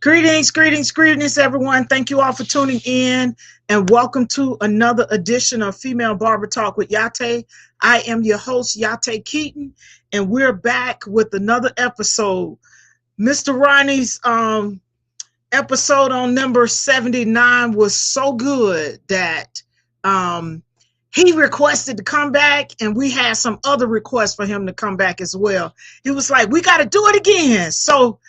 Greetings, greetings, greetings, everyone. Thank you all for tuning in and welcome to another edition of Female Barber Talk with Yah-Tay. I am your host, Yah-Tay Keaton, and we're back with another episode. Mr. Ronnie's episode on number 79 was so good that he requested to come back, and we had some other requests for him to come back as well. He was like, we got to do it again. So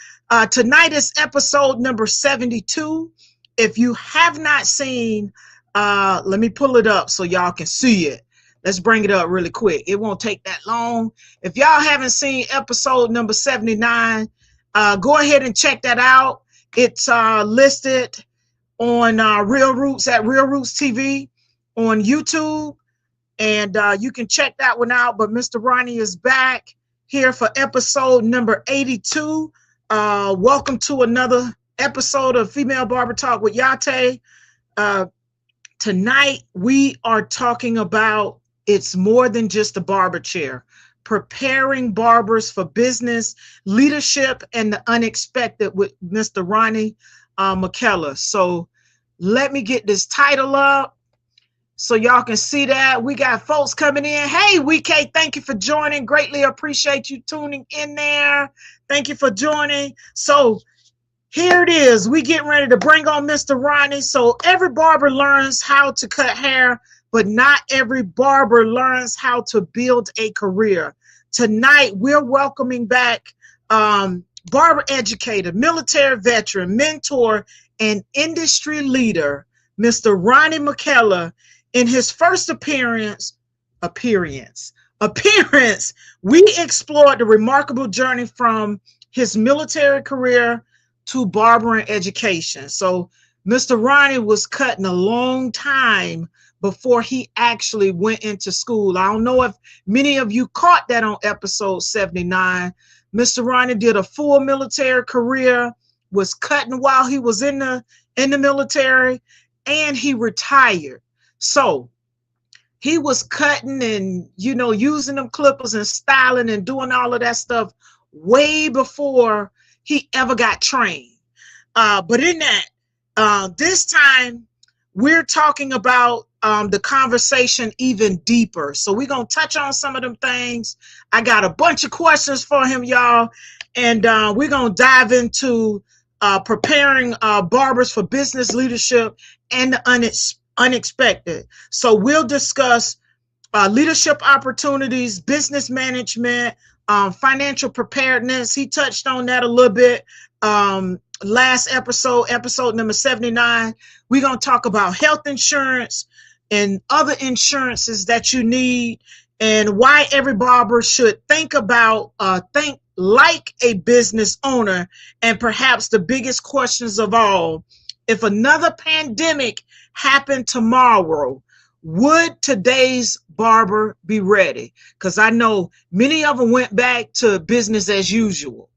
tonight is episode number 72. If you have not seen, let me pull it up so y'all can see it. Let's bring it up really quick. It won't take that long. If y'all haven't seen episode number 79, go ahead and check that out. It's listed on Real Rootz at Real Rootz TV on YouTube, and you can check that one out. But Mr. Ronnie is back here for episode number 82. Welcome to another episode of Female Barber Talk with Yah-Tay. Tonight we are talking about it's more than just a barber chair. Preparing barbers for business, leadership, and the unexpected with Mr. Ronnie McKellar. So let me get this title up so y'all can see that. We got folks coming in. Hey, WK, thank you for joining. Greatly appreciate you tuning in there. Thank you for joining. So here it is. We getting ready to bring on Mr. Ronnie. So every barber learns how to cut hair, but not every barber learns how to build a career. Tonight, we're welcoming back barber educator, military veteran, mentor, and industry leader, Mr. Ronnie McKellar. In his first appearance, we explored the remarkable journey from his military career to barbering education. So Mr. Ronnie was cutting a long time before he actually went into school. I don't know if many of you caught that on episode 79. Mr. Ronnie did a full military career, was cutting while he was in the military, and he retired. So he was cutting and, using them clippers and styling and doing all of that stuff way before he ever got trained. But in that, this time we're talking about the conversation even deeper. So we're going to touch on some of them things. I got a bunch of questions for him, y'all. And we're going to dive into preparing barbers for business leadership and the unexpected. So we'll discuss leadership opportunities, business management, financial preparedness. He touched on that a little bit last episode number 79. We're going to talk about health insurance and other insurances that you need, and why every barber should think like a business owner. And perhaps the biggest questions of all, if another pandemic happened tomorrow, would today's barber be ready? Because I know many of them went back to business as usual.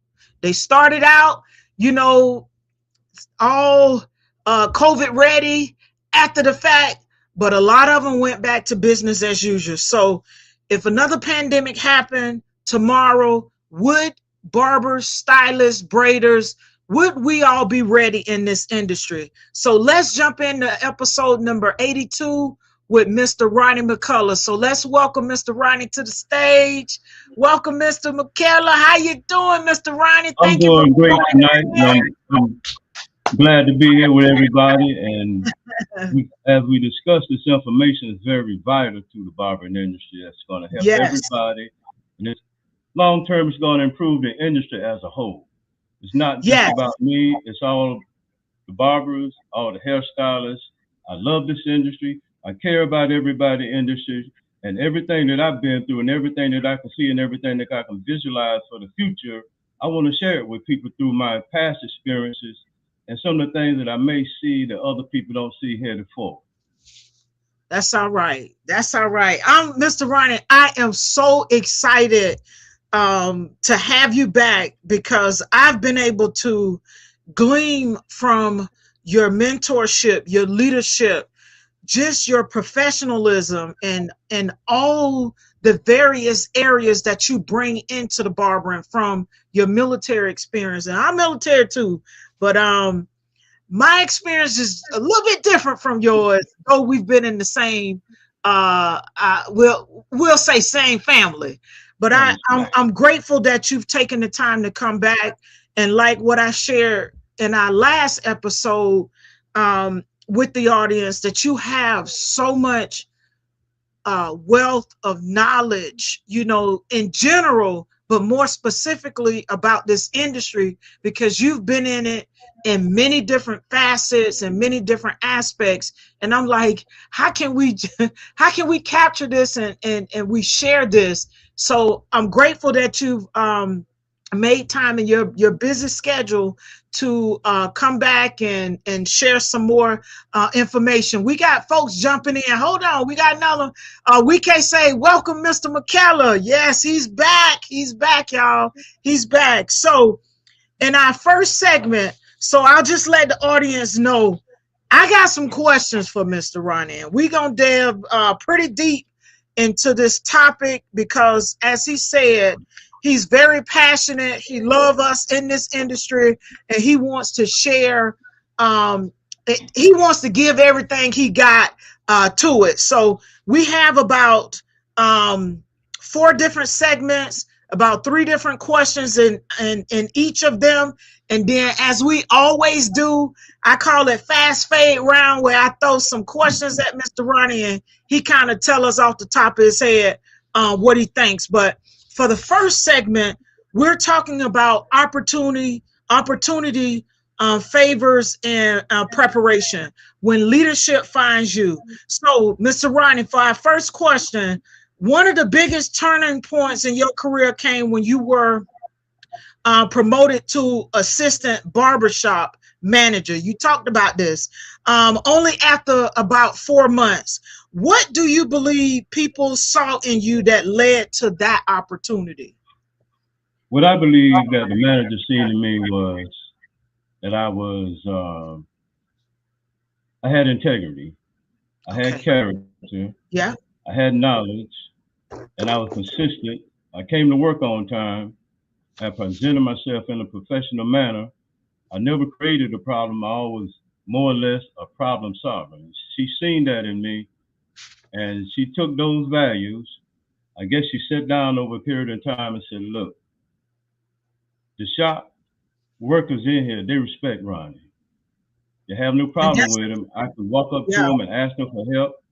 They started out, all COVID ready after the fact, but a lot of them went back to business as usual. So if another pandemic happened tomorrow, would barbers, stylists, braiders, would we all be ready in this industry? So let's jump into episode number 82 with Mr. Ronnie McKellar. So let's welcome Mr. Ronnie to the stage. Welcome, Mr. McKellar. How you doing, Mr. Ronnie? I'm doing great tonight. I'm glad to be here with everybody. And as we discuss, this information is very vital to the barbering industry. That's going to help everybody. And it's long term, it's going to improve the industry as a whole. It's not just about me. It's all the barbers, all the hairstylists. I love this industry. I care about everybody in this industry, and everything that I've been through and everything that I can see and everything that I can visualize for the future, I want to share it with people through my past experiences and some of the things that I may see that other people don't see heretofore. That's all right. That's all right. Mr. Ronnie, I am so excited to have you back, because I've been able to glean from your mentorship, your leadership, just your professionalism, and all the various areas that you bring into the barbering from your military experience. And I'm military too, But my experience is a little bit different from yours, though we've been in the same we'll say same family. But I'm grateful that you've taken the time to come back, and like what I shared in our last episode with the audience, that you have so much wealth of knowledge, you know, in general, but more specifically about this industry, because you've been in it in many different facets and many different aspects. And I'm like, how can we capture this and we share this? So I'm grateful that you've made time in your busy schedule to come back and share some more information. We got folks jumping in. Hold on, we got another. We can't say welcome, Mr. McKellar. Yes, he's back. He's back, y'all. He's back. So in our first segment, so I'll just let the audience know, I got some questions for Mr. Ronnie. And we're going to delve pretty deep into this topic because, as he said, he's very passionate. He loves us in this industry, and he wants to share. He wants to give everything he got to it. So we have about 4 different segments, about 3 different questions in each of them. And then, as we always do, I call it fast fade round, where I throw some questions at Mr. Ronnie and he kind of tell us off the top of his head what he thinks. But for the first segment, we're talking about opportunity, favors, and preparation when leadership finds you. So, Mr. Ronnie, for our first question, one of the biggest turning points in your career came when you were promoted to assistant barbershop manager. You talked about this only after about 4 months. What do you believe people saw in you that led to that opportunity? What I believe that the manager seen in me was that I had integrity, I had character, yeah, I had knowledge, and I was consistent. I came to work on time. I presented myself in a professional manner. I never created a problem. I always more or less a problem solver. She seen that in me, and she took those values. I guess she sat down over a period of time and said, look, the shop workers in here, they respect Ronnie. They have no problem with him. I could walk up to them and ask them for help.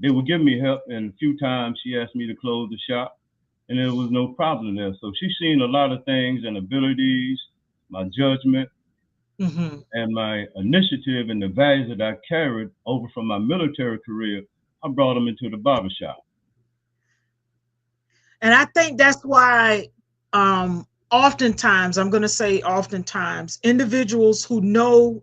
They would give me help, and a few times she asked me to close the shop, and there was no problem there. So she's seen a lot of things and abilities, my judgment, and my initiative, and the values that I carried over from my military career. I brought them into the barbershop. And I think that's why oftentimes, I'm going to say oftentimes, individuals who know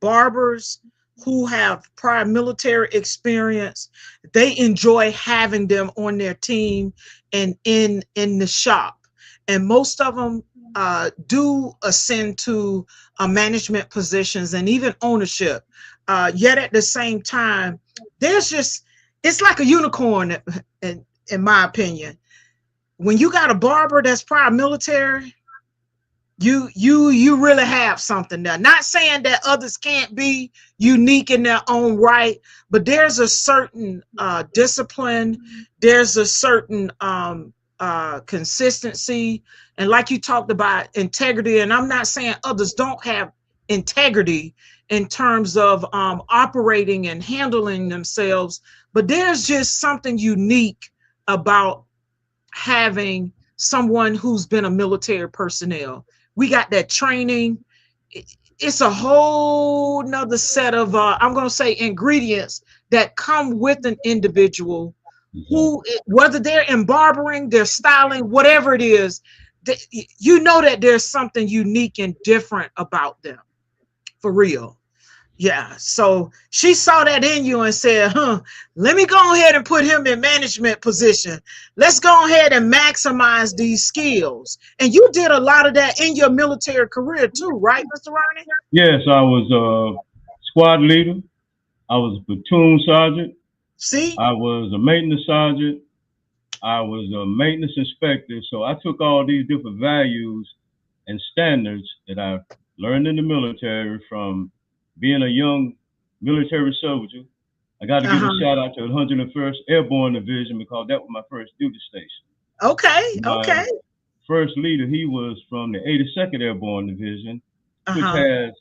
barbers who have prior military experience, they enjoy having them on their team and in the shop. And most of them do ascend to management positions and even ownership. Yet at the same time, it's like a unicorn in my opinion. When you got a barber that's prior military, you really have something there. Not saying that others can't be unique in their own right, but there's a certain discipline, there's a certain consistency, and like you talked about, integrity. And I'm not saying others don't have integrity in terms of operating and handling themselves, but there's just something unique about having someone who's been a military personnel. We got that training. It's a whole nother set of, I'm going to say, ingredients that come with an individual who, whether they're in barbering, they're styling, whatever it is, you know that there's something unique and different about them, for real. Yeah, so she saw that in you and said, let me go ahead and put him in management position. Let's go ahead and maximize these skills. And you did a lot of that in your military career too, right, Mr. Ronnie? Yes, I was a squad leader. I was a platoon sergeant. See? I was a maintenance sergeant. I was a maintenance inspector. So I took all these different values and standards that I learned in the military from being a young military soldier. I got to give a shout out to the 101st Airborne Division because that was my first duty station. Okay, My first leader, he was from the 82nd Airborne Division, which has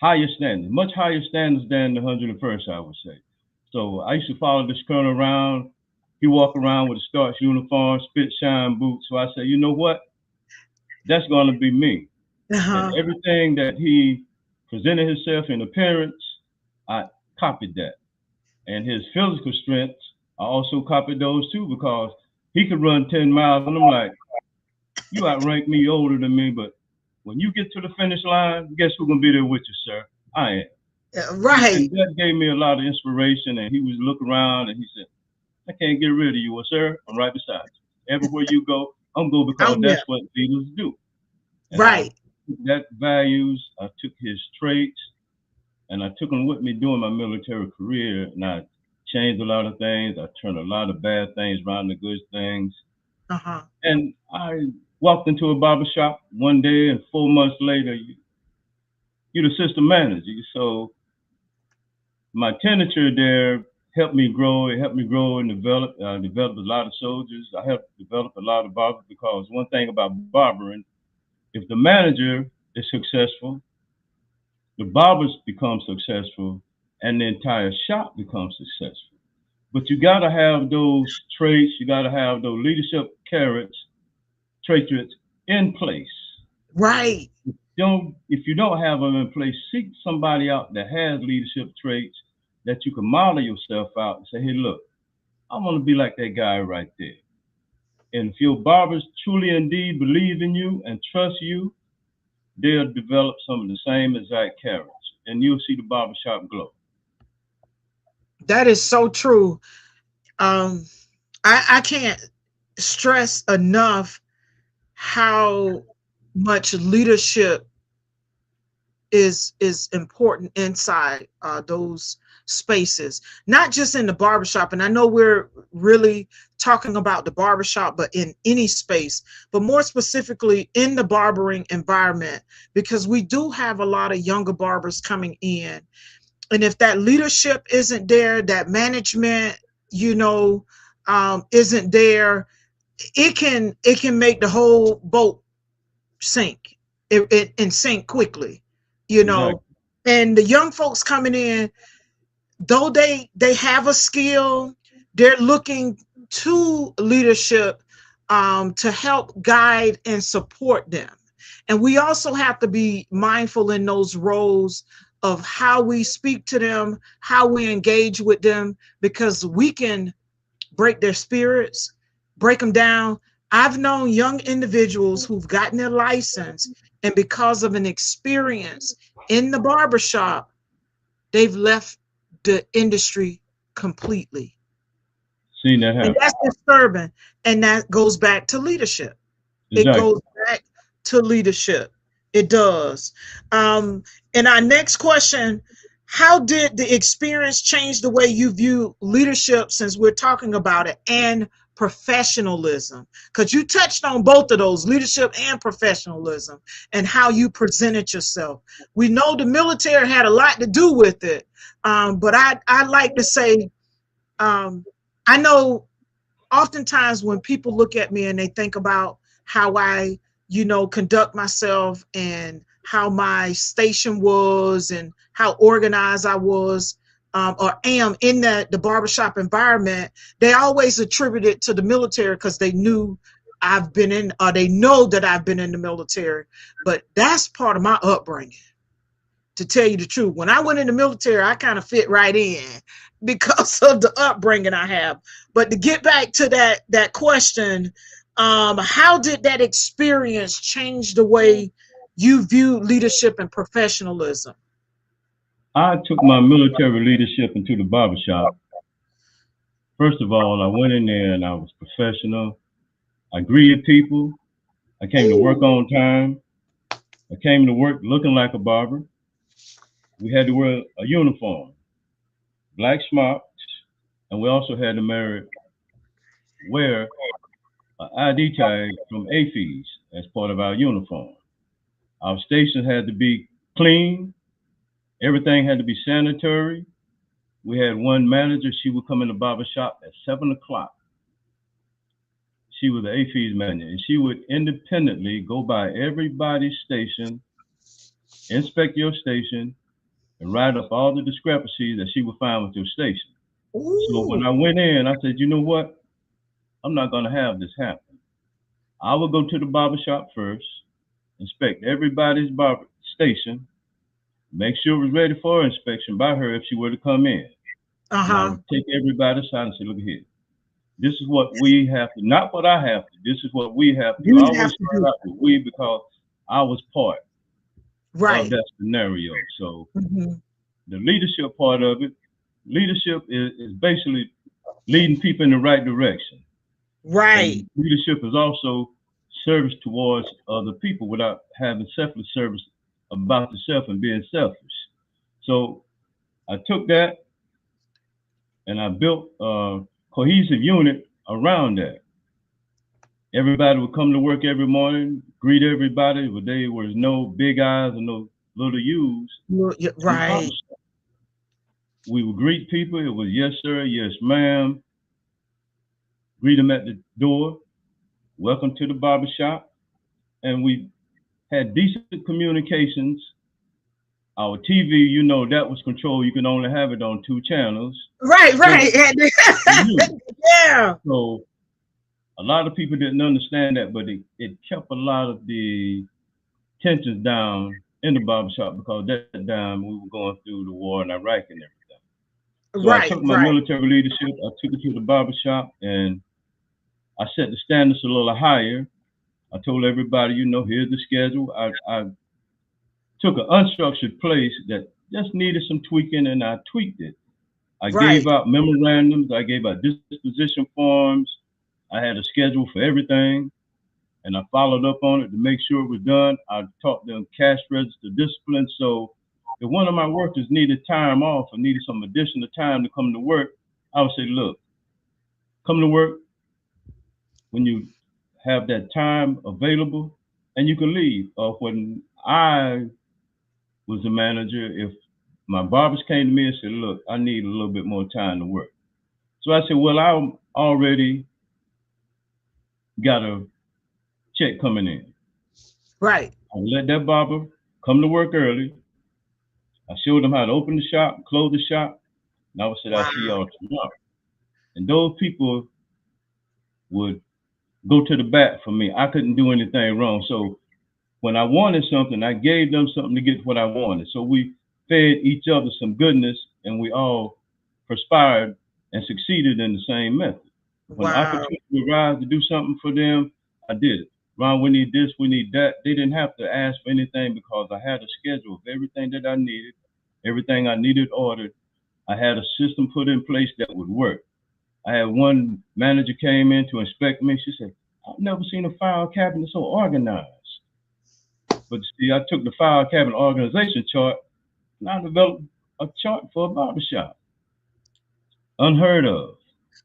higher standards, much higher standards than the 101st, I would say. So I used to follow this colonel around. He walked around with a starch uniform, spit shine boots. So I said, you know what? That's going to be me. And everything that he presented himself in appearance, I copied that. And his physical strengths, I also copied those too because he could run 10 miles. And I'm like, you outrank me, older than me, but when you get to the finish line, guess who's going to be there with you, sir? I am. Right. And that gave me a lot of inspiration. And he was looking around and he said, I can't get rid of you. Well, sir, I'm right beside you. Everywhere you go, I'm going because that's what leaders do. And right. That values, I took his traits, and I took them with me during my military career. And I changed a lot of things. I turned a lot of bad things around to good things. And I walked into a barber shop one day, and 4 months later, you're the assistant manager. So my tenure there helped me grow. It helped me grow and develop. I developed a lot of soldiers. I helped develop a lot of barbers because one thing about barbering, if the manager is successful, the barbers become successful, and the entire shop becomes successful. But you got to have those traits. You got to have those leadership traits in place. Right. If you don't have them in place, seek somebody out that has leadership traits that you can model yourself out and say, hey, look, I want to be like that guy right there. And if your barbers truly indeed believe in you and trust you, they'll develop some of the same exact characters, and you'll see the barbershop glow. That is so true. I can't stress enough how much leadership is important inside those spaces, not just in the barbershop. And I know we're really talking about the barbershop, but in any space, but more specifically in the barbering environment, because we do have a lot of younger barbers coming in. And if that leadership isn't there, that management, isn't there, it can make the whole boat sink and sink quickly, Exactly. And the young folks coming in, though they have a skill, they're looking to leadership to help guide and support them. And we also have to be mindful in those roles of how we speak to them, how we engage with them, because we can break their spirits, break them down. I've known young individuals who've gotten their license, and because of an experience in the barbershop, they've left the industry completely. Seen that happen. And that's disturbing. And that goes back to leadership. Exactly. It goes back to leadership. It does. And our next question, how did the experience change the way you view leadership, since we're talking about it, and professionalism? Because you touched on both of those, leadership and professionalism, and how you presented yourself. We know the military had a lot to do with it, but I like to say, I know oftentimes when people look at me and they think about how I, conduct myself and how my station was and how organized I was or am in the barbershop environment, they always attribute it to the military because they knew I've been in, or they know that I've been in the military. But that's part of my upbringing, to tell you the truth. When I went in the military, I kind of fit right in because of the upbringing I have. But to get back to that question, how did that experience change the way you view leadership and professionalism? I took my military leadership into the barbershop. First of all, I went in there and I was professional. I greeted people. I came to work on time. I came to work looking like a barber. We had to wear a uniform, black smocks, and we also had to wear an ID tag from AFES as part of our uniform. Our station had to be clean. Everything had to be sanitary. We had one manager. She would come in the barber shop at 7 o'clock. She was the AFES manager, and she would independently go by everybody's station, inspect your station, and write up all the discrepancies that she would find with your station. Ooh. So when I went in, I said, you know what? I'm not going to have this happen. I would go to the barber shop first, inspect everybody's barber station, make sure it was ready for inspection by her if she were to come in. And I would take everybody aside and say, look here, this is what we have to, not what I have to, this is what we have to do. I always start out with we because I was part of that scenario. So the leadership part of it, leadership is basically leading people in the right direction. Right. And leadership is also service towards other people without having selfless service about yourself and being selfish. So I took that and I built a cohesive unit around that. Everybody would come to work every morning, greet everybody, but there was no big eyes and no little U's. Right. We would greet people. It was yes, sir, yes, ma'am. Greet them at the door. Welcome to the barbershop. And we had decent communications. Our TV, you know, that was controlled. You can only have it on 2 channels. Right. Yeah. So a lot of people didn't understand that, but it kept a lot of the tensions down in the barbershop because that time we were going through the war in Iraq and everything. So I took my military leadership, I took it to the barbershop, and I set the standards a little higher. I told everybody, you know, here's the schedule. I took an unstructured place that just needed some tweaking, and I tweaked it. I gave out memorandums. I gave out disposition forms. I had a schedule for everything, and I followed up on it to make sure it was done. I taught them cash register discipline. So if one of my workers needed time off or needed some additional time to come to work, I would say, look, come to work when you have that time available, and you can leave. When I was the manager, if my barbers came to me and said, look, I need a little bit more time to work. So I said, well, I already got a check coming in. Right. I let that barber come to work early. I showed them how to open the shop, close the shop, and I would say, I'll see y'all tomorrow. And those people would go to the bat for me. I couldn't do anything wrong. So when I wanted something, I gave them something to get what I wanted. So we fed each other some goodness, and we all perspired and succeeded in the same method. When opportunity arrived to do something for them, I did it. Ron, we need this, we need that. They didn't have to ask for anything because I had a schedule of everything that I needed, everything I needed ordered. I had a system put in place that would work. I had one manager came in to inspect me. She said, I've never seen a file cabinet so organized. But see, I took the file cabinet organization chart and I developed a chart for a barbershop. Unheard of.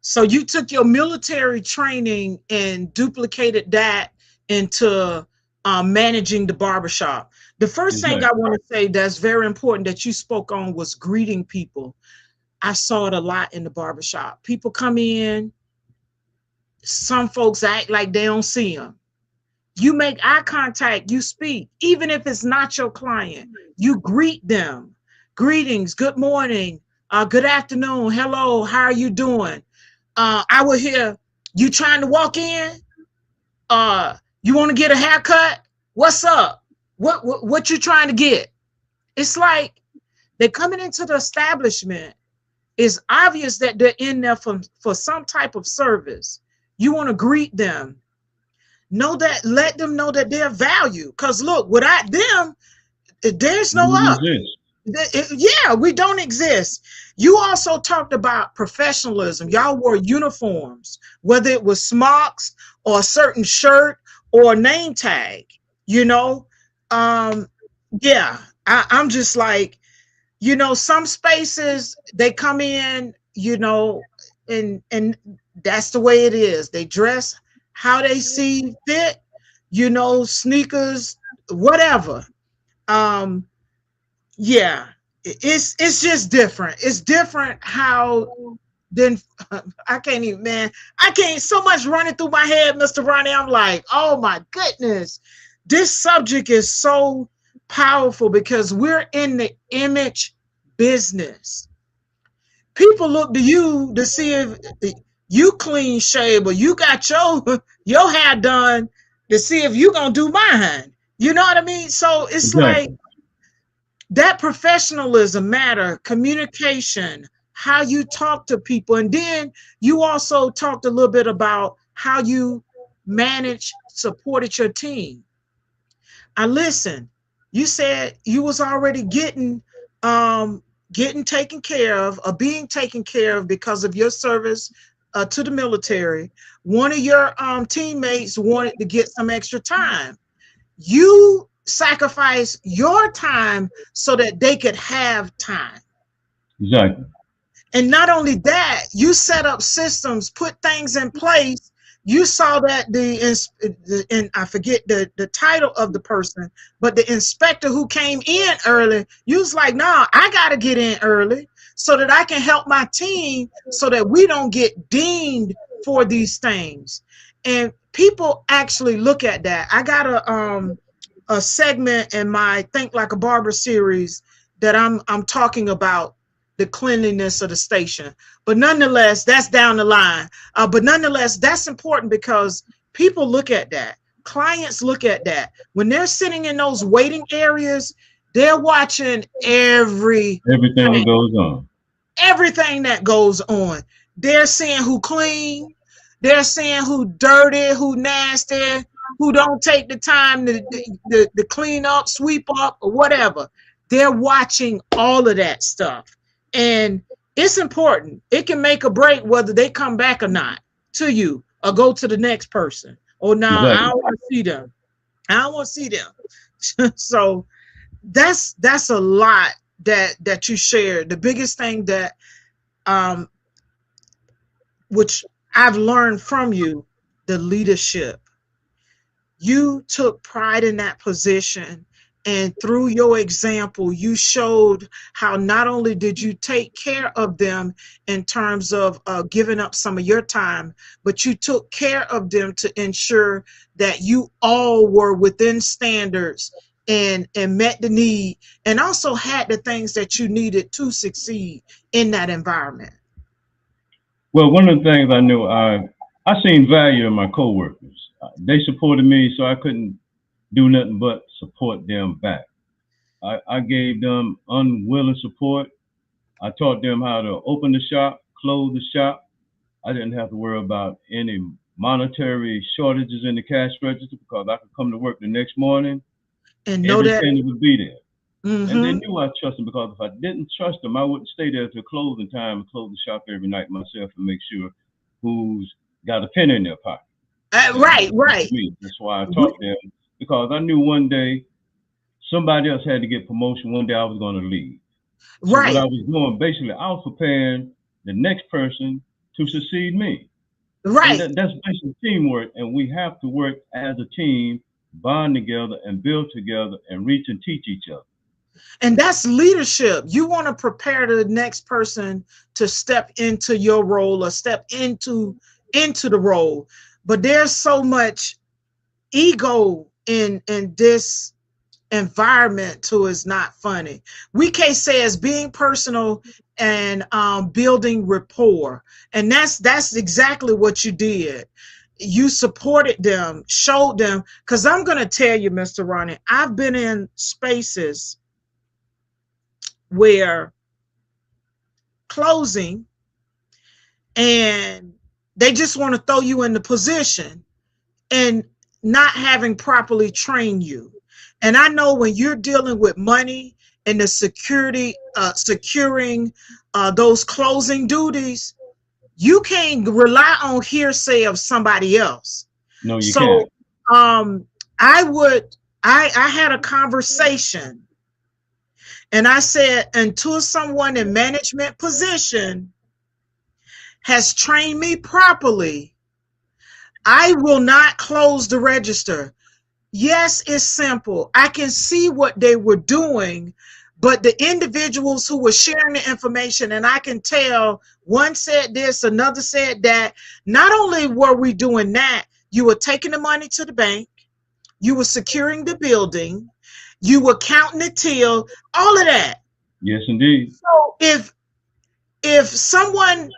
So you took your military training and duplicated that into managing the barbershop. The first thing I want to say that's very important that you spoke on was greeting people. I saw it a lot in the barbershop. People come in, some folks act like they don't see them. You make eye contact, you speak, even if it's not your client, you greet them. Greetings, good morning, good afternoon, hello, how are you doing? I will hear, you trying to walk in? You want to get a haircut? What's up? What you trying to get? It's like they're coming into the establishment. It's obvious that they're in there for some type of service. You want to greet them. Know that, let them know that they're valued. Because look, without them, there's no us. Yeah, we don't exist. You also talked about professionalism. Y'all wore uniforms, whether it was smocks or a certain shirt or a name tag, you know? Yeah, I'm just like, you know, some spaces they come in, you know, and that's the way it is. They dress how they see fit, you know, sneakers, whatever. Yeah, it's just different. It's different how then I can't even, man. I can't, so much running through my head, Mr. Ronnie. I'm like, oh my goodness. This subject is so powerful because we're in the image business. People look to you to see if you clean shave or you got your hair done to see if you gonna do mine. You know what I mean? So it's Exactly. like that professionalism matter, communication, how you talk to people. And then you also talked a little bit about how you manage, supported your team. I listened. You said you was already getting taken care of, or being taken care of because of your service to the military. One of your teammates wanted to get some extra time. You sacrifice your time so that they could have time. Exactly. And not only that, you set up systems, put things in place. You saw that and I forget the title of the person, but the inspector who came in early, you was like, nah, I got to get in early so that I can help my team so that we don't get deemed for these things. And people actually look at that. I got a segment in my Think Like a Barber series that I'm talking about the cleanliness of the station. But nonetheless, that's down the line. But nonetheless, that's important because people look at that. Clients look at that. When they're sitting in those waiting areas, they're watching everything that goes on. Everything that goes on. They're seeing who clean. They're seeing who dirty, who nasty, who don't take the time to clean up, sweep up, or whatever. They're watching all of that stuff. And it's important. It can make or break whether they come back or not to you or go to the next person. Oh, no, exactly. I don't want to see them. I don't want to see them. So that's a lot that you shared. The biggest thing that which I've learned from you, the leadership. You took pride in that position. And through your example, you showed how not only did you take care of them in terms of giving up some of your time, but you took care of them to ensure that you all were within standards and met the need and also had the things that you needed to succeed in that environment. Well, one of the things I knew, I seen value in my coworkers. They supported me, so I couldn't do nothing but support them back. I gave them unwilling support. I taught them how to open the shop, close the shop. I didn't have to worry about any monetary shortages in the cash register because I could come to work the next morning and know that every penny would be there. Mm-hmm. And they knew I trusted them because if I didn't trust them, I wouldn't stay there till closing time and close the shop every night myself and make sure who's got a penny in their pocket. Right. That's why I taught them. Because I knew one day somebody else had to get promotion. One day I was going to leave. So right. What I was doing, basically, I was preparing the next person to succeed me. Right. And that's basically teamwork. And we have to work as a team, bond together and build together and reach and teach each other. And that's leadership. You want to prepare the next person to step into your role or step into the role. But there's so much ego in this environment too is not funny. We can say it's being personal and building rapport, and that's exactly what you did. You supported them, showed them, because I'm going to tell you, Mr. Ronnie, I've been in spaces where closing and they just want to throw you in the position and not having properly trained you. And I know when you're dealing with money and the security, securing those closing duties, you can't rely on hearsay of somebody else. No, you can't. I had a conversation and I said, until someone in management position has trained me properly, I will not close the register. Yes, it's simple. I can see what they were doing, but the individuals who were sharing the information, and I can tell one said this, another said that. Not only were we doing that, you were taking the money to the bank, you were securing the building, you were counting the till, all of that. Yes, indeed. So if someone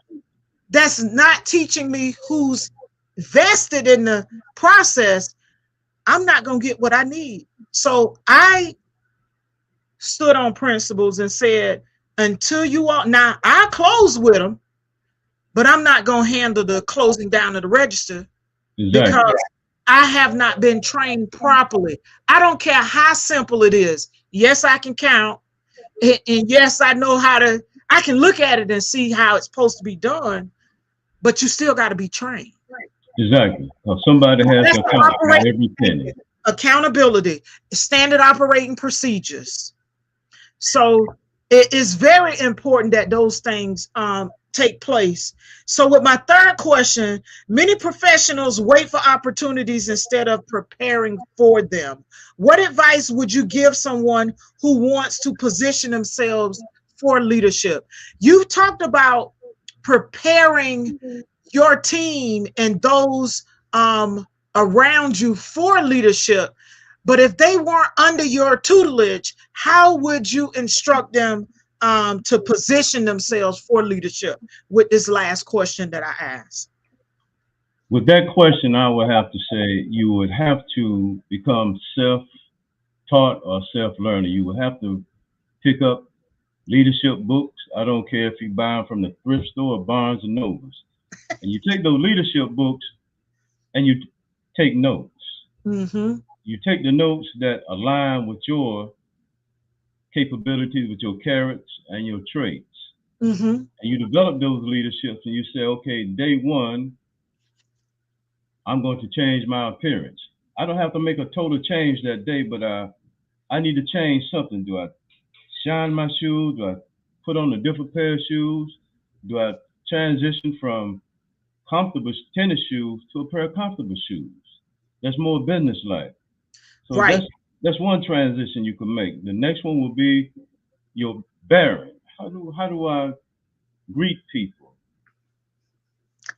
that's not teaching me, who's vested in the process, I'm not going to get what I need. So I stood on principles and said, until you all, now I close with them, but I'm not going to handle the closing down of the register. Exactly. Because I have not been trained properly. I don't care how simple it is. Yes, I can count. And yes, I know I can look at it and see how it's supposed to be done, but you still got to be trained. Exactly. Somebody has to account for every penny. Accountability, standard operating procedures. So it is very important that those things take place. So with my third question, many professionals wait for opportunities instead of preparing for them. What advice would you give someone who wants to position themselves for leadership? You've talked about preparing your team and those around you for leadership, but if they weren't under your tutelage, how would you instruct them to position themselves for leadership? With this last question that I asked. With that question, I would have to say you would have to become self-taught or self-learner. You would have to pick up leadership books. I don't care if you buy them from the thrift store or Barnes and Nobles. And you take those leadership books and you take notes. Mm-hmm. You take the notes that align with your capabilities, with your characters and your traits. Mm-hmm. And you develop those leaderships and you say, okay, day one, I'm going to change my appearance. I don't have to make a total change that day, but I need to change something. Do I shine my shoes? Do I put on a different pair of shoes? Do I transition from comfortable tennis shoes to a pair of comfortable shoes? That's more business-like. So right. That's one transition you can make. The next one will be your bearing. How do I greet people?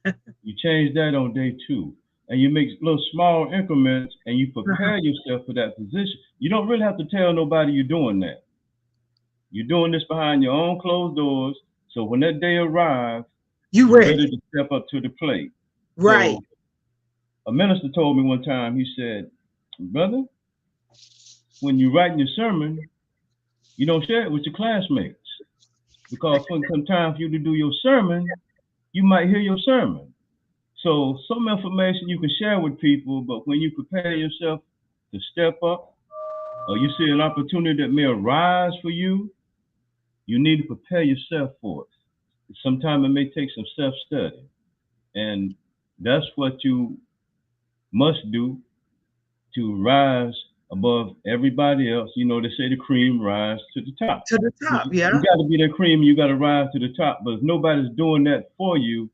You change that on day two. And you make little small increments and you prepare yourself for that position. You don't really have to tell nobody you're doing that. You're doing this behind your own closed doors. So when that day arrives, you're ready to step up to the plate. Right. So a minister told me one time, he said, brother, when you're writing your sermon, you don't share it with your classmates. Because when it comes time for you to do your sermon, you might hear your sermon. So some information you can share with people, but when you prepare yourself to step up, or you see an opportunity that may arise for you, you need to prepare yourself for it. Sometimes it may take some self-study. And that's what you must do to rise above everybody else. You know, they say the cream rise to the top. To the top, yeah. You got to be that cream, you got to rise to the top. But if nobody's doing that for you,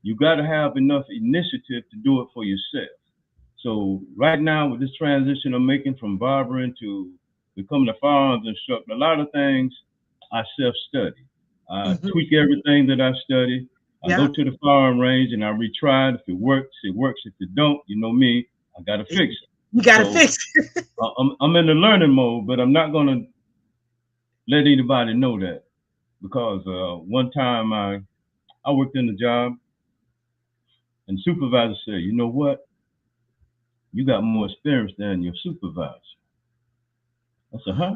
you got to have enough initiative to do it for yourself. So right now with this transition I'm making from barbering to becoming a firearms instructor, a lot of things I self-study. I tweak everything that I study. I go to the firearm range and I retry it. If it works, it works. If it don't, you know me, I got to fix it. You got to fix it. I'm in the learning mode, but I'm not going to let anybody know that, because one time I worked in a job and the supervisor said, you know what? You got more experience than your supervisor. I said, huh?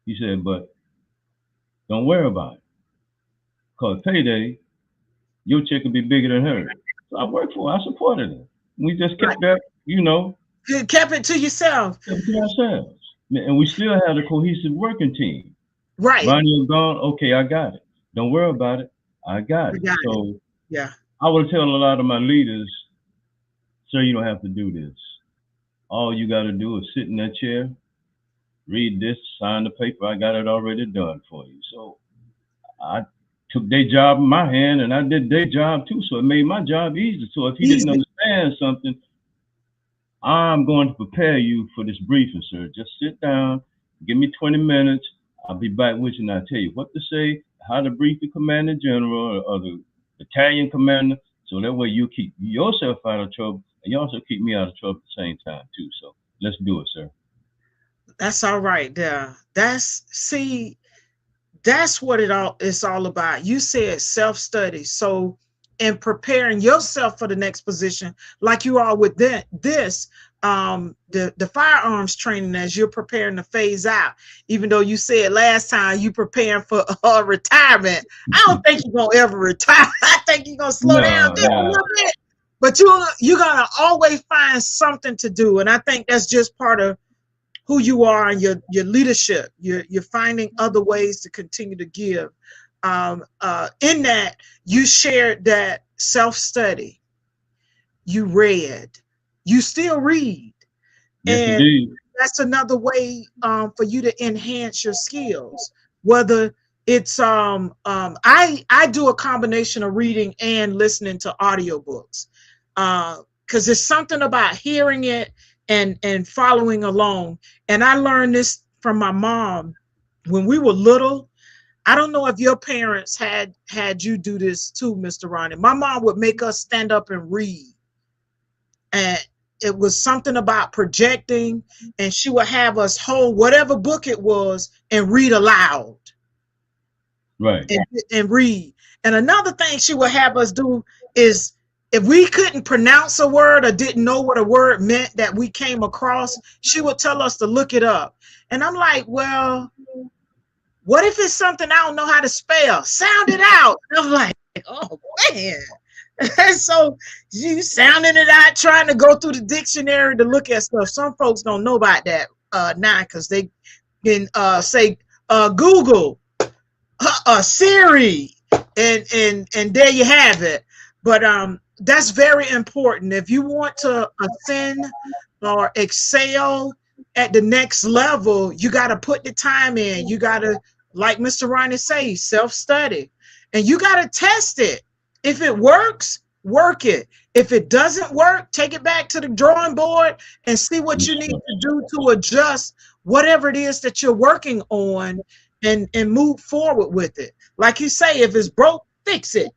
He said, but don't worry about it. Because payday, your check will be bigger than hers. So I worked for her. I supported her. We just kept that, you know. You kept it to yourself. Kept it to ourselves. And we still had a cohesive working team. Right. Ronnie is gone. Okay, I got it. Don't worry about it. I got it. So yeah, I would tell a lot of my leaders, sir, you don't have to do this. All you got to do is sit in that chair, read this, sign the paper. I got it already done for you. So I took their job in my hand and I did their job too. So it made my job easy. So if he didn't understand something, I'm going to prepare you for this briefing, sir. Just sit down, give me 20 minutes. I'll be back with you and I'll tell you what to say, how to brief the commander general or the battalion commander, so that way you keep yourself out of trouble and you also keep me out of trouble at the same time too. So let's do it, sir. That's all right there. That's what it's all about. You said self-study. So in preparing yourself for the next position, like you are with this, the firearms training, as you're preparing to phase out, even though you said last time you preparing for retirement, I don't think you're gonna ever retire. I think you're gonna slow down just a little bit, but you're gonna always find something to do, and I think that's just part of who you are and your leadership. You're finding other ways to continue to give. In that, you shared that self-study, you read, you still read. Yes, and indeed. That's another way for you to enhance your skills. Whether it's I do a combination of reading and listening to audiobooks, because there's something about hearing it and following along. And I learned this from my mom when we were little. I don't know if your parents had you do this too, Mr. Ronnie. My mom would make us stand up and read. And it was something about projecting, and she would have us hold whatever book it was and read aloud. Right. And read. And another thing she would have us do is, if we couldn't pronounce a word or didn't know what a word meant that we came across, she would tell us to look it up. And I'm like, well, what if it's something I don't know how to spell? Sound it out. And I'm like, oh man. And so you sounding it out, trying to go through the dictionary to look at stuff. Some folks don't know about that now, because they can say Google, Siri, and there you have it. But that's very important. If you want to ascend or excel at the next level, you got to put the time in. You got to, like Mr. Ronnie says, self-study. And you got to test it. If it works, work it. If it doesn't work, take it back to the drawing board and see what you need to do to adjust whatever it is that you're working on, and move forward with it. Like you say, if it's broke, fix it.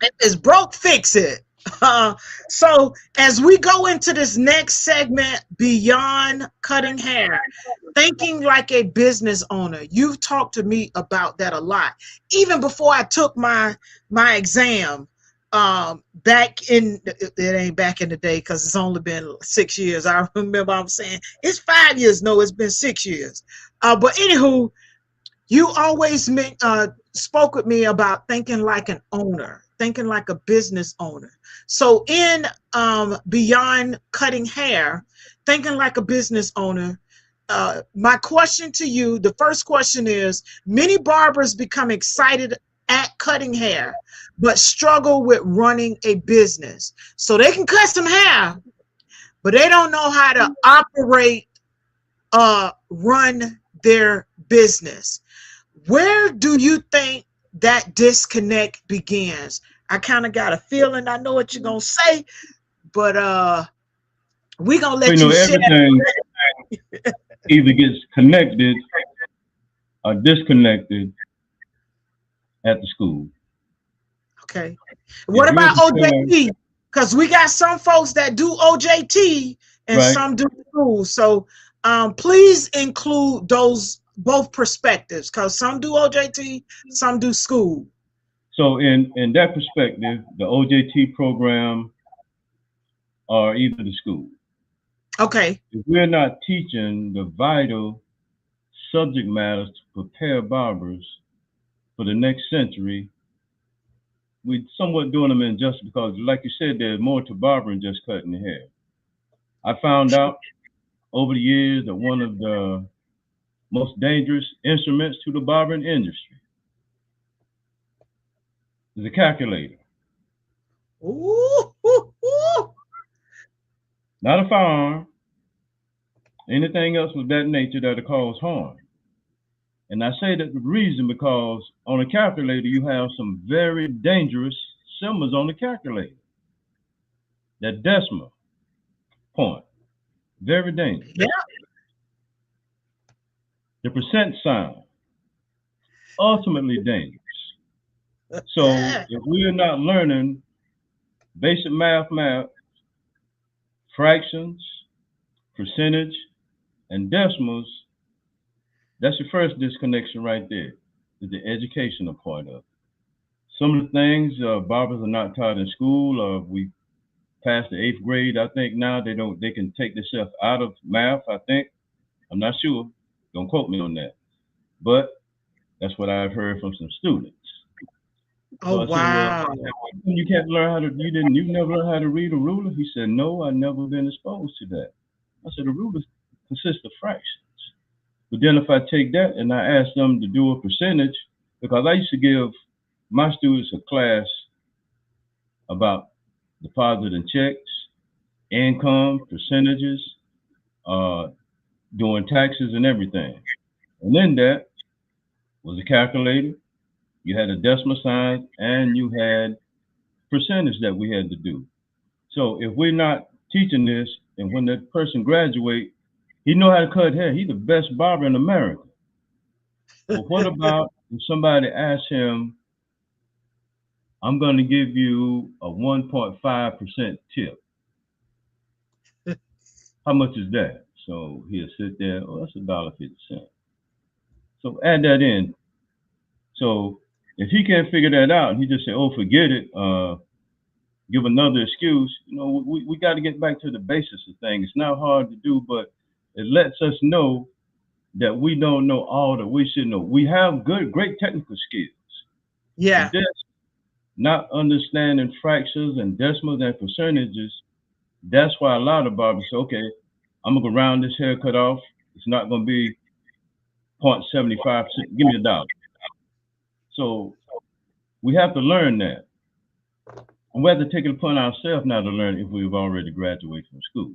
If it's broke, fix it. So as we go into this next segment, beyond cutting hair, thinking like a business owner, you've talked to me about that a lot. Even before I took my exam, back in, it ain't back in the day because it's only been 6 years. I remember I'm saying it's 5 years. No, it's been 6 years. But anywho, you always spoke with me about thinking like an owner, thinking like a business owner. So in beyond cutting hair, thinking like a business owner, my question to you, the first question is, many barbers become excited at cutting hair, but struggle with running a business. So they can cut some hair, but they don't know how to operate, run their business. Where do you think that disconnect begins? I kind of got a feeling I know what you're going to say, but we're going to let you share. Everything either gets connected or disconnected at the school. Okay. What about OJT? Because we got some folks that do OJT and some do school. So please include those both perspectives, because some do OJT, some do school. So in that perspective, the OJT program or either the school. Okay. If we're not teaching the vital subject matters to prepare barbers for the next century, we're somewhat doing them injustice, because like you said, there's more to barbering than just cutting the hair. I found out over the years that one of the most dangerous instruments to the barbering industry is a calculator. Ooh, ooh, ooh. Not a firearm, anything else of that nature that'll cause harm. And I say that the reason, because on a calculator, you have some very dangerous symbols on the calculator. That decimal, point. Very dangerous. Yeah. The percent sign, ultimately dangerous. So if we're not learning basic math, fractions, percentage, and decimals, that's your first disconnection right there, is the educational part of it. Some of the things barbers are not taught in school. We passed the 8th grade. I think now they can take themselves out of math, I think. I'm not sure. Don't quote me on that. But that's what I've heard from some students. So Oh, I said, well, wow. you can't learn how to, you never learned how to read a ruler? He said, no, I've never been exposed to that. I said, a ruler consists of fractions. But then if I take that and I ask them to do a percentage, because I used to give my students a class about deposit and checks, income, percentages, doing taxes and everything. And then that was a calculator, you had a decimal sign, and you had percentage that we had to do. So if we're not teaching this, and when that person graduate, he know how to cut hair. He's the best barber in America. But what about if somebody asks him, I'm going to give you a 1.5% tip? How much is that? So he'll sit there, oh, that's $1.50. So add that in. So if he can't figure that out, he just say, oh, forget it, give another excuse. We got to get back to the basics of things. It's not hard to do, but it lets us know that we don't know all that we should know. We have great technical skills. Yeah. But this, not understanding fractions and decimals and percentages, that's why a lot of barbers say, okay, I'm going to round this haircut off. It's not going to be 0.75%. Give me $1. So we have to learn that. And we have to take it upon ourselves now to learn if we've already graduated from school.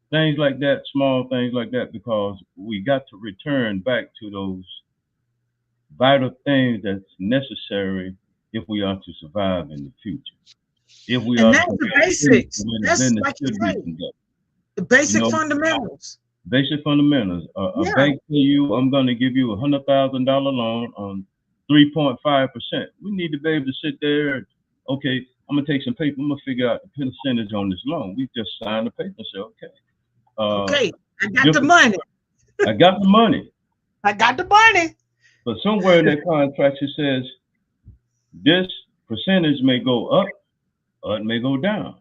Things like that, small things like that, because we got to return back to those vital things that's necessary if we are to survive in the future. If we And are that's to the basics. That's business like you should be say, conducted. the basic fundamentals. Basic fundamentals. A Yeah. bank tell you, I'm going to give you $100,000 loan on 3.5%. We need to be able to sit there and, okay, I'm going to take some paper. I'm going to figure out the percentage on this loan. We just signed the paper and say, okay. Okay, I got the money. I got the money. I got the money. But somewhere in that contract it says this percentage may go up or it may go down.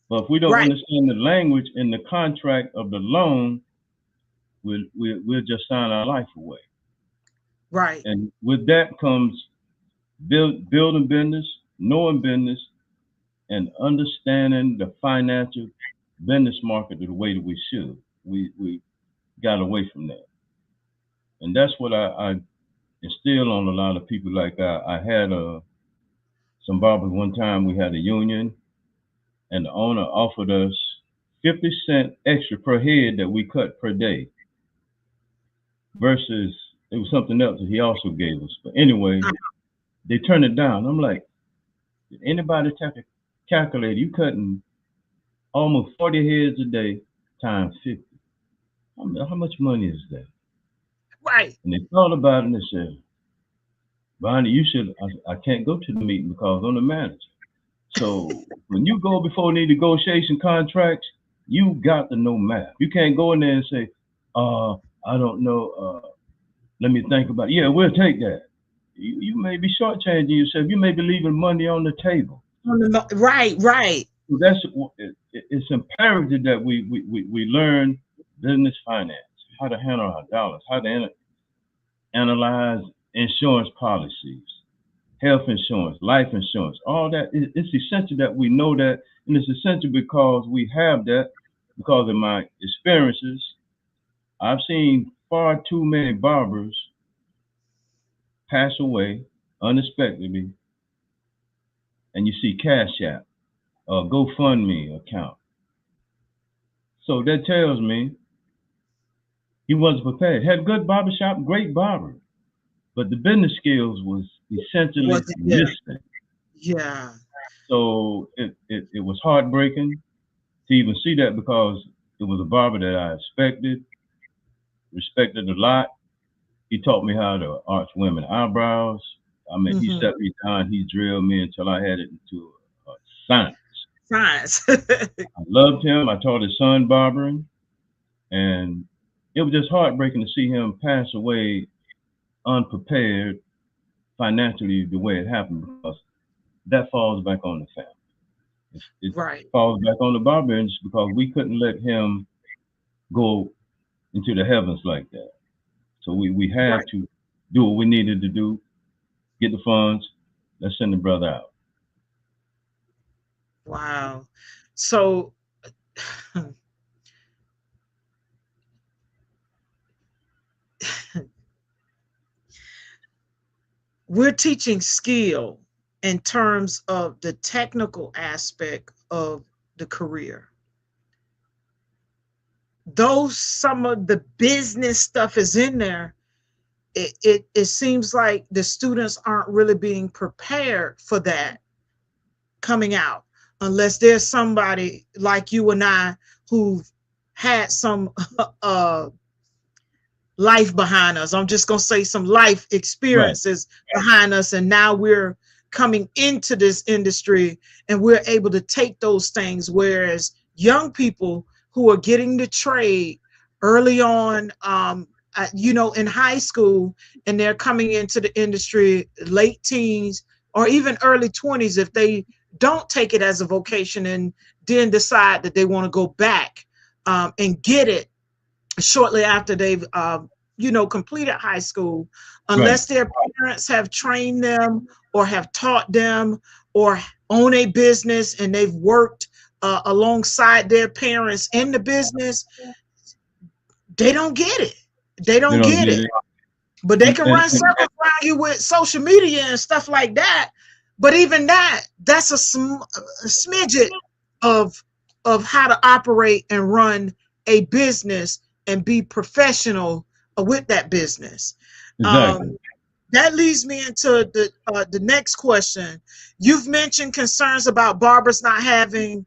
But if we don't understand the language in the contract of the loan, we'll just sign our life away. Right. And with that comes building business, knowing business, and understanding the financial business market the way that we should. We got away from that. And that's what I instill on a lot of people. Like I had some barbers one time, we had a union, and the owner offered us 50 cents extra per head that we cut per day, versus it was something else that he also gave us. But anyway, they turned it down. I'm like, did anybody calculate you cutting almost 40 heads a day times 50? How much money is that? Right. And they thought about it and they said, Ronnie, you should, I can't go to the meeting because I'm the manager. So when you go before any negotiation contracts, you got to know math. You can't go in there and say, I don't know, let me think about it. Yeah, we'll take that. You may be shortchanging yourself. You may be leaving money on the table. Right. So it's imperative that we learn business finance, how to handle our dollars, how to analyze insurance policies, health insurance, life insurance, all that. It's essential that we know that, and it's essential because we have that. Because of my experiences, I've seen far too many barbers pass away unexpectedly, and you see Cash App, GoFundMe account. So that tells me he wasn't prepared. Had a good barbershop, great barber, but the business skills was essentially missing. Yeah. So it was heartbreaking. to even see that, because it was a barber that I respected a lot. He taught me how to arch women eyebrows. I mean, he set me down, he drilled me until I had it into a science. Science. I loved him. I taught his son barbering, and it was just heartbreaking to see him pass away unprepared financially the way it happened, because that falls back on the family. It Right. falls back on the barber industry, because we couldn't let him go into the heavens like that. So we had to do what we needed to do, get the funds, let's send the brother out. Wow. So we're teaching skill in terms of the technical aspect of the career. Though some of the business stuff is in there, it seems like the students aren't really being prepared for that coming out, unless there's somebody like you and I who've had some life behind us. I'm just going to say some life experiences behind us. And now we're coming into this industry and we're able to take those things. Whereas young people who are getting the trade early on, you know, in high school, and they're coming into the industry late teens or even early 20s, if they don't take it as a vocation and then decide that they want to go back and get it shortly after they've you know, completed high school, unless their parents have trained them or have taught them or own a business and they've worked alongside their parents in the business, they don't get it. They don't get it. But they can run circles around you with social media and stuff like that. But even that's a smidget of how to operate and run a business and be professional with that business. Exactly. That leads me into the next question. You've mentioned concerns about barbers not having,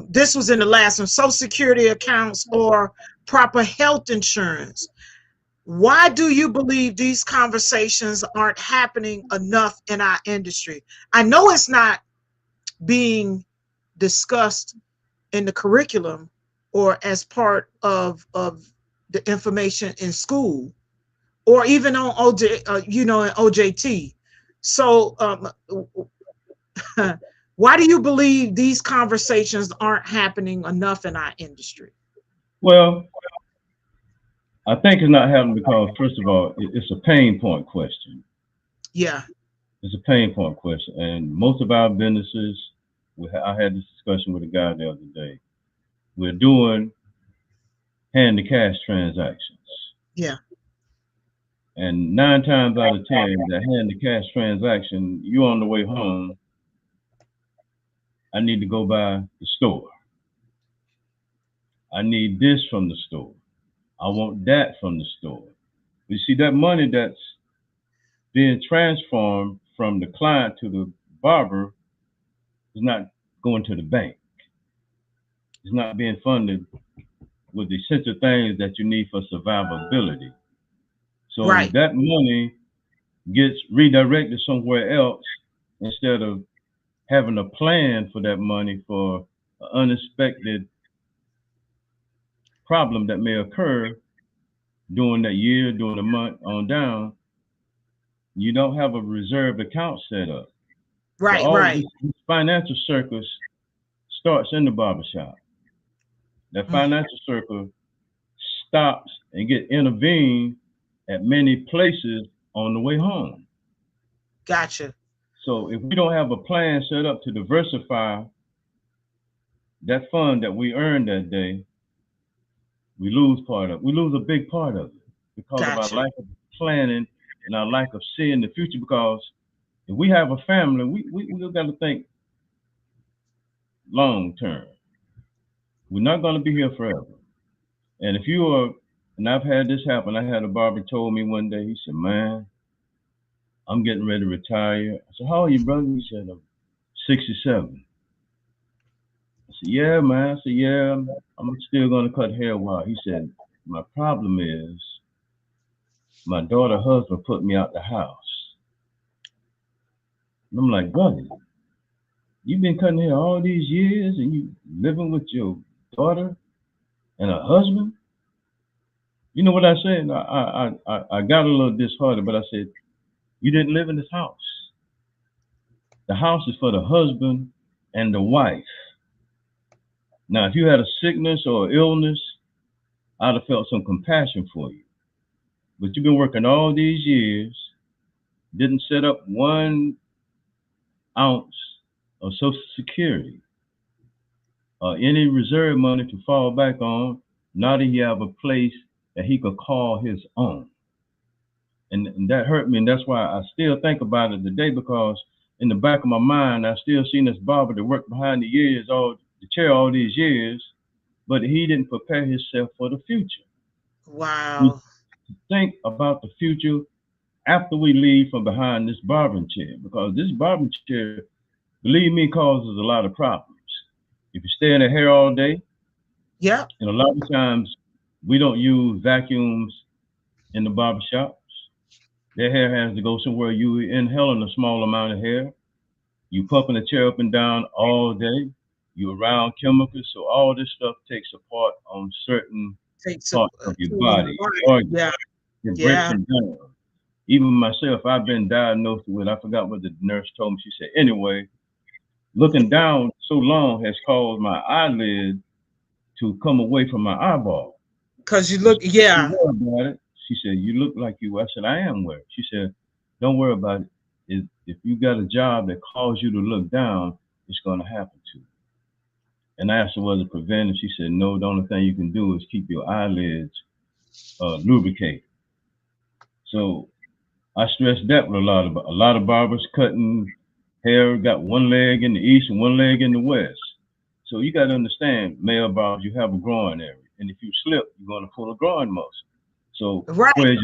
this was in the last one, Social Security accounts or proper health insurance. Why do you believe these conversations aren't happening enough in our industry? I know it's not being discussed in the curriculum or as part of the information in school, or even on OJ, you know, in OJT. So why do you believe these conversations aren't happening enough in our industry? Well, I think it's not happening because, first of all, it's a pain point question. Yeah. It's a pain point question. And most of our businesses, I had this discussion with a guy the other day. We're doing hand to cash transactions. Yeah. And 9 times out of 10, that hand to cash transaction, you on the way home, I need to go by the store. I need this from the store. I want that from the store. You see, that money that's being transformed from the client to the barber is not going to the bank. It's not being funded with the essential things that you need for survivability. So that money gets redirected somewhere else instead of having a plan for that money for an unexpected problem that may occur during that year, during the month on down. You don't have a reserved account set up. So this financial circus starts in the barbershop. That financial circle stops and get intervened at many places on the way home. Gotcha. So if we don't have a plan set up to diversify that fund that we earned that day, we lose part of it. We lose a big part of it because of our lack of planning and our lack of seeing the future. Because if we have a family, we got to think long term. We're not going to be here forever. And if you are, and I've had this happen, I had a barber told me one day, he said, man, I'm getting ready to retire. I said, how old are you, brother? He said, I'm 67. I said, yeah, man. I said, yeah, I'm still gonna cut hair a while. He said, my problem is my daughter's husband put me out the house. And I'm like, brother, you've been cutting hair all these years and you living with your daughter and her husband? You know what I said? I got a little disheartened, but I said, you didn't live in this house. The house is for the husband and the wife. Now, if you had a sickness or illness, I'd have felt some compassion for you. But you've been working all these years, didn't set up 1 ounce of Social Security or any reserve money to fall back on. Now that he have a place that he could call his own. And that hurt me. And that's why I still think about it today, because in the back of my mind, I still seen this barber that worked behind the chair all these years, but he didn't prepare himself for the future. Wow. Think about the future after we leave from behind this barbering chair, because this barbering chair, believe me, causes a lot of problems. If you stay in the hair all day, yeah, and a lot of times we don't use vacuums in the barber shops. Their hair has to go somewhere. You inhaling a small amount of hair. You pumping the chair up and down all day. You around chemicals, so all this stuff takes a part on certain parts of your body. Yeah. It breaks them down. Even myself, I've been diagnosed with, I forgot what the nurse told me. She said, anyway, looking down so long has caused my eyelid to come away from my eyeball. Because you look, yeah. Don't worry about it. She said, you look like you. I said, I am worried. She said, don't worry about it. If you got a job that calls you to look down, it's going to happen to you. And I asked her, was it preventive? She said, no, the only thing you can do is keep your eyelids lubricated. So I stressed that with a lot of barbers cutting hair, got one leg in the east and one leg in the west. So you got to understand, male barbers, you have a groin area. And if you slip, you're going to pull a groin muscle. So where's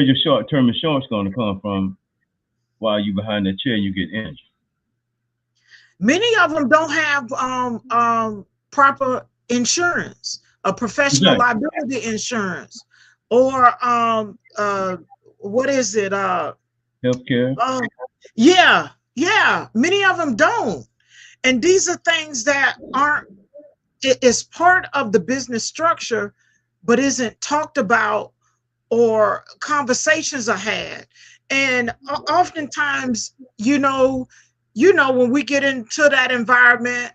your short-term insurance going to come from while you behind that chair, you get injured? Many of them don't have proper insurance, a professional liability insurance, or what is it? Healthcare. Yeah. Many of them don't, and these are things that aren't. It's part of the business structure, but isn't talked about or conversations are had. And oftentimes, when we get into that environment,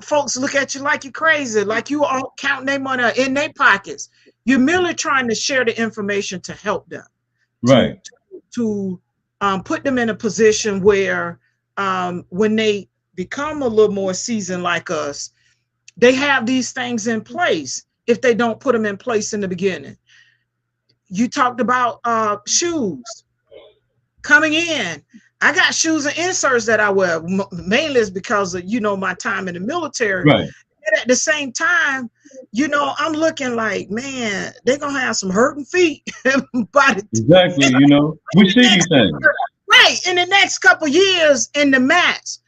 folks look at you like you're crazy, like you all counting their money in their pockets. You're merely trying to share the information to help them, right? To put them in a position where when they become a little more seasoned like us, they have these things in place if they don't put them in place in the beginning. You talked about shoes coming in. I got shoes and inserts that I wear, mainly is because of, my time in the military. Right. And at the same time, I'm looking like, man, they're going to have some hurting feet. Exactly. We see these things. Right. In the next couple of years in the mats,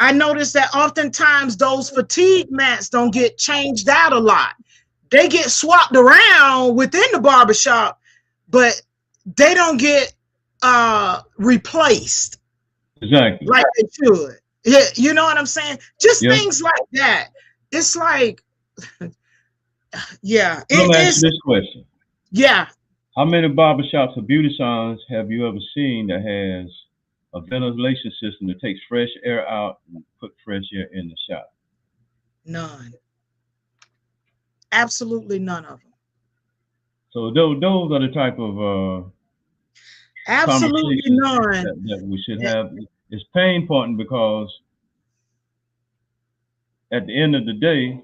I noticed that oftentimes those fatigue mats don't get changed out a lot. They get swapped around within the barbershop, but they don't get replaced. Exactly. Like they should. Yeah, you know what I'm saying? Just things like that. It's like, yeah. Let me ask you this question. Yeah. How many barbershops or beauty salons have you ever seen that has a ventilation system that takes fresh air out and put fresh air in the shop? None. Absolutely none of them. So those are the type of absolutely none that we should have. It's pain pointing because at the end of the day,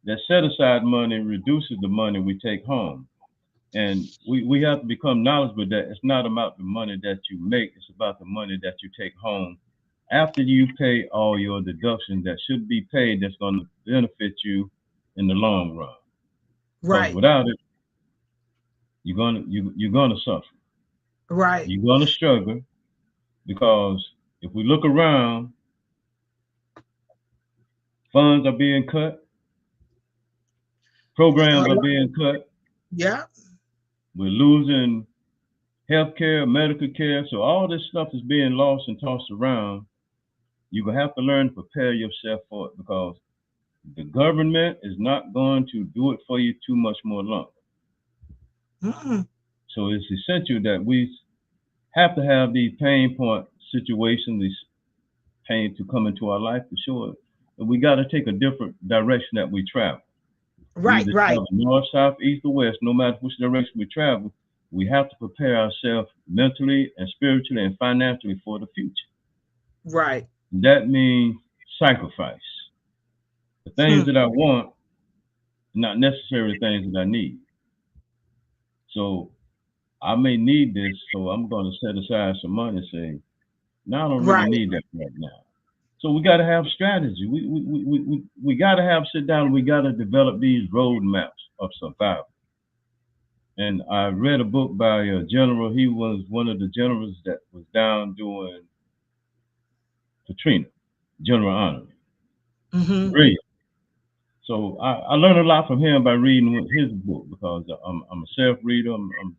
that set aside money reduces the money we take home. And we have to become knowledgeable that it's not about the money that you make, it's about the money that you take home after you pay all your deductions that should be paid, that's going to benefit you in the long run. Right. Because without it, you're gonna suffer. Right. You're gonna struggle, because if we look around, Funds are being cut. Programs are being cut. Yeah. We're losing health care, medical care. So all this stuff is being lost and tossed around. You will have to learn to prepare yourself for it, because the government is not going to do it for you too much more longer. So it's essential that we have to have these pain point situations, these pain to come into our life to show it. But we got to take a different direction that we travel. Right, right. Travel north, south, east, or west, no matter which direction we travel, we have to prepare ourselves mentally and spiritually and financially for the future. Right. That means sacrifice. The things that I want, not necessarily the things that I need. So I may need this, so I'm going to set aside some money and say, no, I don't really need that right now. So we got to have strategy. We got to have sit down. We got to develop these roadmaps of survival. And I read a book by a general. He was one of the generals that was down during Katrina, General Arnold. Brilliant. So I learned a lot from him by reading his book, because I'm a self-reader. I'm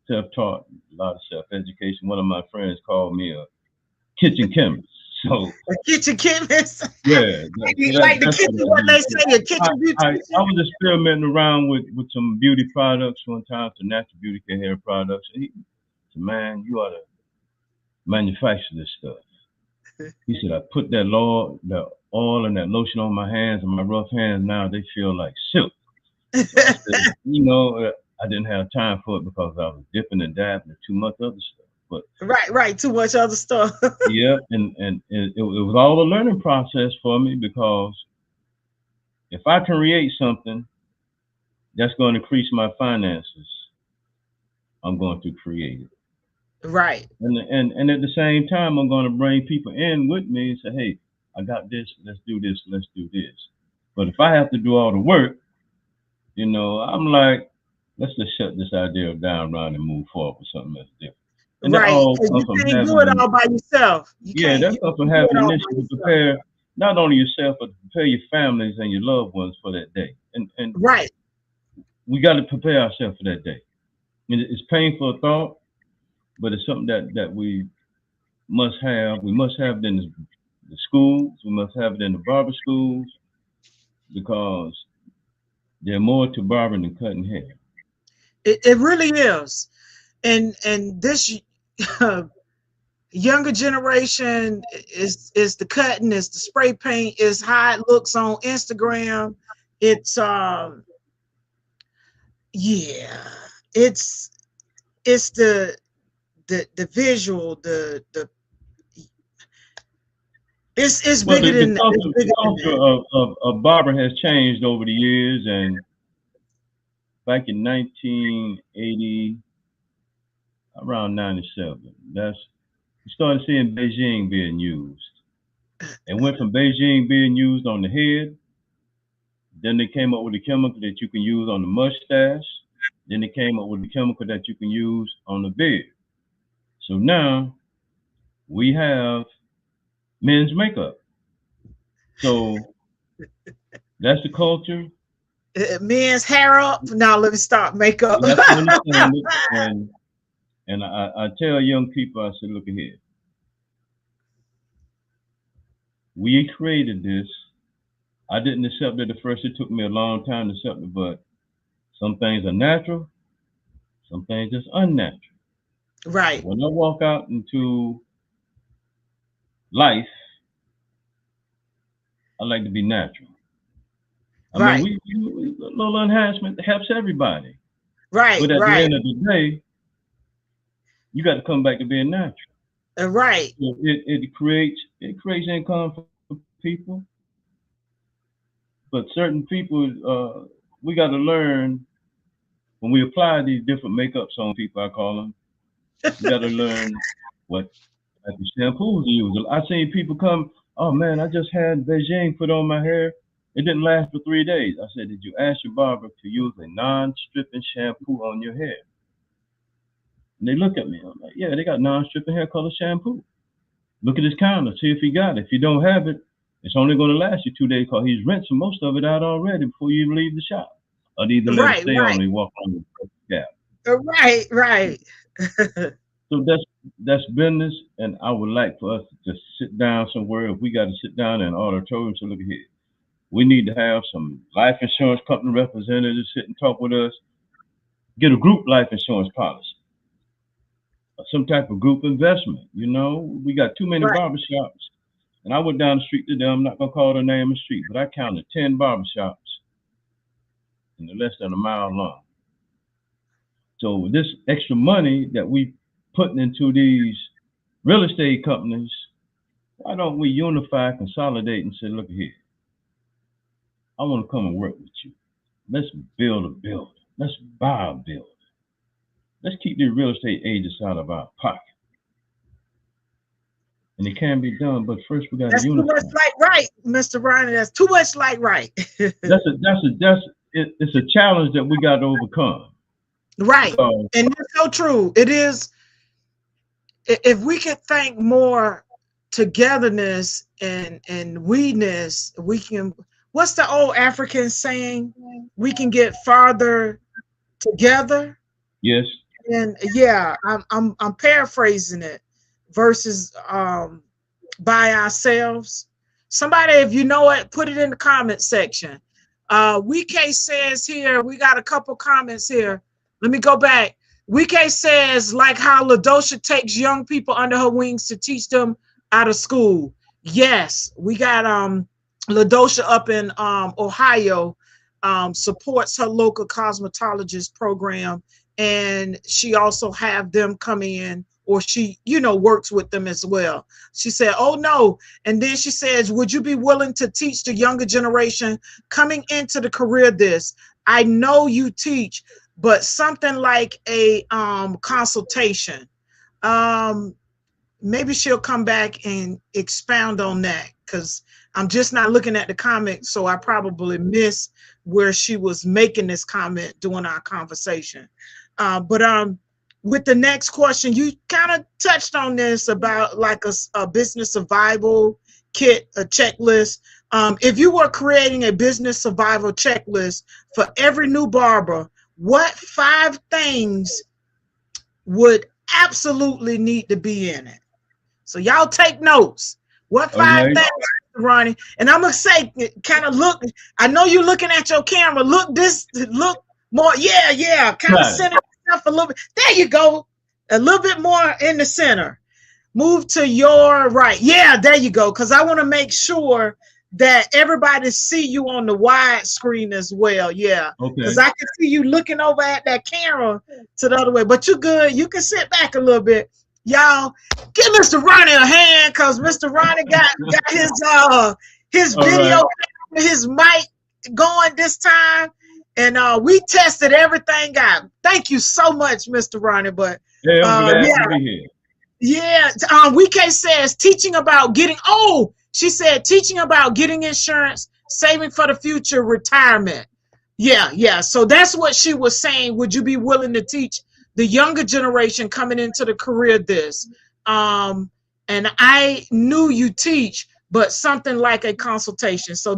self-taught, a lot of self-education. One of my friends called me a kitchen chemist. So a kitchen chemist. Yeah, like the kitchen, what they say, a kitchen beautician. I was experimenting around with some beauty products one time, some natural beauty care hair products. And he said, man, you ought to manufacture this stuff. He said, I put the oil and that lotion on my hands, and my rough hands now, they feel like silk. So I said, I didn't have time for it because I was dipping and dabbing and too much other stuff. But right, too much other stuff. Yeah, and it was all a learning process for me, because if I can create something that's going to increase my finances, I'm going to create it. Right. And at the same time, I'm going to bring people in with me and say, hey, I got this, let's do this, let's do this. But if I have to do all the work, I'm like, let's just shut this idea down, around and move forward with something that's different. And right, you can't do it all by yourself. That's up from having an initiative to prepare not only yourself, but to prepare your families and your loved ones for that day. And right, we got to prepare ourselves for that day. And it's painful thought, but it's something that we must have. We must have it in the schools. We must have it in the barber schools, because there's more to barbering than cutting hair. It really is, and this younger generation is the cutting, is the spray paint, is how it looks on Instagram. It's it's the visual, it's bigger than that. The culture of barber has changed over the years, and back in 1980, around 97, we started seeing Beijing being used. It went from Beijing being used on the head, then they came up with a chemical that you can use on the mustache, then they came up with a chemical that you can use on the beard. So now we have men's makeup. So that's the culture. Men's hair up. Now let me stop makeup. You have to understand it. And I tell young people, I say, look ahead. We created this. I didn't accept it at first. It took me a long time to accept it, but some things are natural, some things is unnatural. Right. When I walk out into life, I like to be natural. I mean, a little enhancement helps everybody. Right. But at the end of the day, you got to come back to being natural. Right. So it creates income for people. But certain people, we got to learn when we apply these different makeups on people, I call them, we got to learn what type of shampoos to use. I've seen people come, oh man, I just had Beijing put on my hair. It didn't last for 3 days. I said, did you ask your barber to use a non-stripping shampoo on your hair? And they look at me. I'm like, yeah, they got non-stripping hair color shampoo. Look at his counter, see if he got it. If you don't have it, It's only going to last you 2 days because he's rinsing most of it out already before you even leave the shop. Or either let it stay on and you walk on the gap. Right. So that's business, and I would like for us to just sit down somewhere. If we got to sit down in an auditorium, so look here, we need to have some life insurance company representatives sit and talk with us. Get a group life insurance policy, or some type of group investment. You know, we got too many barbershops, and I went down the street to them. I'm not gonna call the name of the street, but I counted 10 barbershops, and they're less than a mile long. So with this extra money that we putting into these real estate companies, why don't we unify, consolidate, and say, look here, I want to come and work with you. Let's build a building. Let's buy a building. Let's keep the real estate agents out of our pocket. And it can be done, but first we got to unify. That's too much like right, Mr. Ronnie. That's too much like right. It's a challenge that we got to overcome. Right, and it's so true. It is. If we could think more togetherness and we-ness, we can. What's the old African saying? We can get farther together. Yes. And yeah, I'm paraphrasing it versus by ourselves. Somebody, if you know it, put it in the comment section. WK says here, we got a couple comments here. Let me go back. WK says, like how LaDosha takes young people under her wings to teach them out of school. Yes, we got LaDosha up in Ohio, supports her local cosmetologist program, and she also have them come in, or she, you know, works with them as well. She said, oh no. And then she says, would you be willing to teach the younger generation coming into the career this? I know you teach, but something like a consultation. Maybe she'll come back and expound on that, because I'm just not looking at the comment, so I probably missed where she was making this comment during our conversation. But with the next question, you kind of touched on this about like a business survival kit, a checklist. If you were creating a business survival checklist for every new barber, what 5 things would absolutely need to be in it? So y'all take notes. What 5 things, Ronnie? And I'm gonna say, kind of look. I know you're looking at your camera. Look more. Yeah. Kind of center yourself a little bit. There you go. A little bit more in the center. Move to your right. Yeah, there you go. Because I want to make sure that everybody see you on the wide screen as well. Yeah. Because I can see you looking over at that camera to the other way. But you're good. You can sit back a little bit. Y'all, give Mr. Ronnie a hand, because Mr. Ronnie got his video, his mic going this time. And we tested everything out. Thank you so much, Mr. Ronnie. But I'm glad to be here. Yeah, WK says teaching about getting, she said teaching about getting insurance, saving for the future, retirement. Yeah. So that's what she was saying. Would you be willing to teach the younger generation coming into the career this? And I knew you teach, but something like a consultation. So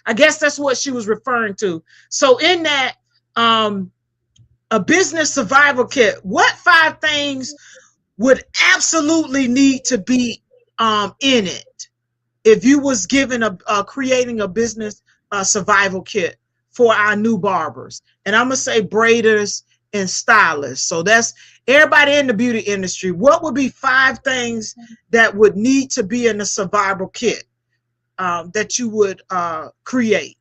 I guess that's what she was referring to. So in that, a business survival kit, what 5 things would absolutely need to be in it if you was given creating a business survival kit for our new barbers? And I'm gonna say braiders and stylists. So that's everybody in the beauty industry. What would be 5 things that would need to be in the survival kit that you would create?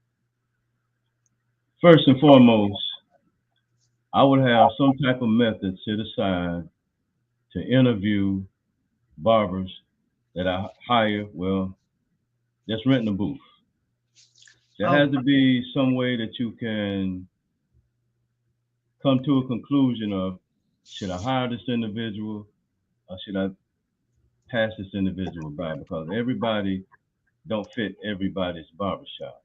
First and foremost, I would have some type of method set aside to interview barbers that I hire, just renting a booth. There has to be some way that you can come to a conclusion of, should I hire this individual or should I pass this individual by? Because everybody don't fit everybody's barbershop.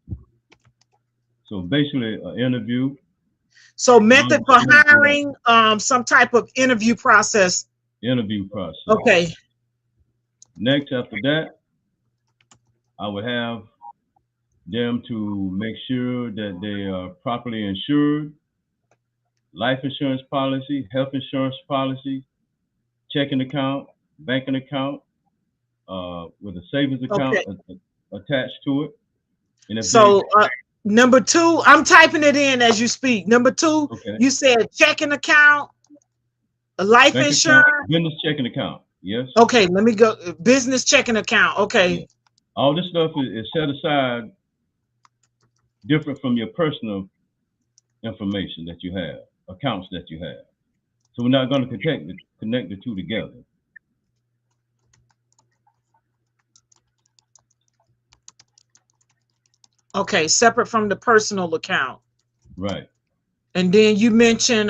So basically an interview. So method for hiring, some type of interview process. Interview process. Okay. Next, after that, I would have them to make sure that they are properly insured, life insurance policy, health insurance policy, checking account, banking account, with a savings account Okay. attached to it. And if they, So number two, I'm typing it in as you speak. Number two, okay, you said checking account, life bank account, insurance. business checking account, yes, Okay, let me go. Business checking account. yeah. Okay. All this stuff is set aside different from your personal information that you have, accounts that you have. So we're not going to connect the two together. Okay, separate from the personal account. Right. And then you mentioned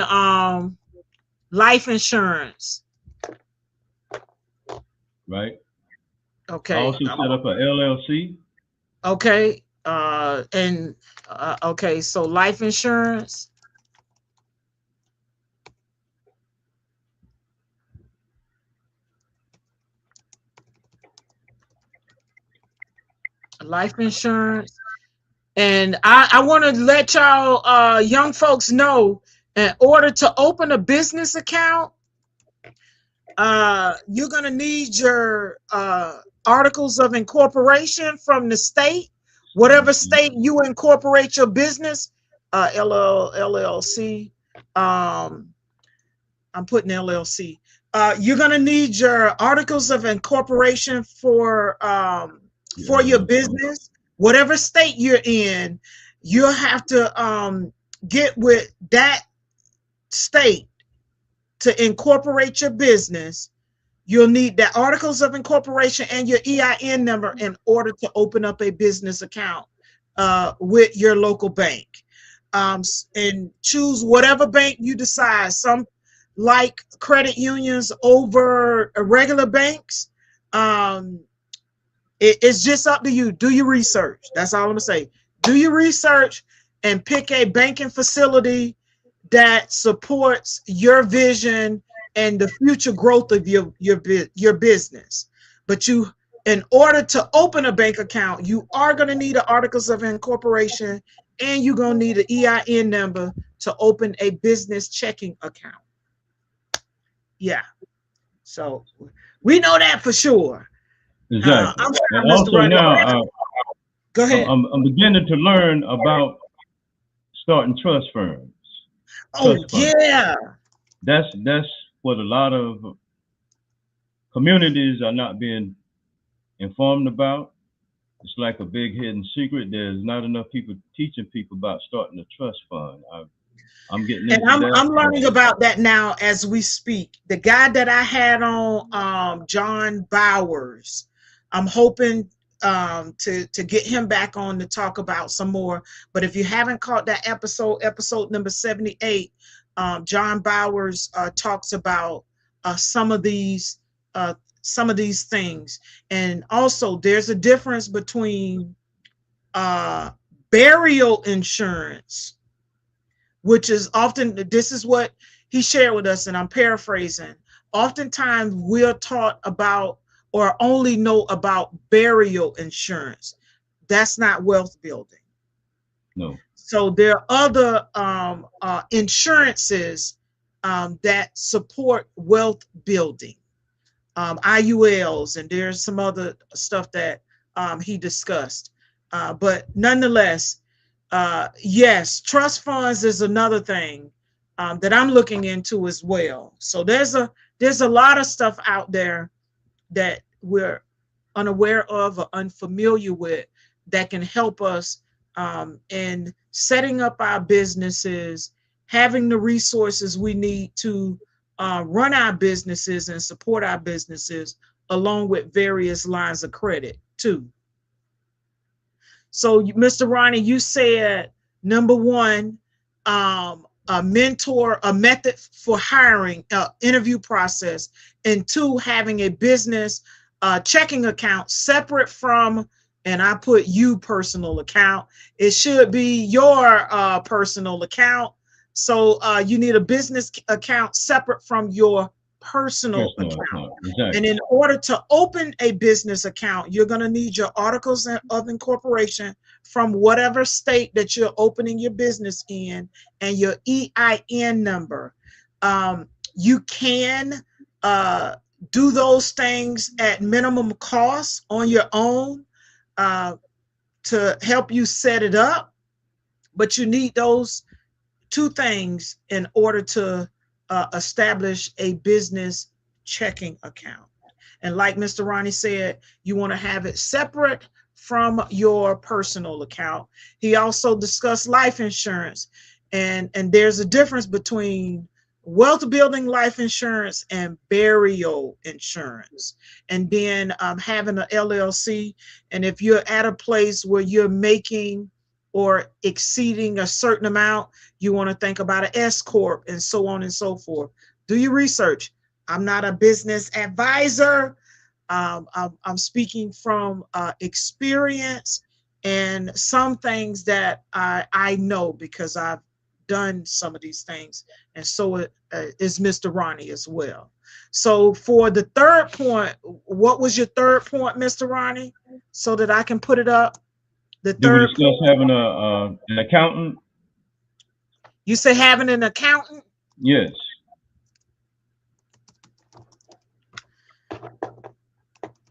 life insurance. Right. Okay. I also set up a LLC. Okay. Okay, so life insurance. Life insurance. And I want to let y'all young folks know, in order to open a business account, you're going to need your articles of incorporation from the state, whatever state you incorporate your business, LLC. I'm putting LLC. You're going to need your articles of incorporation for your business, whatever state you're in. You'll have to get with that state to incorporate your business. You'll need the articles of incorporation and your EIN number in order to open up a business account with your local bank. And choose whatever bank you decide. Some like credit unions over regular banks. It's just up to you. Do your research. That's all I'm gonna say. Do your research and pick a banking facility that supports your vision and the future growth of your business. But in order to open a bank account, you are going to need the articles of incorporation, and you're going to need an EIN number to open a business checking account. Yeah. So we know that for sure. Exactly. I'm sorry, And also now, go ahead. I'm beginning to learn about starting trust firms. Oh, yeah. That's what a lot of communities are not being informed about. It's like a big hidden secret. There's not enough people teaching people about starting a trust fund. I'm getting into that. I'm learning about that now as we speak. The guy that I had on, John Bowers, I'm hoping to get him back on to talk about some more. But if you haven't caught that episode number 78, John Bowers talks about some of these things. And also there's a difference between burial insurance, which is often, this is what he shared with us, and I'm paraphrasing. Oftentimes we're taught about or only know about burial insurance. That's not wealth building. No. So there are other insurances that support wealth building, IULs, and there's some other stuff that he discussed. But nonetheless, yes, trust funds is another thing that I'm looking into as well. So there's a lot of stuff out there that we're unaware of or unfamiliar with that can help us in setting up our businesses, having the resources we need to run our businesses and support our businesses, along with various lines of credit too. So, Mr. Ronnie, you said number one, a mentor, a method for hiring, interview process, and two, having a business checking account separate from, and I put you personal account. It should be your personal account. So you need a business account separate from your personal account. Exactly. And in order to open a business account, you're going to need your articles of incorporation from whatever state that you're opening your business in, and your EIN number. You can do those things at minimum cost on your own to help you set it up, but you need those two things in order to establish a business checking account. And like Mr. Ronnie said, you want to have it separate from your personal account. He also discussed life insurance, and there's a difference between wealth building life insurance and burial insurance. And then having an LLC, and if you're at a place where you're making or exceeding a certain amount, you want to think about an S corp and so on and so forth. Do your research. I'm not a business advisor. I'm speaking from experience and some things that I know because I've done some of these things, and so is Mr. Ronnie as well. So for the third point, what was your third point, Mr. Ronnie, so that I can put it up? The Did we third discuss having an accountant? You say having an accountant? Yes.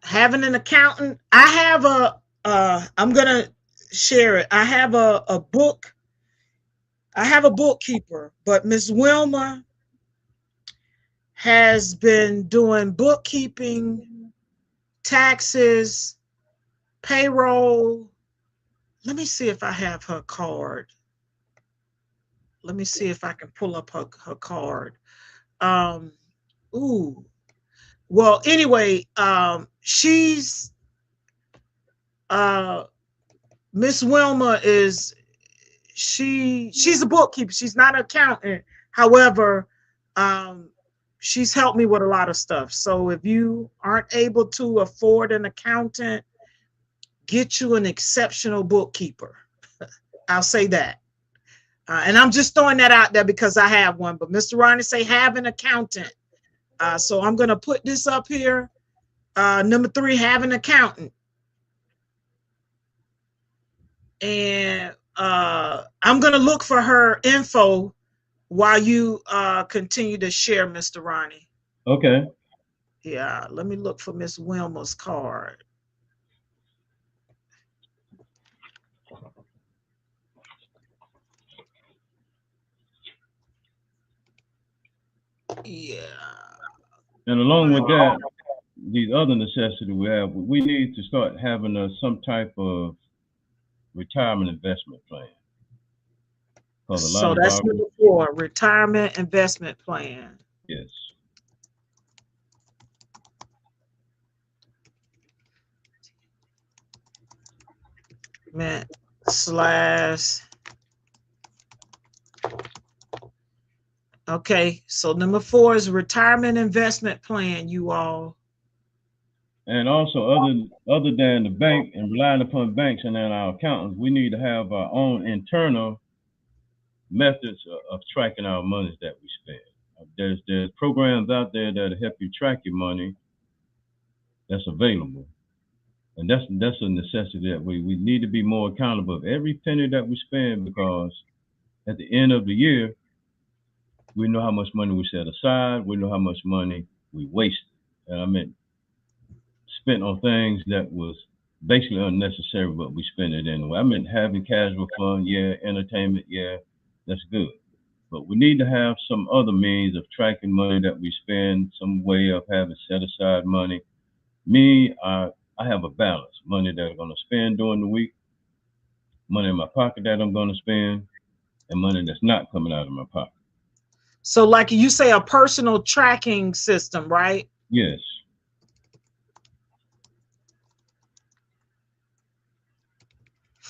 Having an accountant. I have I'm gonna share it. I have a book. I have a bookkeeper, but Miss Wilma has been doing bookkeeping, taxes, payroll. Let me see if I have her card. Let me see if I can pull up her card. Ooh. Well, anyway, she's Miss Wilma is she's a bookkeeper. She's not an accountant. However, she's helped me with a lot of stuff. So if you aren't able to afford an accountant, get you an exceptional bookkeeper. I'll say that. And I'm just throwing that out there because I have one. But Mr. Ronnie say have an accountant. So I'm going to put this up here. Number 3, have an accountant. And I'm going to look for her info while you continue to share, Mr. Ronnie. Okay. Yeah, let me look for Miss Wilma's card. Yeah. And along with that, these other necessities we have, we need to start having some type of retirement investment plan. So that's number 4, retirement investment plan. Yes. / Okay, so number 4 is retirement investment plan, you all. And also, other than the bank and relying upon banks and then our accountants, we need to have our own internal methods of tracking our monies that we spend. There's programs out there that help you track your money that's available. And that's a necessity that we need to be more accountable of every penny that we spend, because at the end of the year, we know how much money we set aside, we know how much money we wasted. And I mean, spent on things that was basically unnecessary, but we spent it anyway. I mean, having casual fun, yeah, entertainment, yeah, that's good. But we need to have some other means of tracking money that we spend, some way of having set aside money. Me, I have a balance: money that I'm going to spend during the week, money in my pocket that I'm going to spend, and money that's not coming out of my pocket. So like you say, a personal tracking system, right? Yes.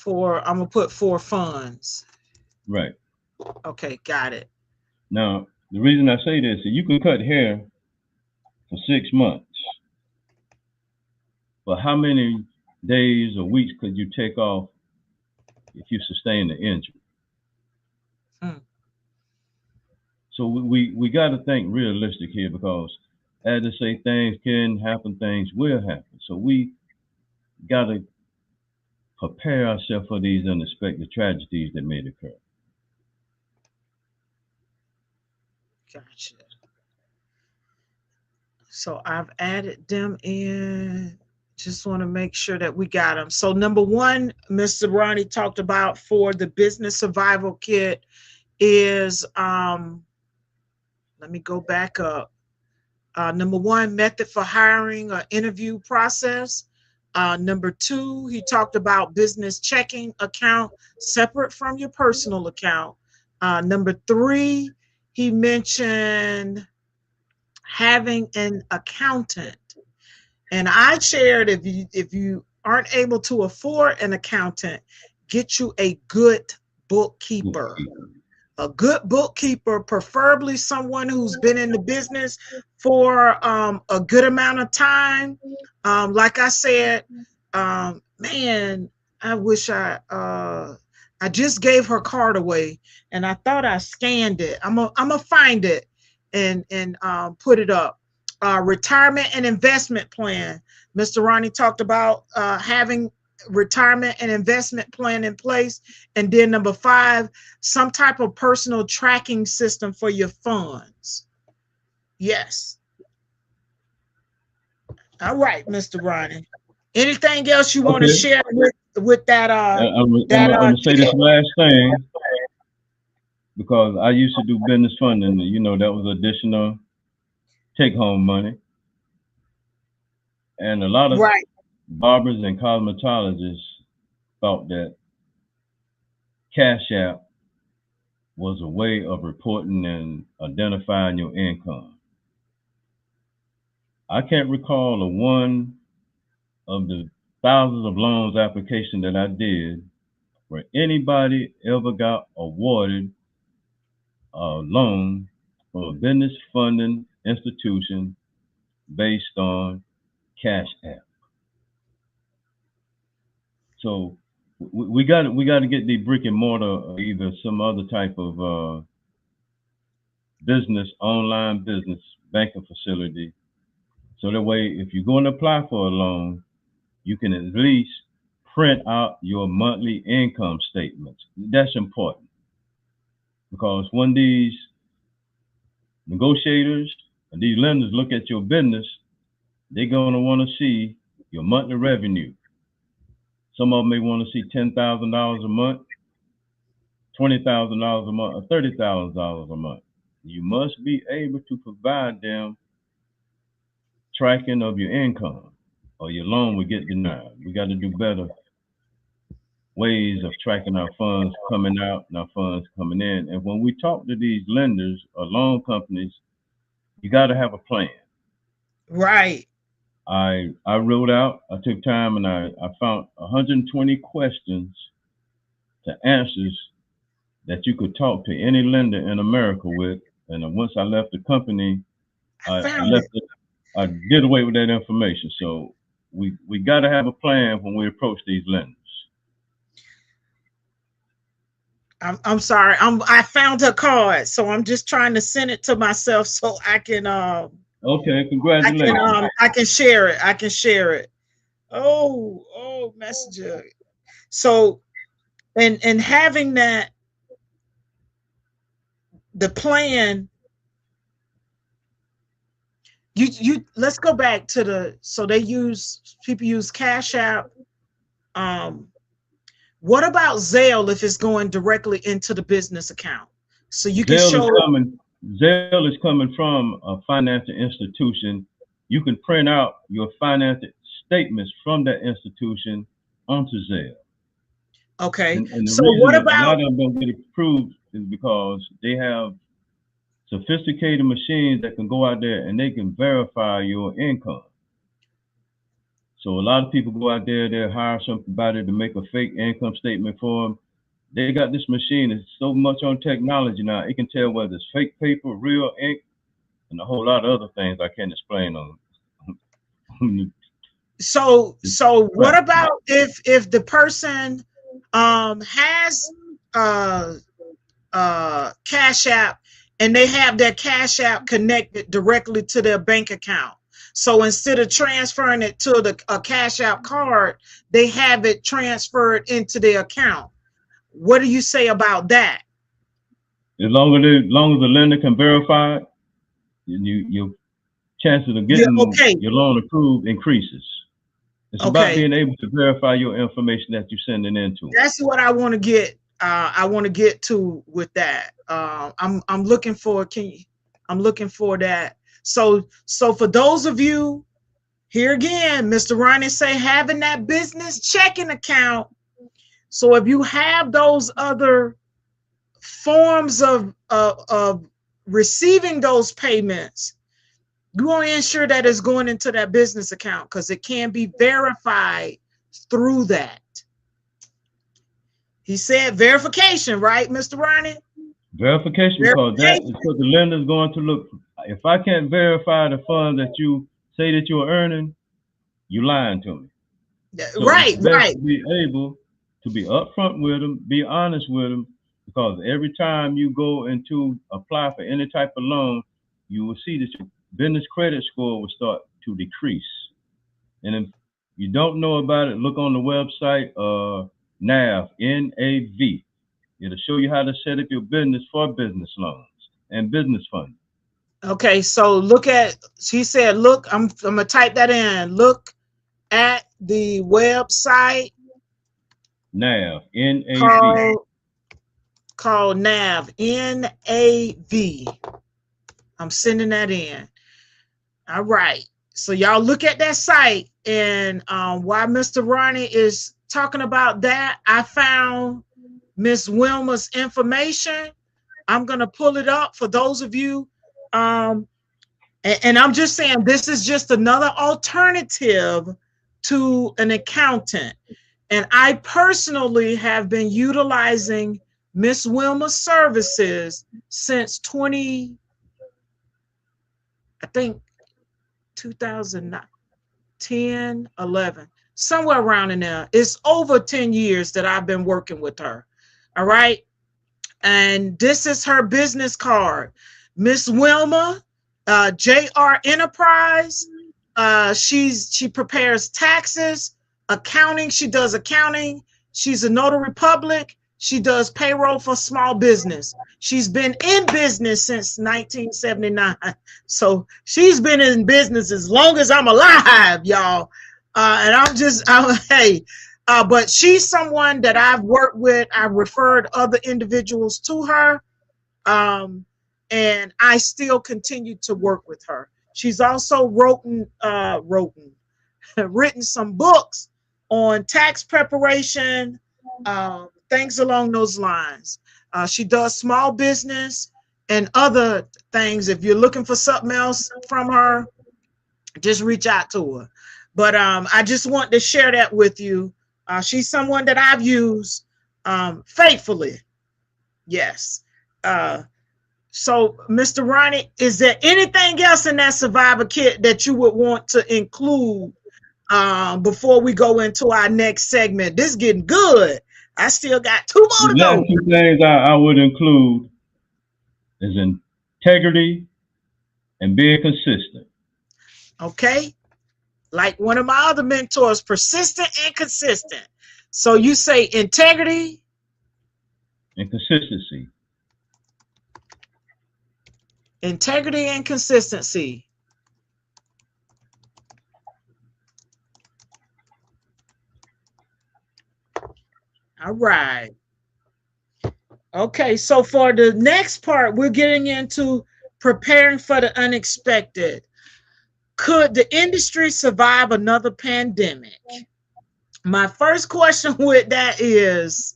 I'm going to put 4 funds. Right. Okay, got it. Now, the reason I say this is you can cut hair for 6 months, but how many days or weeks could you take off if you sustain the injury? So we got to think realistic here, because As to say, things can happen, things will happen. So we got to prepare ourselves for these unexpected tragedies that may occur. Gotcha. So I've added them in. Just want to make sure that we got them. So number one, Mr. Ronnie talked about for the business survival kit is, let me go back up. Number one, method for hiring or interview process. Number two, he talked about business checking account separate from your personal account. Number three, he mentioned having an accountant. And I shared, if you aren't able to afford an accountant, get you a good bookkeeper. A good bookkeeper, preferably someone who's been in the business for a good amount of time. Like I said, man, I wish I just gave her card away, and I thought I scanned it. I'm gonna find it and put it up. Retirement and investment plan. Mr. Ronnie talked about having retirement and investment plan in place. And then number five, some type of personal tracking system for your funds. Yes. All right, Mr. Ronnie. Anything else you want to share with that? I'm going to say this last thing, because I used to do business funding. You know, that was additional take-home money. And a lot of barbers and cosmetologists thought that Cash App was a way of reporting and identifying your income. I can't recall one of the thousands of loans application that I did where anybody ever got awarded a loan from a business funding institution based on Cash App. So we got to get the brick and mortar or either some other type of business, online business banking facility. So that way, if you're going to apply for a loan, you can at least print out your monthly income statements. That's important, because when these negotiators and these lenders look at your business, they're going to want to see your monthly revenue. Some of them may want to see $10,000 a month, $20,000 a month, or $30,000 a month. You must be able to provide them tracking of your income, or your loan will get denied. We got to do better ways of tracking our funds coming out and our funds coming in. And when we talk to these lenders or loan companies, you got to have a plan. Right. I wrote out, I took time, and I found 120 questions to answers that you could talk to any lender in America with. And once I left the company, I did away with that information. So we got to have a plan when we approach these lenders. I'm sorry. I found her card, so I'm just trying to send it to myself so I can okay, congratulations. I can share it. I can share it. Oh, messenger. So and having that, the plan, you let's go back to so people use Cash App. What about Zelle if it's going directly into the business account? So you can Zelle is coming from a financial institution. You can print out your financial statements from that institution onto Zelle. Okay. And the so reason what about a lot of them don't get approved is because they have sophisticated machines that can go out there and they can verify your income. So a lot of people go out there, they'll hire somebody to make a fake income statement for them. They got this machine that's so much on technology now, it can tell whether it's fake paper, real ink, and a whole lot of other things I can't explain on. So what about if the person has Cash App and they have their Cash App connected directly to their bank account. So instead of transferring it to a Cash App card, they have it transferred into their account. What do you say about that? As long as the lender can verify it, your chances of getting your loan approved increases. It's about being able to verify your information that you're sending into. That's what I want to get. I want to get to with that. I'm looking for. I'm looking for that. So for those of you here again, Mr. Ronnie say having that business checking account. So if you have those other forms of receiving those payments, you want to ensure that it's going into that business account because it can be verified through that. He said verification, right, Mr. Ronnie? Verification, because that is what the lender is going to look for. If I can't verify the funds that you say that you're earning, you're lying to me. So right. To be able to be upfront with them, be honest with them, because every time you go into apply for any type of loan, you will see that your business credit score will start to decrease. And if you don't know about it, look on the website, NAV, N-A-V. It'll show you how to set up your business for business loans and business funding. Okay, so look at, she said, look, I'm gonna type that in. Look at the website. NAV, N-A-V. Called NAV, N-A-V. I'm sending that in. All right. So y'all look at that site, and while Mr. Ronnie is talking about that, I found Miss Wilma's information. I'm gonna pull it up for those of you. And I'm just saying this is just another alternative to an accountant. And I personally have been utilizing Miss Wilma's services since 2010, 11, somewhere around in there. It's over 10 years that I've been working with her. All right. And this is her business card. Miss Wilma, JR Enterprise. She prepares taxes, accounting. She does accounting. She's a notary public. She does payroll for small business. She's been in business since 1979. So she's been in business as long as I'm alive, y'all. But she's someone that I've worked with. I've referred other individuals to her. And I still continue to work with her. She's also written some books on tax preparation, things along those lines. She does small business and other things. If you're looking for something else from her, just reach out to her. But I just want to share that with you. She's someone that I've used faithfully. Yes. So, Mr. Ronnie, is there anything else in that survivor kit that you would want to include before we go into our next segment? This is getting good. I still got 2 more to go. The 2 things I would include is integrity and being consistent. Okay. Like one of my other mentors, persistent and consistent. So you say integrity and consistency. Integrity and consistency. All right. Okay, so for the next part, we're getting into preparing for the unexpected. Could the industry survive another pandemic? My first question with that is,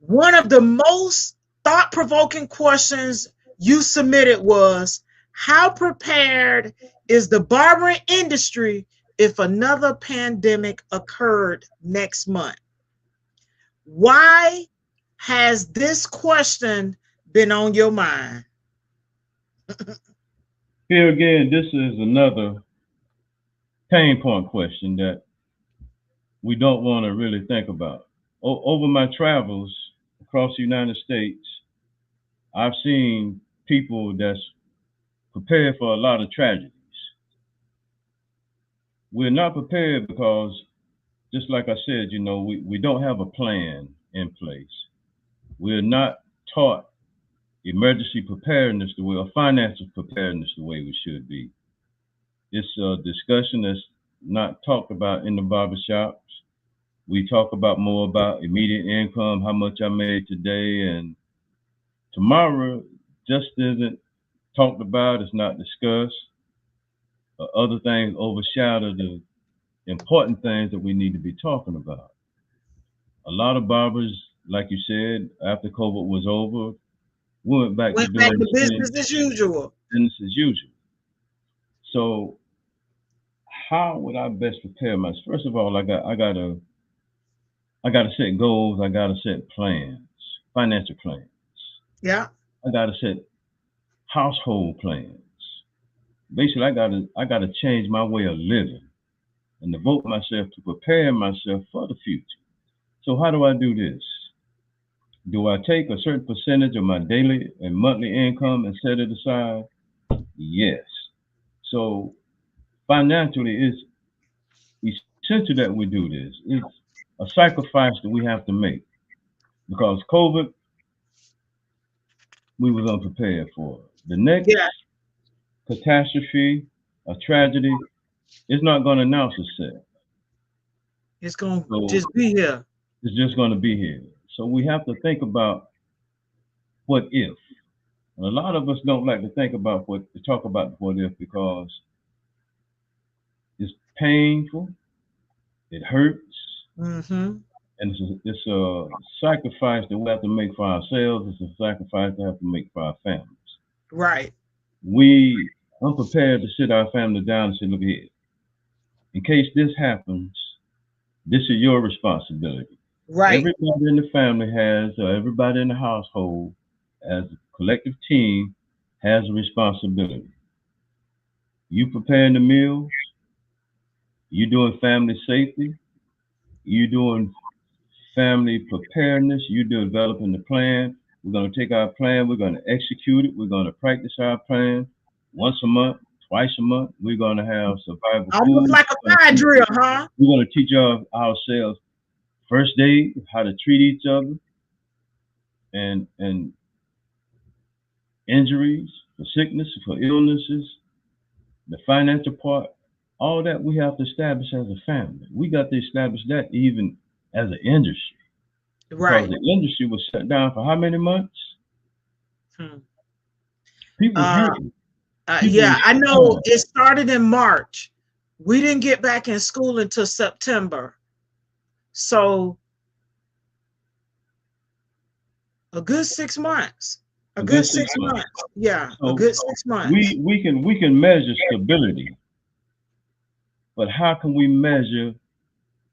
one of the most thought-provoking questions you submitted was, how prepared is the barbering industry if another pandemic occurred next month? Why has this question been on your mind? Here again, this is another pain point question that we don't want to really think about. Over my travels across the United States, I've seen people that's prepared for a lot of tragedies. We're not prepared because, just like I said, we don't have a plan in place. We're not taught emergency preparedness the way, or financial preparedness the way we should be. It's a discussion that's not talked about in the barbershops. We talk about more about immediate income, how much I made today, and tomorrow just isn't talked about. It's not discussed. Other things overshadow the important things that we need to be talking about. A lot of barbers, like you said, after COVID was over, went back to doing business as usual. Business as usual. So how would I best prepare myself? First of all, I gotta set goals. I gotta set plans, financial plans. Yeah. I gotta set household plans. Basically, I gotta change my way of living and devote myself to preparing myself for the future. So how do I do this? Do I take a certain percentage of my daily and monthly income and set it aside? Yes. So financially, it's essential that we do this. It's a sacrifice that we have to make because COVID, we was unprepared for. The next catastrophe, a tragedy, it's not going to announce itself. It's going to just be here. It's just going to be here. So we have to think about what if. And a lot of us don't like to talk about what if because it's painful, it hurts, and it's a sacrifice that we have to make for ourselves. It's a sacrifice we have to make for our families. Right. We unprepared to sit our family down and say, look here, in case this happens, this is your responsibility. Right. Everybody in the family everybody in the household as a collective team has a responsibility. You preparing the meals, you doing family safety, you doing family preparedness, you developing the plan. We're going to take our plan, we're going to execute it, we're going to practice our plan once a month, twice a month. We're going to have survival almost food. Like a fire drill, huh? We're going to teach ourselves first aid, how to treat each other, and injuries, for sickness, for illnesses, the financial part, all that we have to establish as a family. We got to establish that even as an industry. Right. Because the industry was shut down for how many months? People I know it started in March. We didn't get back in school until September. So a good 6 months. A good 6 months. Yeah, so a good 6 months. We can measure stability, but how can we measure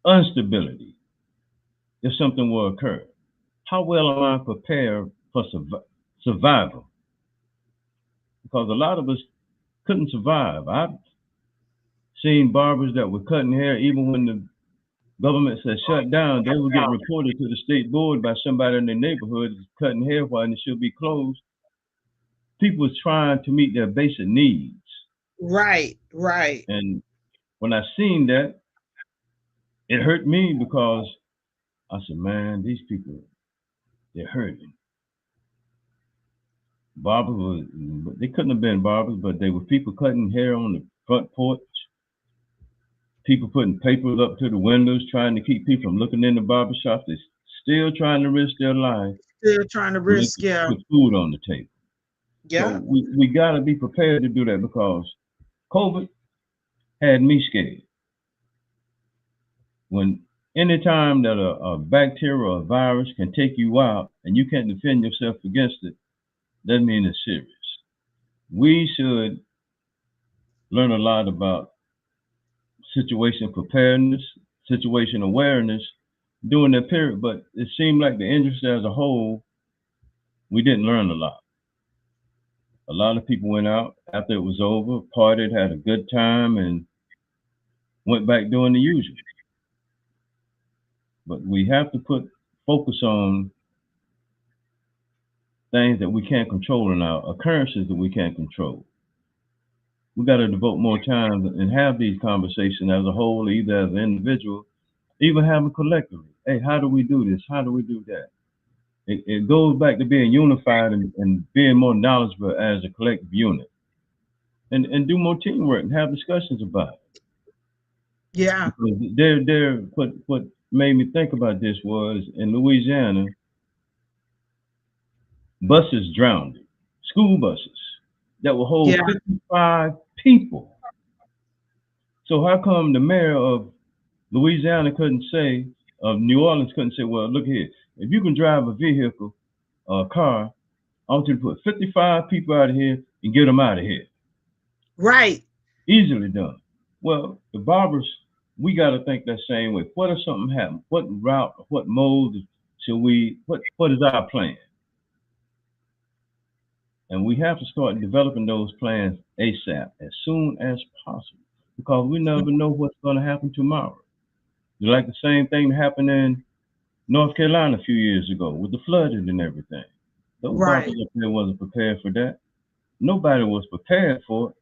instability if something will occur? How well am I prepared for survival? Because a lot of us couldn't survive. I've seen barbers that were cutting hair even when the government said shut down, they would get reported to the state board by somebody in their neighborhood cutting hair while it should be closed. People was trying to meet their basic needs. Right, right. And when I seen that, it hurt me because I said, man, these people, they're hurting. Barbers they couldn't have been barbers, but they were people cutting hair on the front porch. People putting papers up to the windows, trying to keep people from looking in the barbershops. They're still trying to risk their life. Still trying to risk, put food on the table. Yeah. So we got to be prepared to do that because COVID had me scared. When anytime that a bacteria or a virus can take you out and you can't defend yourself against it, that means it's serious. We should learn a lot about situation preparedness, situation awareness during that period, but it seemed like the industry as a whole, we didn't learn a lot. A lot of people went out after it was over, partied, had a good time, and went back doing the usual. But we have to put focus on things that we can't control and our occurrences that we can't control. We got to devote more time and have these conversations as a whole, either as an individual, even have them collectively. Hey, how do we do this? How do we do that? It goes back to being unified and being more knowledgeable as a collective unit, and do more teamwork and have discussions about it. Yeah. Because what made me think about this was in Louisiana, buses drowned, school buses that will hold 55 people. So how come the mayor of Louisiana couldn't say, of New Orleans couldn't say, well, look here, if you can drive a vehicle, a car, I want you to put 55 people out of here and get them out of here. Right. Easily done. Well, the barbers, we got to think that same way. What if something happens? What route, what mode should we, what is our plan? And we have to start developing those plans ASAP, as soon as possible, because we never know what's going to happen tomorrow. Like the same thing that happened in North Carolina a few years ago with the flooding and everything. Those barbers up there wasn't prepared for that. Nobody was prepared for it,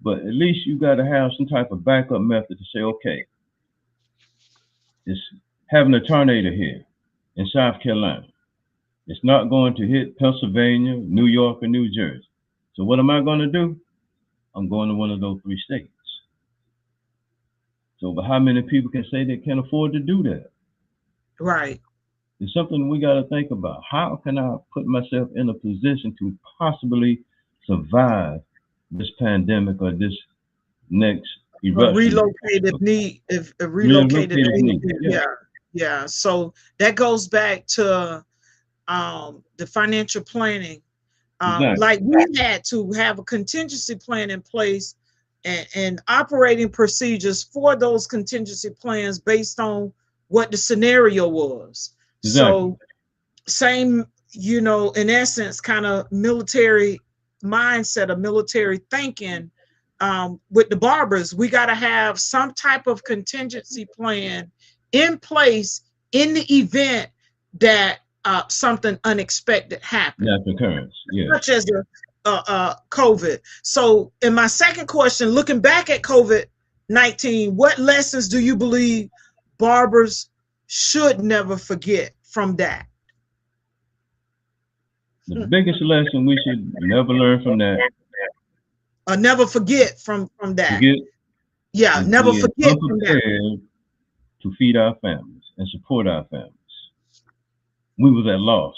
but at least you got to have some type of backup method to say, okay, it's having a tornado here in South Carolina. It's not going to hit Pennsylvania, New York, or New Jersey. So what am I going to do? I'm going to one of those 3 states. So, but how many people can say they can afford to do that? Right. It's something we got to think about. How can I put myself in a position to possibly survive this pandemic or this next eruption? Relocated need. If a relocated need. Yeah. So that goes back to the financial planning. Exactly. Like we had to have a contingency plan in place and operating procedures for those contingency plans based on what the scenario was. Exactly. So same, in essence, kind of military mindset of military thinking. With the barbers, we got to have some type of contingency plan in place in the event that something unexpected happens. That occurrence, such as COVID. So, in my second question, looking back at COVID-19, what lessons do you believe barbers should never forget from that? The biggest lesson we should never learn from that. Never forget from that. Never forget from that. To feed our families and support our families. We was at loss.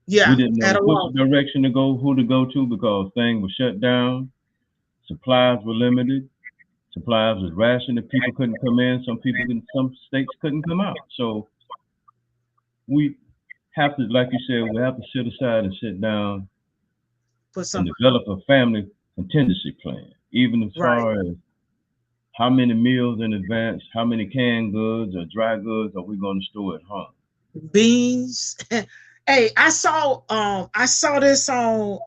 We didn't know which direction to go, who to go to, because things were shut down. Supplies were limited. Supplies was rationed. If people couldn't come in, some states couldn't come out. So we have to, like you said, we have to sit aside and sit down and develop a family contingency plan, even as far as how many meals in advance, how many canned goods or dry goods are we going to store at home? Beans. Hey, I saw this on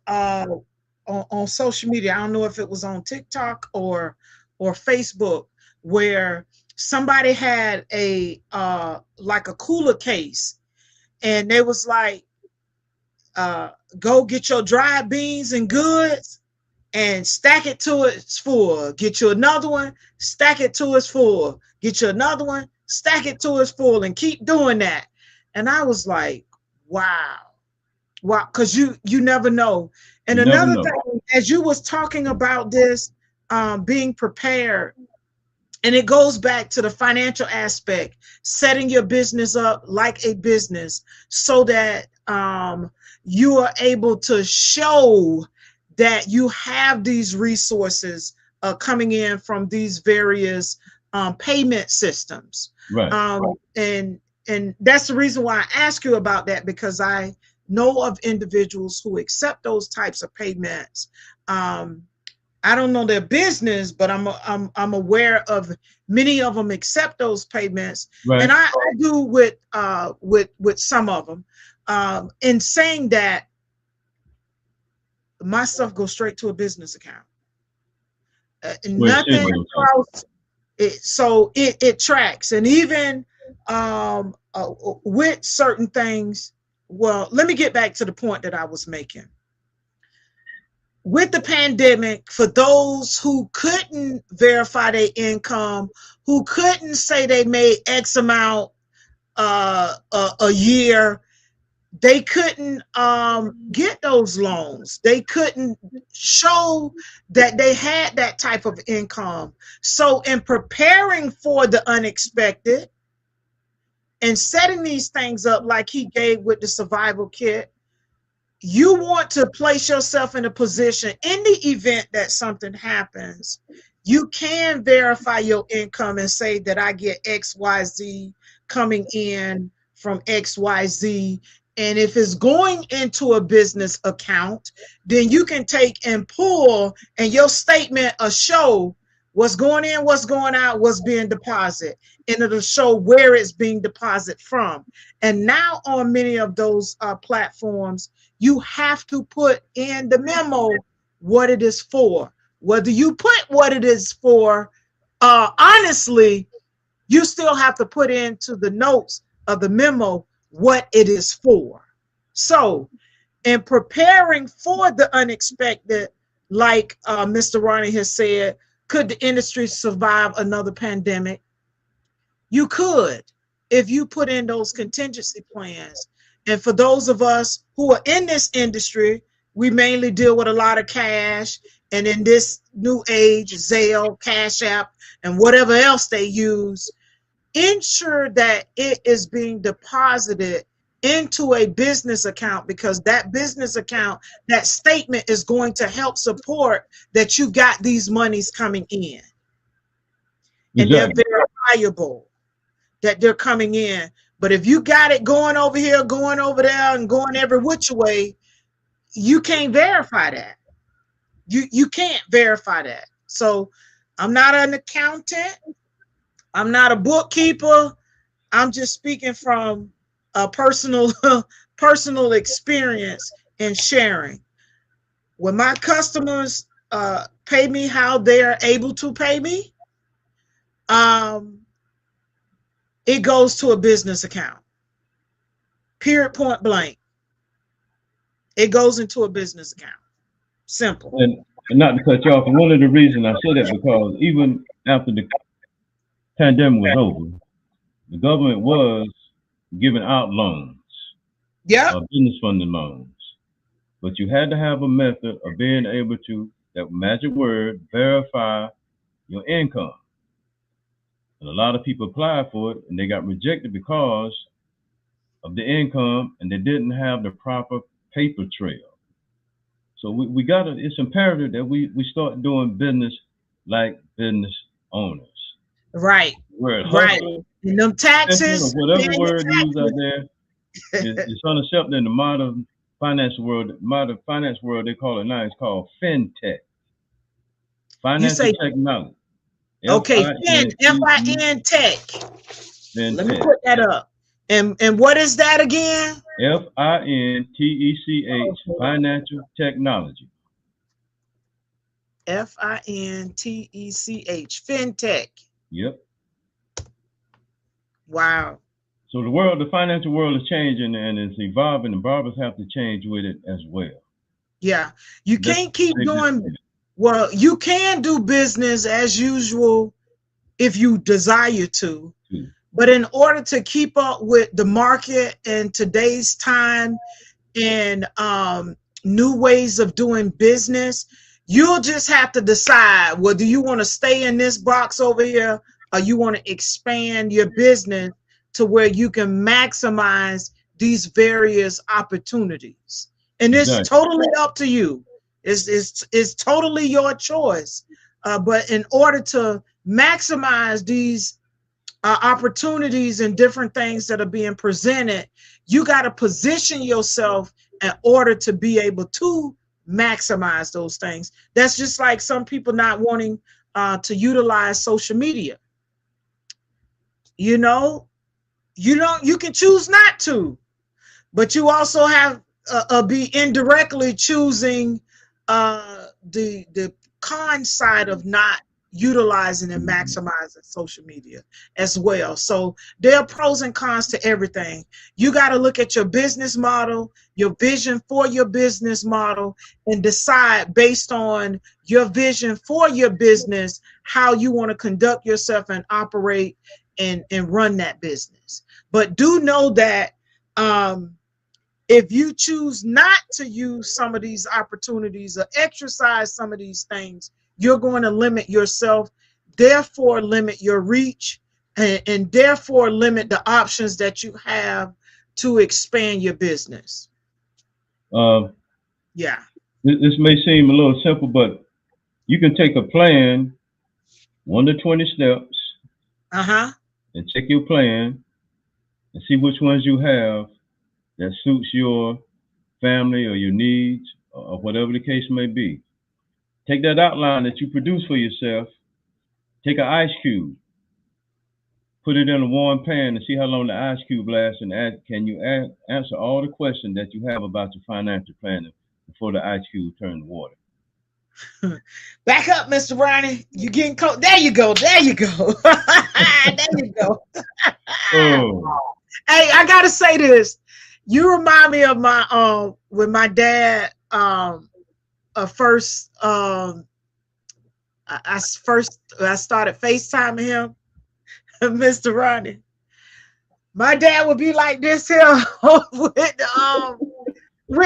social media. I don't know if it was on TikTok or Facebook, where somebody had a like a cooler case, and they was like, go get your dried beans and goods and stack it to its full. Get you another one, stack it to its full. Get you another one, stack it to its full, and keep doing that. And I was like, wow, because you never know. And another thing, as you was talking about this, being prepared, and it goes back to the financial aspect, setting your business up like a business so that you are able to show that you have these resources coming in from these various payment systems. Right. And that's the reason why I ask you about that, because I know of individuals who accept those types of payments. I don't know their business, but I'm aware of many of them accept those payments, and I do with some of them. In saying that, my stuff goes straight to a business account. Nothing else. So it tracks, and even with certain things, well, let me get back to the point that I was making. With the pandemic, for those who couldn't verify their income, who couldn't say they made X amount a year, they couldn't get those loans. They couldn't show that they had that type of income. So in preparing for the unexpected and setting these things up like he gave with the survival kit, you want to place yourself in a position in the event that something happens, you can verify your income and say that I get XYZ coming in from XYZ. And if it's going into a business account, then you can take and pull, and your statement will show what's going in, what's going out, what's being deposited, and it'll show where it's being deposited from. And now on many of those platforms, you have to put in the memo what it is for. Whether you put what it is for, honestly, you still have to put into the notes of the memo what it is for. So in preparing for the unexpected, like Mr. Ronnie has said, could the industry survive another pandemic? You could, if you put in those contingency plans. And for those of us who are in this industry, we mainly deal with a lot of cash. And in this new age, Zelle, Cash App, and whatever else they use, ensure that it is being deposited into a business account, because that business account, that statement is going to help support that you got these monies coming in. And they're verifiable that they're coming in. But if you got it going over here, going over there, and going every which way, you can't verify that. You can't verify that. So I'm not an accountant. I'm not a bookkeeper. I'm just speaking from a personal experience and sharing. When my customers pay me how they're able to pay me, it goes to a business account. Period, point blank. It goes into a business account. Simple. And not to cut you off, one of the reasons I say that, because even after the pandemic was over, the government was giving out loans. Yeah. Business funding loans. But you had to have a method of being able to, that magic word, verify your income. And a lot of people applied for it and they got rejected because of the income, and they didn't have the proper paper trail. So we got to, it's imperative that we start doing business like business owners. Right. Right. And them taxes, or whatever word used out there, it's unacceptable in the modern finance world. Modern finance world, they call it now, it's called fintech. Financial technology. Okay, F-I-N tech. Let me put that up. And what is that again? F-I-N-T-E-C-H, financial technology. F-I-N-T-E-C-H, fintech. Yep. Wow. So the financial world is changing and it's evolving, and barbers have to change with it as well. Yeah. You can't keep doing, well, you can do business as usual if you desire to. But in order to keep up with the market and today's time and new ways of doing business, you'll just have to decide whether you want to stay in this box over here or you want to expand your business to where you can maximize these various opportunities. And it's totally up to you. It's totally your choice. But in order to maximize these opportunities and different things that are being presented, you got to position yourself in order to be able to maximize those things. That's just like some people not wanting to utilize social media. You know, you can choose not to, but you also have be indirectly choosing the con side of not utilizing and maximizing social media as well. So there are pros and cons to everything. You got to look at your business model, your vision for your business model, and decide based on your vision for your business how you want to conduct yourself and operate and run that business. But do know that if you choose not to use some of these opportunities or exercise some of these things, you're going to limit yourself, therefore limit your reach, and therefore limit the options that you have to expand your business. Yeah. This may seem a little simple, but you can take a plan, 1 to 20 steps, and check your plan and see which ones you have that suits your family or your needs or whatever the case may be. Take that outline that you produce for yourself, take an ice cube, put it in a warm pan and see how long the ice cube lasts, and can you answer all the questions that you have about your financial planning before the ice cube turns to water. Back up, Mr. Ronnie. You're getting cold. There you go. There you go. There you go. Oh. Hey, I gotta say this. You remind me of my when my dad first I started FaceTiming him, Mr. Ronnie. My dad would be like this here with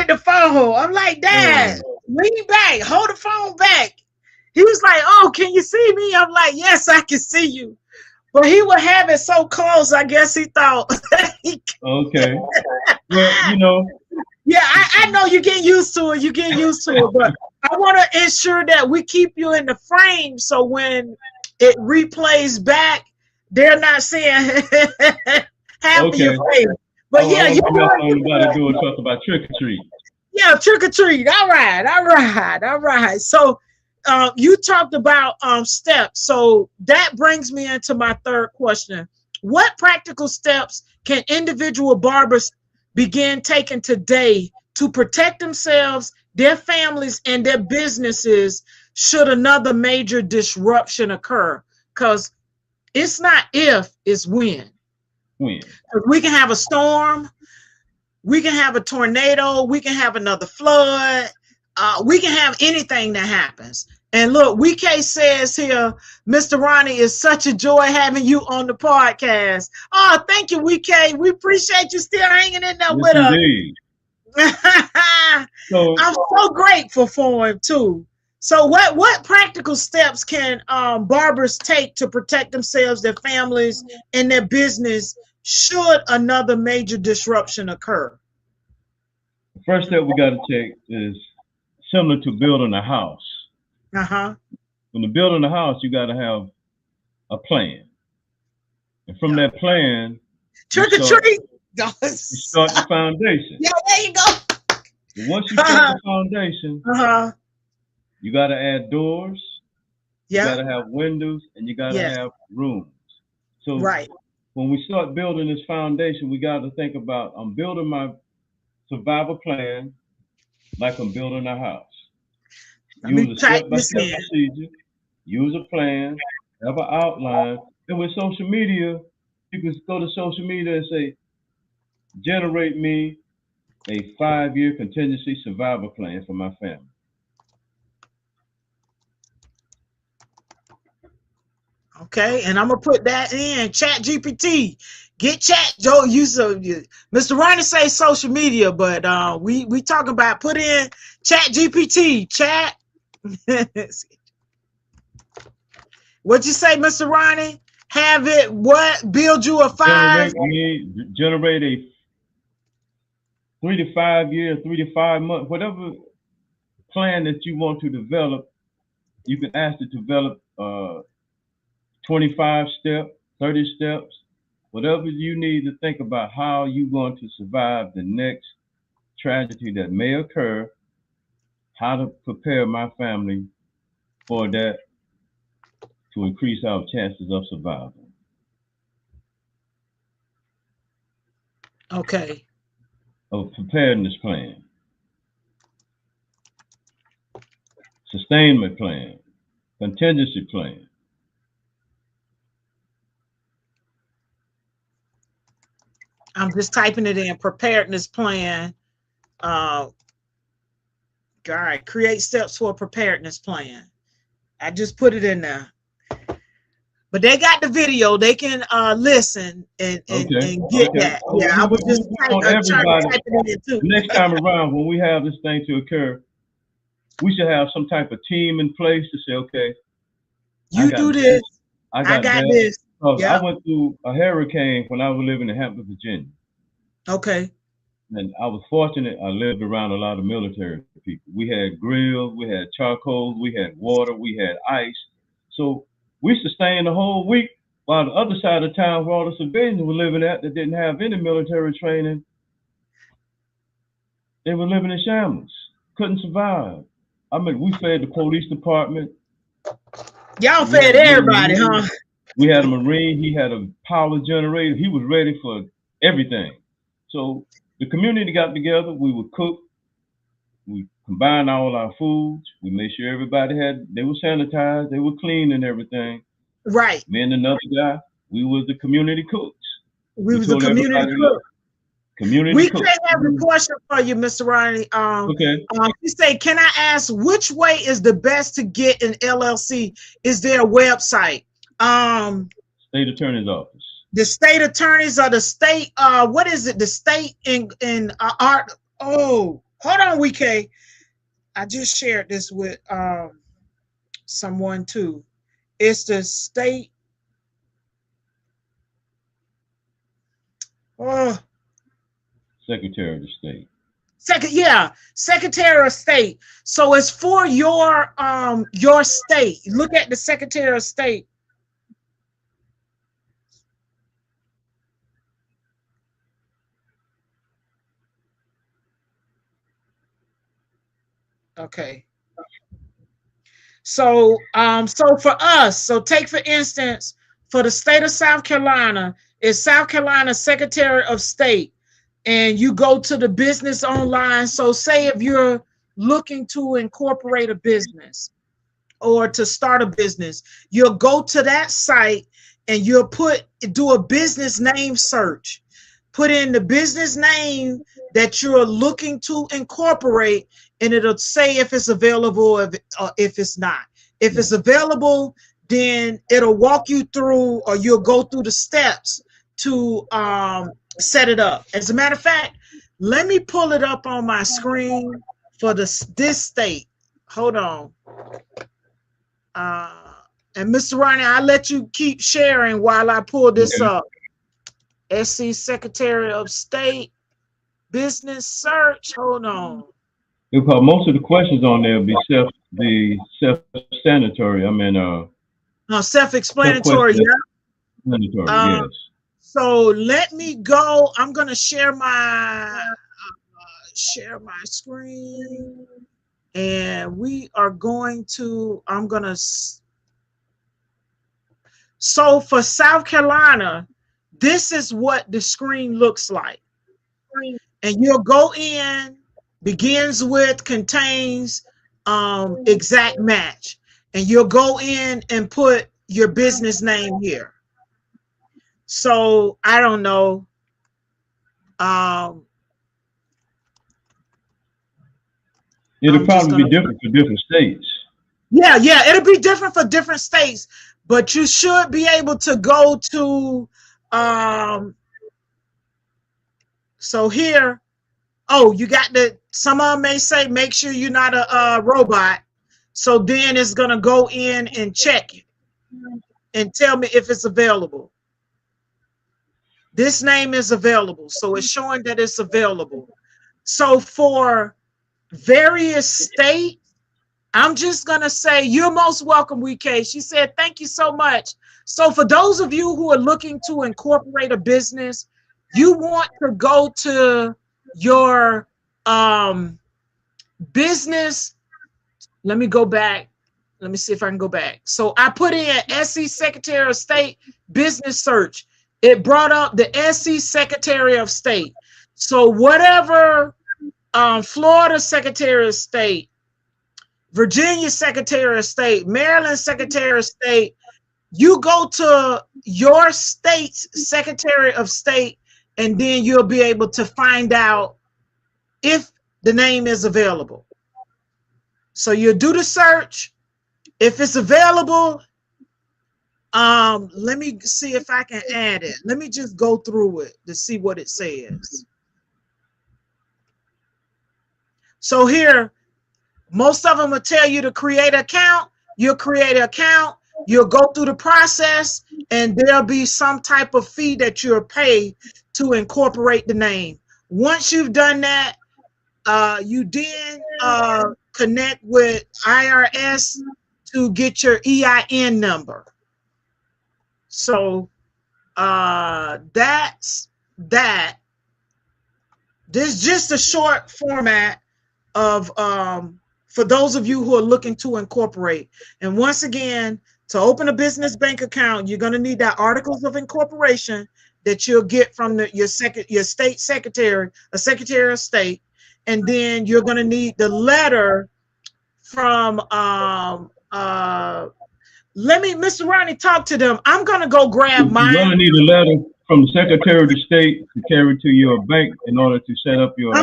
the phone. I'm like, Dad, lean back, hold the phone back. He was like, oh, can you see me? I'm like, yes, I can see you. But he would have it so close, I guess he thought. Okay. Well, you know. Yeah, I know you're getting used to it. You're getting used to it. But I want to ensure that we keep you in the frame so when it replays back, they're not seeing half of your face. But yeah, you know what I'm about to do is talk about trick or treat. Yeah, trick or treat. All right. So you talked about steps. So that brings me into my third question. What practical steps can individual barbers begin taking today to protect themselves, their families, and their businesses should another major disruption occur? Because it's not if, it's when. We can have a storm, we can have a tornado, we can have another flood, we can have anything that happens. And look, WK says here, Mr. Ronnie, it's such a joy having you on the podcast. Oh, thank you, WK. We appreciate you still hanging in there with indeed. us. I'm so grateful for him too. So what practical steps can barbers take to protect themselves, their families, and their business should another major disruption occur? The first step we got to take is similar to building a house. When you're building a house, you got to have a plan. And from that plan, trick or treat. You start the foundation. Yeah, there you go. And once you start the foundation, you got to add doors, you got to have windows, and you got to have rooms. So when we start building this foundation, we got to think about, I'm building my survival plan like I'm building a house. Use a step-by-step procedure, use a plan, have an outline. And with social media, you can go to social media and say, generate me a 5-year contingency survival plan for my family. Okay, and I'm gonna put that in Chat GPT. Get Chat, Joe. Mr. Ronnie say social media, but we talking about put in Chat GPT. Chat. What'd you say, Mr. Ronnie? Have it what? Build you a generate a 3 to 5 year, 3 to 5 month, whatever plan that you want to develop. You can ask to develop 25 steps, 30 steps, whatever you need to think about how you're going to survive the next tragedy that may occur, how to prepare my family for that to increase our chances of survival. Okay. A preparedness plan, sustainment plan, contingency plan, I'm just typing it in, preparedness plan. God, create steps for a preparedness plan. I just put it in there. But they got the video. They can listen and get that. Yeah, I was just trying to type it in too. Next time around, when we have this thing to occur, we should have some type of team in place to say, okay, you do this. I got this. Yep. I went through a hurricane when I was living in Hampton, Virginia. Okay. And I was fortunate. I lived around a lot of military people. We had grills, we had charcoal, we had water, we had ice. So we sustained the whole week, while the other side of town where all the civilians were living at that didn't have any military training, they were living in shambles, couldn't survive. I mean, we fed the police department. Y'all fed everybody, huh? We had a Marine, he had a power generator, he was ready for everything. So the community got together, we would cook, we combined all our foods, we made sure everybody they were sanitized, they were clean and everything. Right. Me and another guy, we was the community cooks. We was the community cooks. We can have a question for you, Mr. Ronnie. Okay. You say, can I ask which way is the best to get an LLC? Is there a website? State Attorney's Office. The state attorneys or the state, what is it? The state in art. Oh, hold on, WK. I just shared this with someone too. It's the state. Oh. Secretary of the State. Secretary of State. So it's for your state. Look at the Secretary of State. Okay. So for us, so take for instance, for the state of South Carolina, is South Carolina Secretary of State. And you go to the business online. So say if you're looking to incorporate a business or to start a business, you'll go to that site and you'll do a business name search. Put in the business name that you're looking to incorporate, and it'll say if it's available or if it's not. If it's available, then it'll walk you through, or you'll go through the steps to set it up. As a matter of fact, let me pull it up on my screen for this state. Hold on. And Mr. Ronnie, I'll let you keep sharing while I pull this up. SC Secretary of State business search. Hold on. Because most of the questions on there be self-sanitary. I mean, self-explanatory. Yeah. Yes. So let me go. I'm gonna share my screen, and we are going to. So for South Carolina, this is what the screen looks like, and you'll go in. Begins with, contains, exact match, and you'll go in and put your business name here. So I don't know. It'll probably be different for different states. Yeah, it'll be different for different states, but you should be able to go to. So here, you got some of them may say make sure you're not a robot. So then it's gonna go in and check it and tell me if it's available. This name is available, so it's showing that it's available. So for various states, I'm just gonna say you're most welcome, WK. She said, thank you so much. So for those of you who are looking to incorporate a business, you want to go to your business. Let me go back. Let me see if I can go back. So I put in SC Secretary of State business search. It brought up the SC Secretary of State. So whatever Florida Secretary of State, Virginia Secretary of State, Maryland Secretary of State, you go to your state's Secretary of State and then you'll be able to find out if the name is available. So you'll do the search. If it's available, let me see if I can add it. Let me just go through it to see what it says. So here, most of them will tell you to create an account. You'll create an account. You'll go through the process, and there'll be some type of fee that you'll pay to incorporate the name. Once you've done that, you then connect with IRS to get your EIN number. So that's that. This is just a short format of for those of you who are looking to incorporate. And once again, to open a business bank account, you're going to need that articles of incorporation that you'll get from your state secretary, a secretary of state, and then you're going to need the letter from Mr. Ronnie, talk to them. I'm going to go grab mine. You're going to need a letter from the Secretary of the State to carry to your bank in order to set up your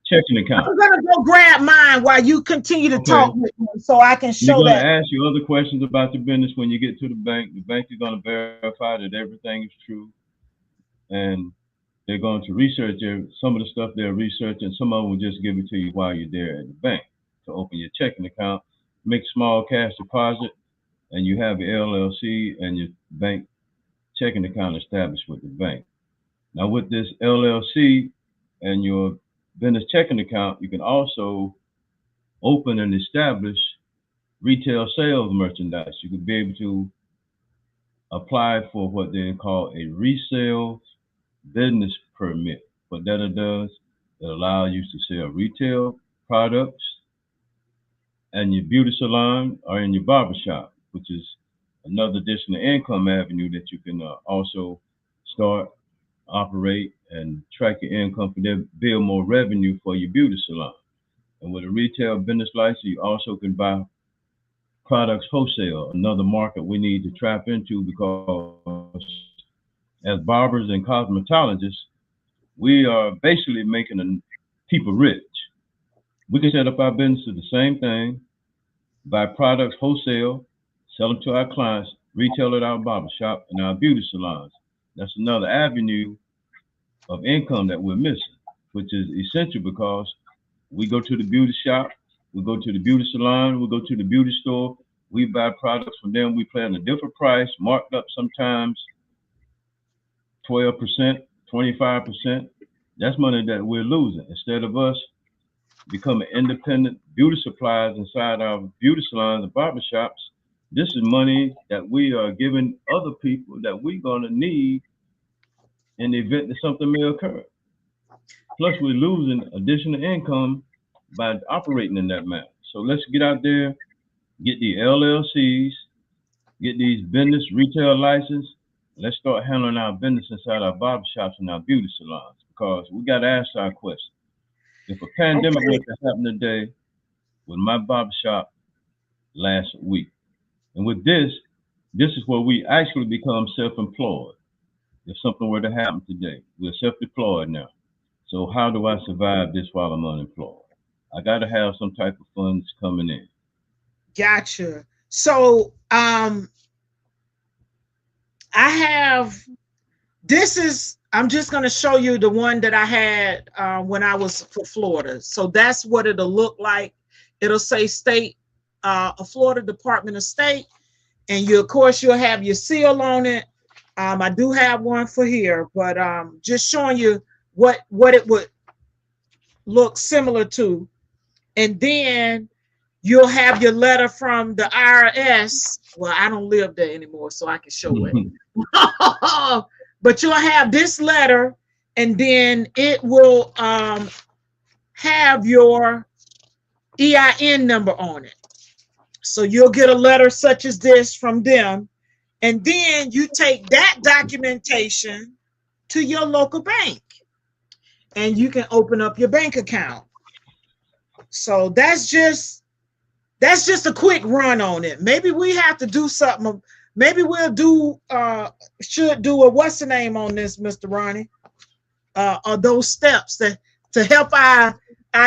checking account. I'm going to go grab mine while you continue to talk with me so I can show that. You're going to ask you other questions about the business when you get to the bank. The bank is going to verify that everything is true. And they're going to research some of the stuff they're researching. Some of them will just give it to you while you're there at the bank to open your checking account, make small cash deposit, and you have your LLC and your bank checking account established with the bank. Now with this LLC and your business checking account, you can also open and establish retail sales merchandise. You could be able to apply for what they call a resale business permit. What that does, it allows you to sell retail products and your beauty salon or in your barber shop, which is another additional income avenue that you can also start, operate, and track your income for them, build more revenue for your beauty salon. And with a retail business license, you also can buy products wholesale, another market we need to tap into, because as barbers and cosmetologists, we are basically making people rich. We can set up our business to the same thing, buy products wholesale, sell them to our clients, retail at our barber shop and our beauty salons. That's another avenue of income that we're missing, which is essential because we go to the beauty shop, we go to the beauty salon, we go to the beauty store, we buy products from them, we pay at a different price, marked up sometimes 12%, 25%. That's money that we're losing. Instead of us becoming independent beauty suppliers inside our beauty salons and barber shops, this is money that we are giving other people that we're going to need in the event that something may occur. Plus, we're losing additional income by operating in that manner. So let's get out there, get the LLCs, get these business retail license. Let's start handling our business inside our barber shops and our beauty salons, because we got to ask our question. If a pandemic were to happen today with my barber shop last week, and with this is where we actually become self-employed. If something were to happen today, we're self-employed now. So how do I survive this while I'm unemployed? I got to have some type of funds coming in. Gotcha. So I have, I'm just going to show you the one that I had when I was for Florida. So that's what it'll look like. It'll say state, Florida Department of State. And of course, you'll have your seal on it. I do have one for here, but just showing you what it would look similar to. And then you'll have your letter from the IRS. Well, I don't live there anymore, so I can show it. But you'll have this letter, and then it will have your EIN number on it. So you'll get a letter such as this from them, and then you take that documentation to your local bank, and you can open up your bank account. So that's just a quick run on it. Maybe we have to do something. Maybe we'll do should do a what's the name on this, Mr. Ronnie? those steps to help our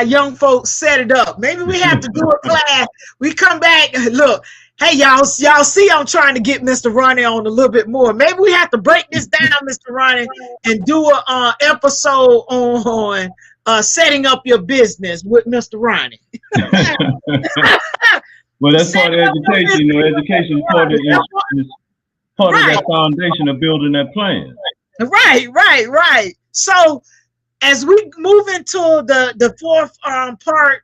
young folks set it up. Maybe we have to do a class. We come back. Look, hey, y'all see I'm trying to get Mr. Ronnie on a little bit more. Maybe we have to break this down, Mr. Ronnie, and do a episode on setting up your business with Mr. Ronnie. Well, that's part of education. You know, education part of that foundation of building that plan. Right. So as we move into the fourth part,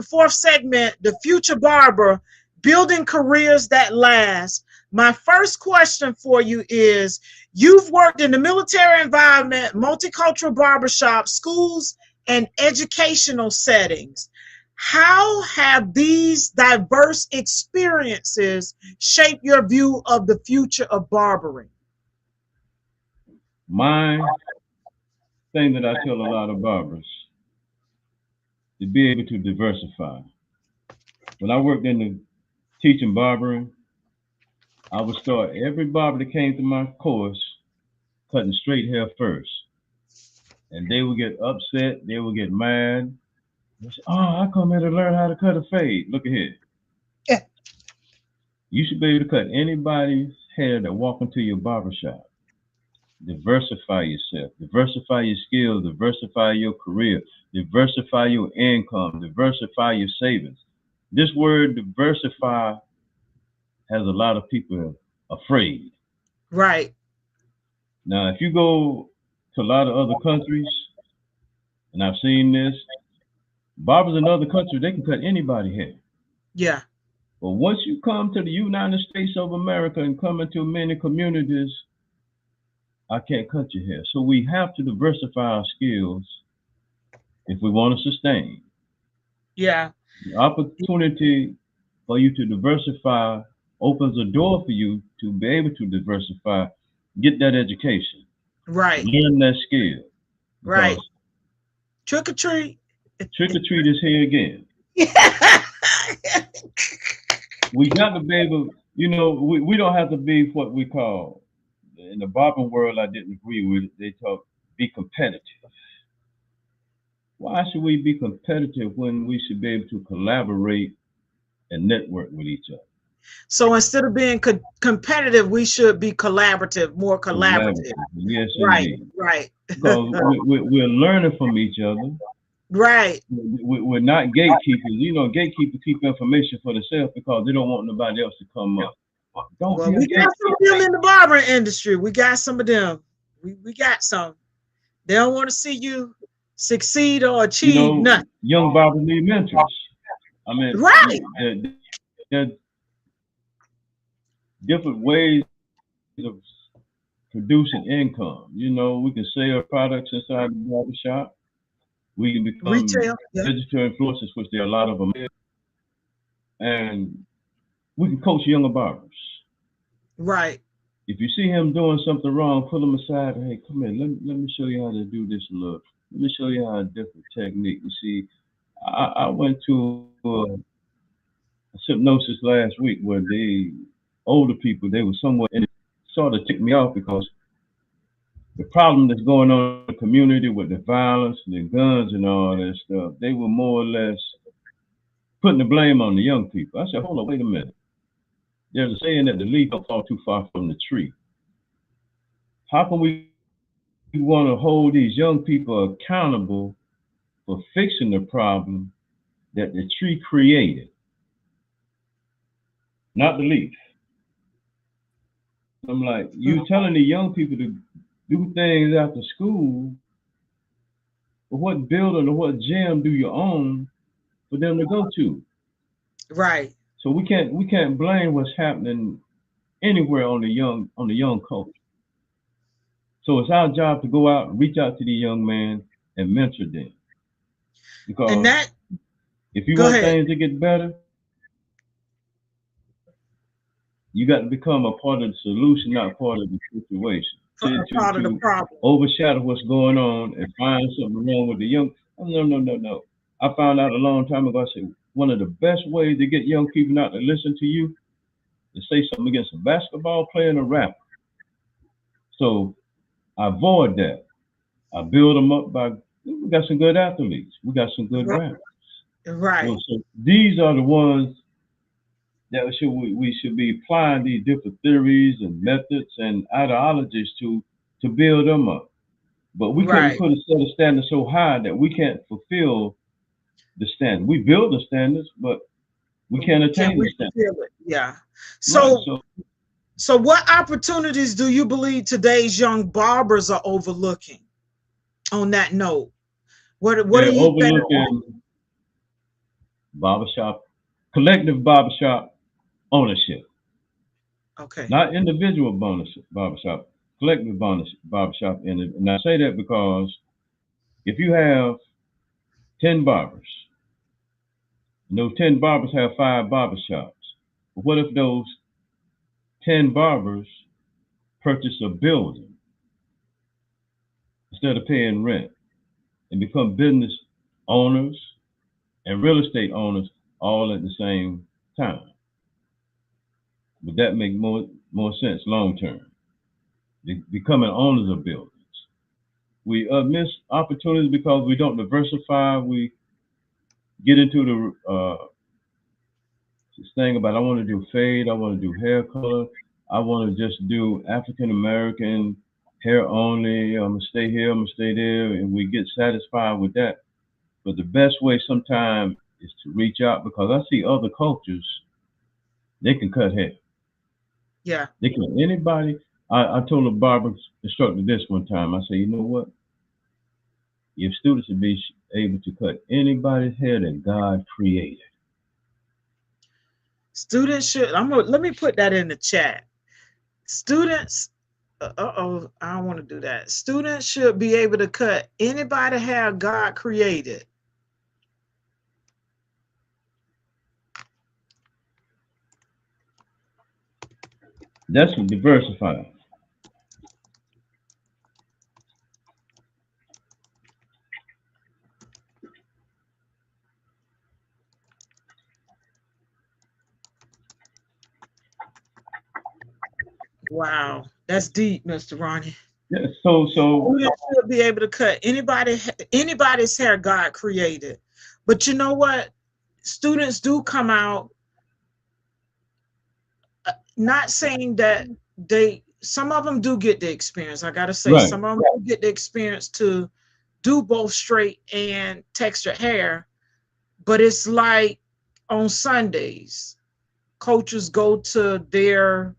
fourth segment, the future barber, building careers that last. My first question for you is, you've worked in the military environment, multicultural barbershop, schools, and educational settings. How have these diverse experiences shaped your view of the future of barbering? My thing that I tell a lot of barbers to be able to diversify. When I worked in the teaching barbering, I would start every barber that came to my course cutting straight hair first. And they would get upset, they would get mad. They say, oh, I come here to learn how to cut a fade. Look at here. Yeah. You should be able to cut anybody's hair that walk into your barbershop. Diversify yourself, diversify your skills, diversify your career, diversify your income, diversify your savings. This word diversify has a lot of people afraid. Right. Now, if you go to a lot of other countries, and I've seen this, barbers in other countries, they can cut anybody's hair. Yeah. But once you come to the United States of America and come into many communities, I can't cut your hair. So we have to diversify our skills if we want to sustain. Yeah. The opportunity for you to diversify opens a door for you to be able to diversify, get that education. Right. Learn that skill. Right. Trick or treat. Trick or treat is here again. We got to be able, you know, we don't have to be what we call, in the barbering world, I didn't agree with it. They talk, be competitive. Why should we be competitive when we should be able to collaborate and network with each other? So instead of being competitive, we should be collaborative, more collaborative. Yes, right, indeed. Right. Because we're learning from each other. Right. We're not gatekeepers. You know, gatekeepers keep information for themselves because they don't want nobody else to come up. Well, we got some of them in the barbering industry. We got some of them. We got some. They don't want to see you succeed or achieve nothing. Young barbers need mentors. I mean, right. There are different ways of producing income. You know, we can sell products inside the barbershop. We can become retail, digital influencers, which there are a lot of them. And we can coach younger barbers. Right. If you see him doing something wrong, pull him aside. Hey, come here. Let me show you how to do this a little. Let me show you how a different technique. You see, I went to a hypnosis last week where the older people, they were somewhat, and it sort of ticked me off because the problem that's going on in the community with the violence and the guns and all that stuff, they were more or less putting the blame on the young people. I said, hold on, wait a minute. There's a saying that the leaf don't fall too far from the tree. How can we want to hold these young people accountable for fixing the problem that the tree created, not the leaf? I'm like, you telling the young people to do things after school, but what building or what gym do you own for them to go to? Right. So we can't blame what's happening anywhere on the young culture. So it's our job to go out and reach out to the young man and mentor them. Because if you want things to get better, you got to become a part of the solution, not part of the situation. Part of the problem. Overshadow what's going on and find something wrong with the young. Oh, no. I found out a long time ago, I said, one of the best ways to get young people not to listen to you is say something against a basketball player and a rapper. So I avoid that. I build them up by, we got some good athletes. We got some good Right. rappers. Right. So these are the ones that we should be applying these different theories and methods and ideologies to build them up. But we couldn't Right. put a set of standards so high that we can't fulfill the standard. We build the standards, but we can't attain the standards. Feel it? Yeah. Right. So what opportunities do you believe today's young barbers are overlooking on that note? What do you think? Overlooking barbershop, collective barbershop ownership. Okay. Not individual barbershop, collective barbershop. And I say that because if you have 10 barbers, and those 10 barbers have 5 barbershops, but what if those 10 barbers purchase a building instead of paying rent and become business owners and real estate owners all at the same time? Would that make more sense long term? Becoming owners of buildings. We miss opportunities because we don't diversify. We get into this thing about, I want to do fade, I want to do hair color, I want to just do African American hair only. I'm gonna stay here, I'm gonna stay there, and we get satisfied with that. But the best way sometimes is to reach out, because I see other cultures, they can cut hair. Yeah. They can, anybody. I told a barber instructor this one time. I said, you know what? If students would be able to cut anybody's hair that God created. Students should, let me put that in the chat. Students, I don't want to do that. Students should be able to cut anybody hair God created. That's what diversifying. Wow, that's deep, Mr. Ronnie. Yeah, so students should be able to cut anybody's hair God created. But you know what? Students do come out, not saying that some of them do get the experience. I gotta say, right. Some of them do get the experience to do both straight and textured hair. But it's like on Sundays, coaches go to their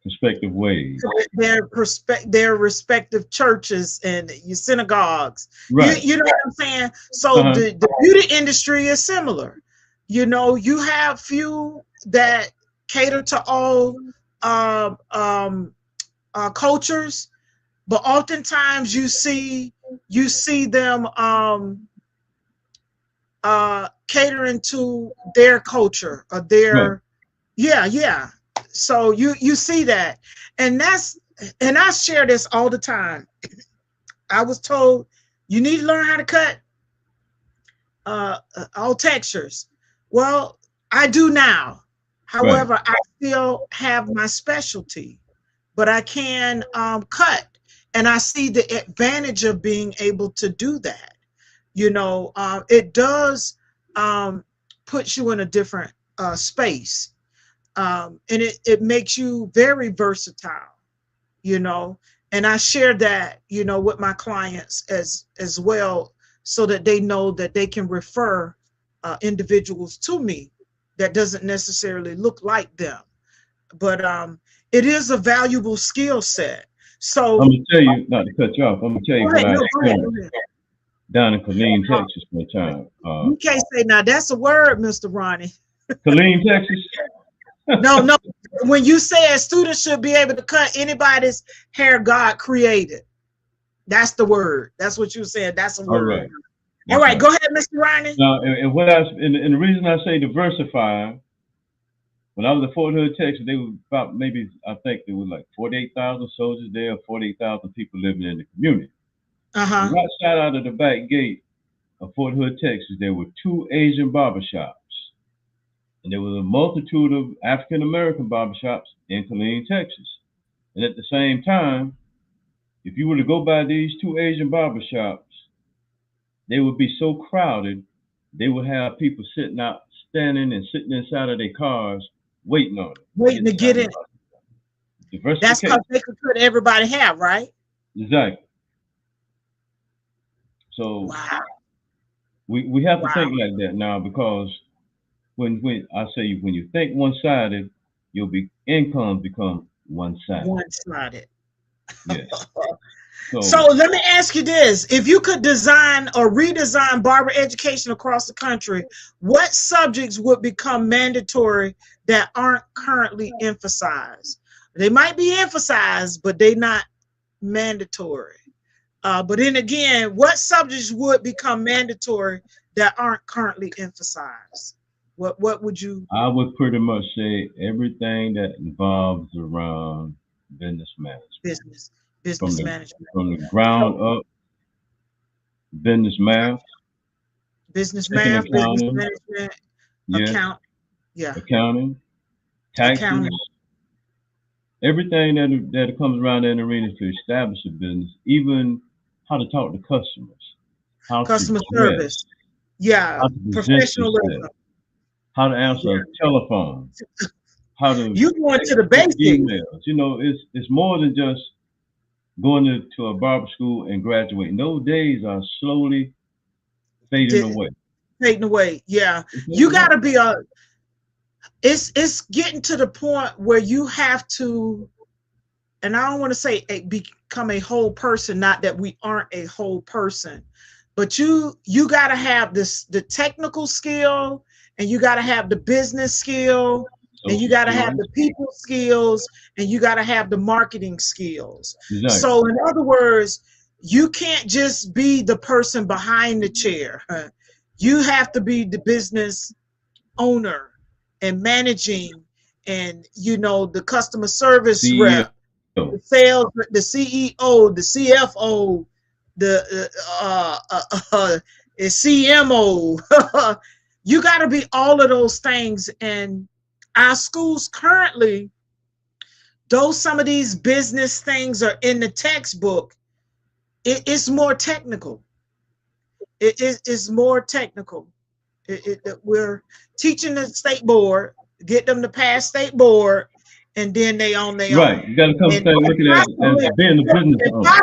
respective ways, their respective churches and your synagogues. Right. You know what I'm saying? So the beauty industry is similar. You know, you have few that cater to all cultures, but oftentimes you see them catering to their culture or their right. Yeah. So you see that, and I share this all the time. I was told you need to learn how to cut all textures. Well, I do now. However, right. I still have my specialty, but I can cut, and I see the advantage of being able to do that. You know, it does put you in a different space. And it makes you very versatile, you know, and I share that, you know, with my clients as well, so that they know that they can refer individuals to me that doesn't necessarily look like them. But it is a valuable skill set. So I'm gonna tell you, not to cut you off, I'm gonna tell you what I experienced down in Killeen, Texas for a time. You can't say now, that's a word, Mr. Ronnie. Killeen, Texas. No. When you said students should be able to cut anybody's hair God created, that's the word. That's what you said. That's a word. All right. Go ahead, Mr. Ronnie. Now, and the reason I say diversify, when I was in Fort Hood, Texas, they were about maybe, I think there were like 48,000 soldiers there, 48,000 people living in the community. Right side out of the back gate of Fort Hood, Texas, there were 2 Asian barbershops. And there was a multitude of African American barbershops in Killeen, Texas. And at the same time, If you were to go by these two Asian barbershops, they would be so crowded, they would have people standing and sitting inside of their cars waiting on it. Waiting to get in. That's because they could everybody have, right? Exactly. So wow. we have to think like that now, because when you think one-sided, your incomes become one-sided. One-sided. Yes. So let me ask you this. If you could design or redesign barber education across the country, what subjects would become mandatory that aren't currently emphasized? They might be emphasized, but they're not mandatory. But then again, what subjects would become mandatory that aren't currently emphasized? What would you? I would pretty much say everything that involves around business management. Business management. From the ground up, business math. Business math, accounting, business management, accounting, taxes. Everything that comes around that arena to establish a business, even how to talk to customers, customer service, professionalism, how to answer a telephone, how to you going to the basics. Emails. You know, it's more than just going to a barber school and graduating. Those days are slowly fading away. Fading away, yeah. You got to be it's getting to the point where you have to, and I don't want to say become a whole person, not that we aren't a whole person, but you got to have the technical skill, and you got to have the business skill, and you got to have the people skills, and you got to have the marketing skills. Exactly. So in other words, you can't just be the person behind the chair. You have to be the business owner and managing, and the customer service rep, the sales, the CEO, the CFO, the CMO. You got to be all of those things. And our schools currently, though some of these business things are in the textbook, it's more technical. It's more technical. We're teaching the state board, get them to pass state board, and then they own their own. Right, you got to come start looking at being the business owner.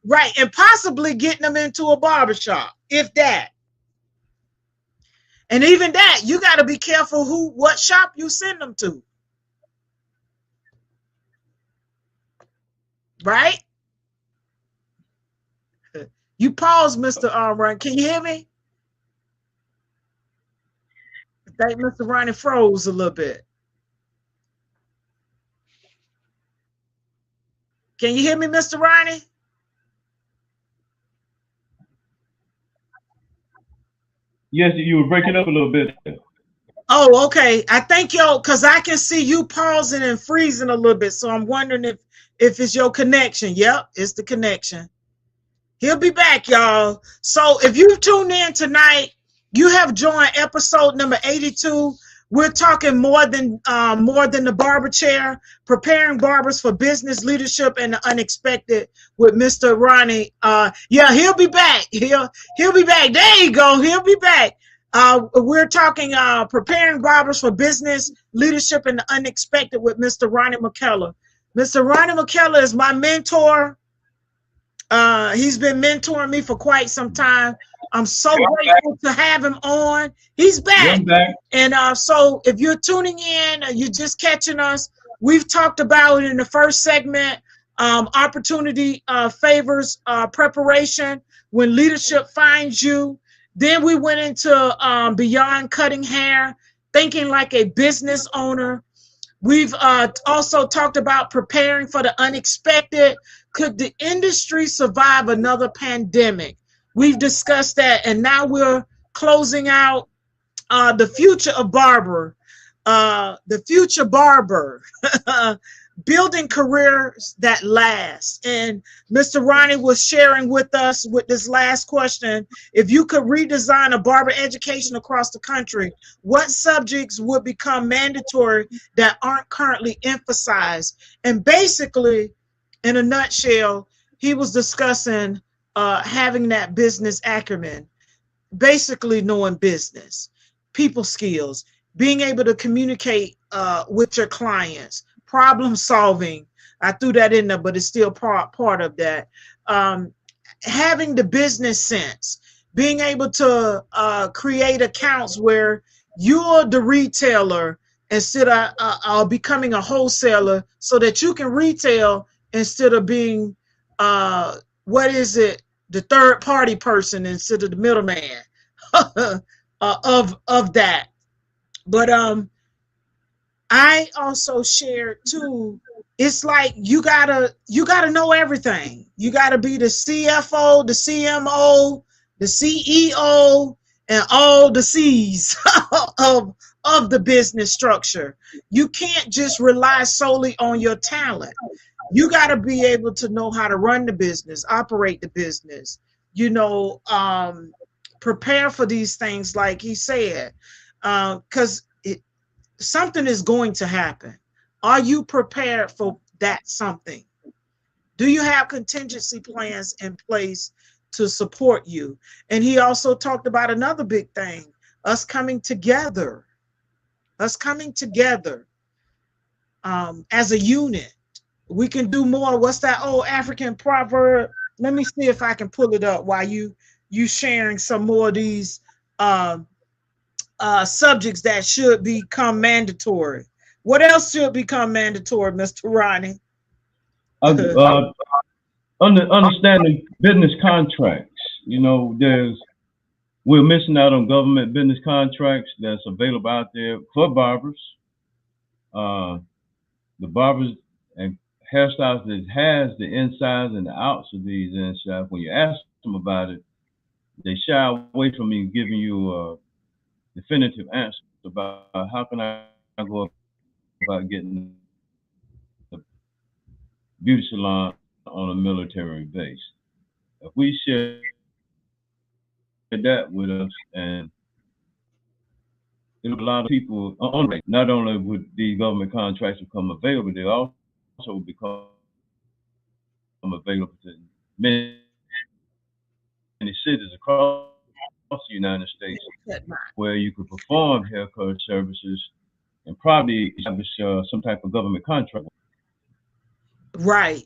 Right, and possibly getting them into a barbershop, if that. And even that, you got to be careful what shop you send them to. Right? You pause, Mr. Ron. Can you hear me? I think Mr. Ronnie froze a little bit. Can you hear me, Mr. Ronnie? Yes, you were breaking up a little bit. Oh, okay. I think because I can see you pausing and freezing a little bit. So I'm wondering if it's your connection. Yep, it's the connection. He'll be back, y'all. So if you've tuned in tonight, you have joined episode number 82. We're talking more than the barber chair, preparing barbers for business leadership and the unexpected with Mr. Ronnie. He'll be back. He'll be back. There you go. He'll be back. We're talking preparing barbers for business leadership and the unexpected with Mr. Ronnie McKellar. Mr. Ronnie McKellar is my mentor. He's been mentoring me for quite some time. I'm so grateful to have him on. He's back. And so if you're tuning in, you're just catching us, we've talked about in the first segment, opportunity favors preparation when leadership finds you. Then we went into beyond cutting hair, thinking like a business owner. We've also talked about preparing for the unexpected. Could the industry survive another pandemic? We've discussed that, and now we're closing out the future of barber, the future barber, building careers that last. And Mr. Ronnie was sharing with us with this last question: if you could redesign a barber education across the country, what subjects would become mandatory that aren't currently emphasized? And basically, in a nutshell, he was discussing having that business acumen, basically knowing business, people skills, being able to communicate with your clients, problem solving. I threw that in there, but it's still part of that. Having the business sense, being able to create accounts where you're the retailer instead of becoming a wholesaler, so that you can retail instead of being the third party person instead of the middleman of that. But I also shared too, it's like you gotta know everything. You gotta be the CFO, the CMO, the CEO, and all the C's of the business structure. You can't just rely solely on your talent. You got to be able to know how to run the business, operate the business, prepare for these things, like he said, because something is going to happen. Are you prepared for that something? Do you have contingency plans in place to support you? And he also talked about another big thing, us coming together as a unit. We can do more. What's that old African proverb? Let me see if I can pull it up while you sharing some more of these subjects that should become mandatory. What else should become mandatory, Mr. Ronnie? Understanding business contracts. We're missing out on government business contracts that's available out there for barbers. The barbers and hairstylists that has the insides and the outs of these insides, when you ask them about it, they shy away from me giving you a definitive answer about how can I go about getting a beauty salon on a military base. If we share that with us, and a lot of people, not only would these government contracts become available, they also become available to many cities across the United States where you could perform haircut services and probably establish some type of government contract. Right.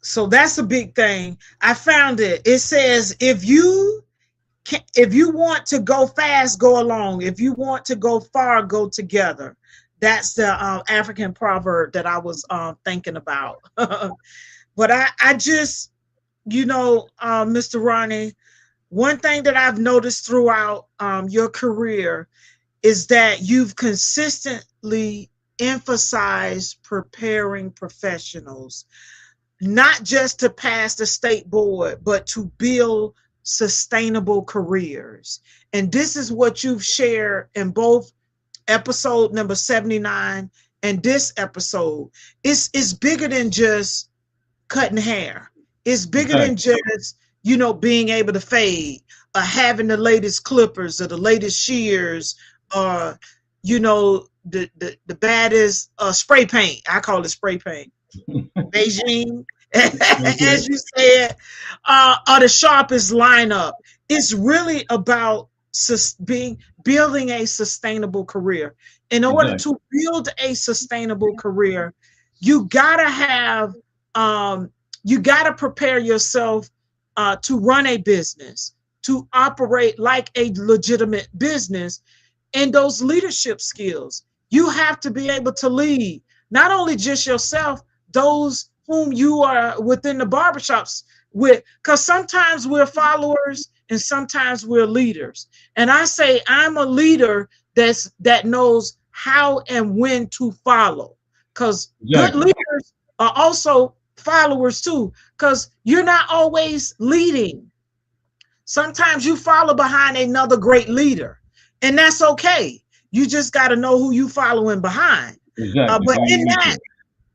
So that's a big thing. I found it. It says if you want to go fast, go along. If you want to go far, go together. That's the African proverb that I was thinking about. But I just, Mr. Ronnie, one thing that I've noticed throughout your career is that you've consistently emphasized preparing professionals, not just to pass the state board, but to build sustainable careers. And this is what you've shared in both episode number 79 and this episode. It's bigger than just cutting hair. It's bigger than just, being able to fade, or having the latest clippers or the latest shears, or, the baddest spray paint. I call it spray paint. Beijing, as you said, or the sharpest lineup. It's really about building a sustainable career. In order to build a sustainable career, you gotta have, you gotta prepare yourself to run a business, to operate like a legitimate business, and those leadership skills. You have to be able to lead, not only just yourself, those whom you are within the barbershops with, because sometimes we're followers and sometimes we're leaders. And I say I'm a leader that knows how and when to follow, because good leaders are also followers too, because you're not always leading. Sometimes you follow behind another great leader, and that's okay. You just got to know who you following behind. But in that,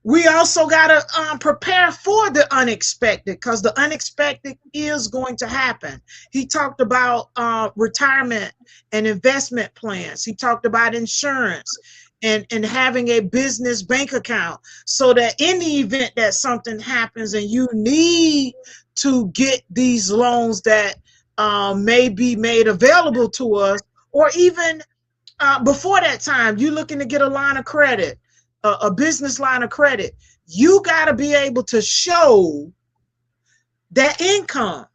we also got to prepare for the unexpected, because the unexpected is going to happen. He talked about retirement and investment plans. He talked about insurance. and having a business bank account, so that in the event that something happens and you need to get these loans that may be made available to us, or even before that time, you looking to get a line of credit, a business line of credit, you got to be able to show that income.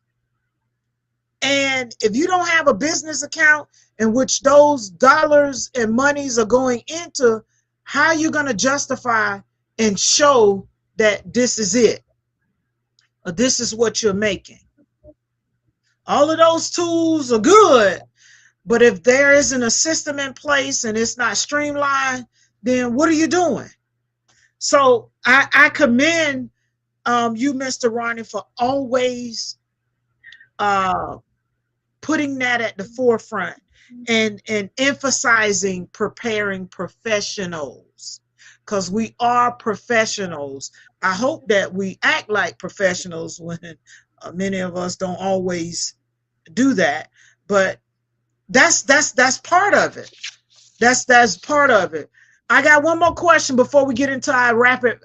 And if you don't have a business account in which those dollars and monies are going into, how are you going to justify and show that this is it, or this is what you're making? All of those tools are good, but if there isn't a system in place and it's not streamlined, then what are you doing? So I commend you, Mr. Ronnie, for always putting that at the forefront and emphasizing preparing professionals, because we are professionals. I hope that we act like professionals when many of us don't always do that, but that's part of it. That's part of it. I got one more question before we get into our rapid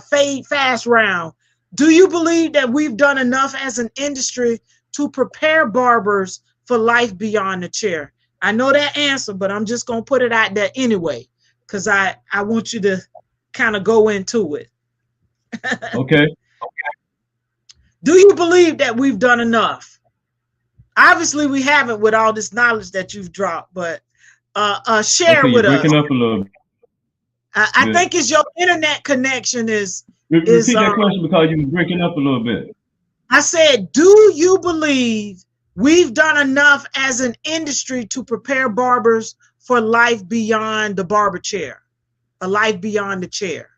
fade fast round. Do you believe that we've done enough as an industry to prepare barbers for life beyond the chair? I know that answer, but I'm just going to put it out there anyway, because I want you to kind of go into it. Okay. Do you believe that we've done enough? Obviously, we haven't with all this knowledge that you've dropped, but share with us. Breaking up a little. I think it's your internet connection is. Repeat that question, because you were breaking up a little bit. I said, do you believe we've done enough as an industry to prepare barbers for life beyond the barber chair, a life beyond the chair?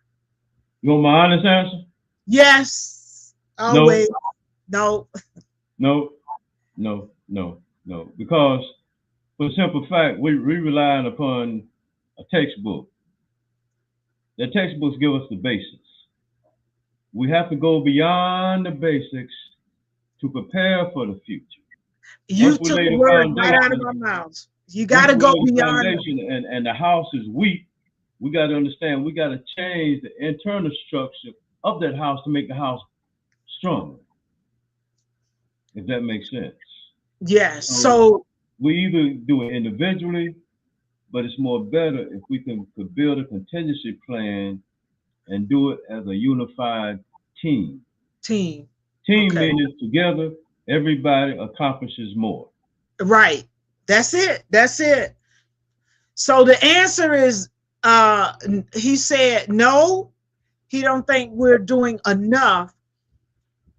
You want my honest answer? Yes. Always. No. No. No. No. No. Because for the simple fact, we relying upon a textbook. The textbooks give us the basics. We have to go beyond the basics to prepare for the future. You took the word right out of my mouth. You got to go beyond. And the house is weak. We got to understand, we got to change the internal structure of that house to make the house stronger. If that makes sense. Yes. So we either do it individually, but it's more better if we could build a contingency plan and do it as a unified team. Team meaning together, everybody accomplishes more. Right. That's it. That's it. So the answer is, he said no, he don't think we're doing enough.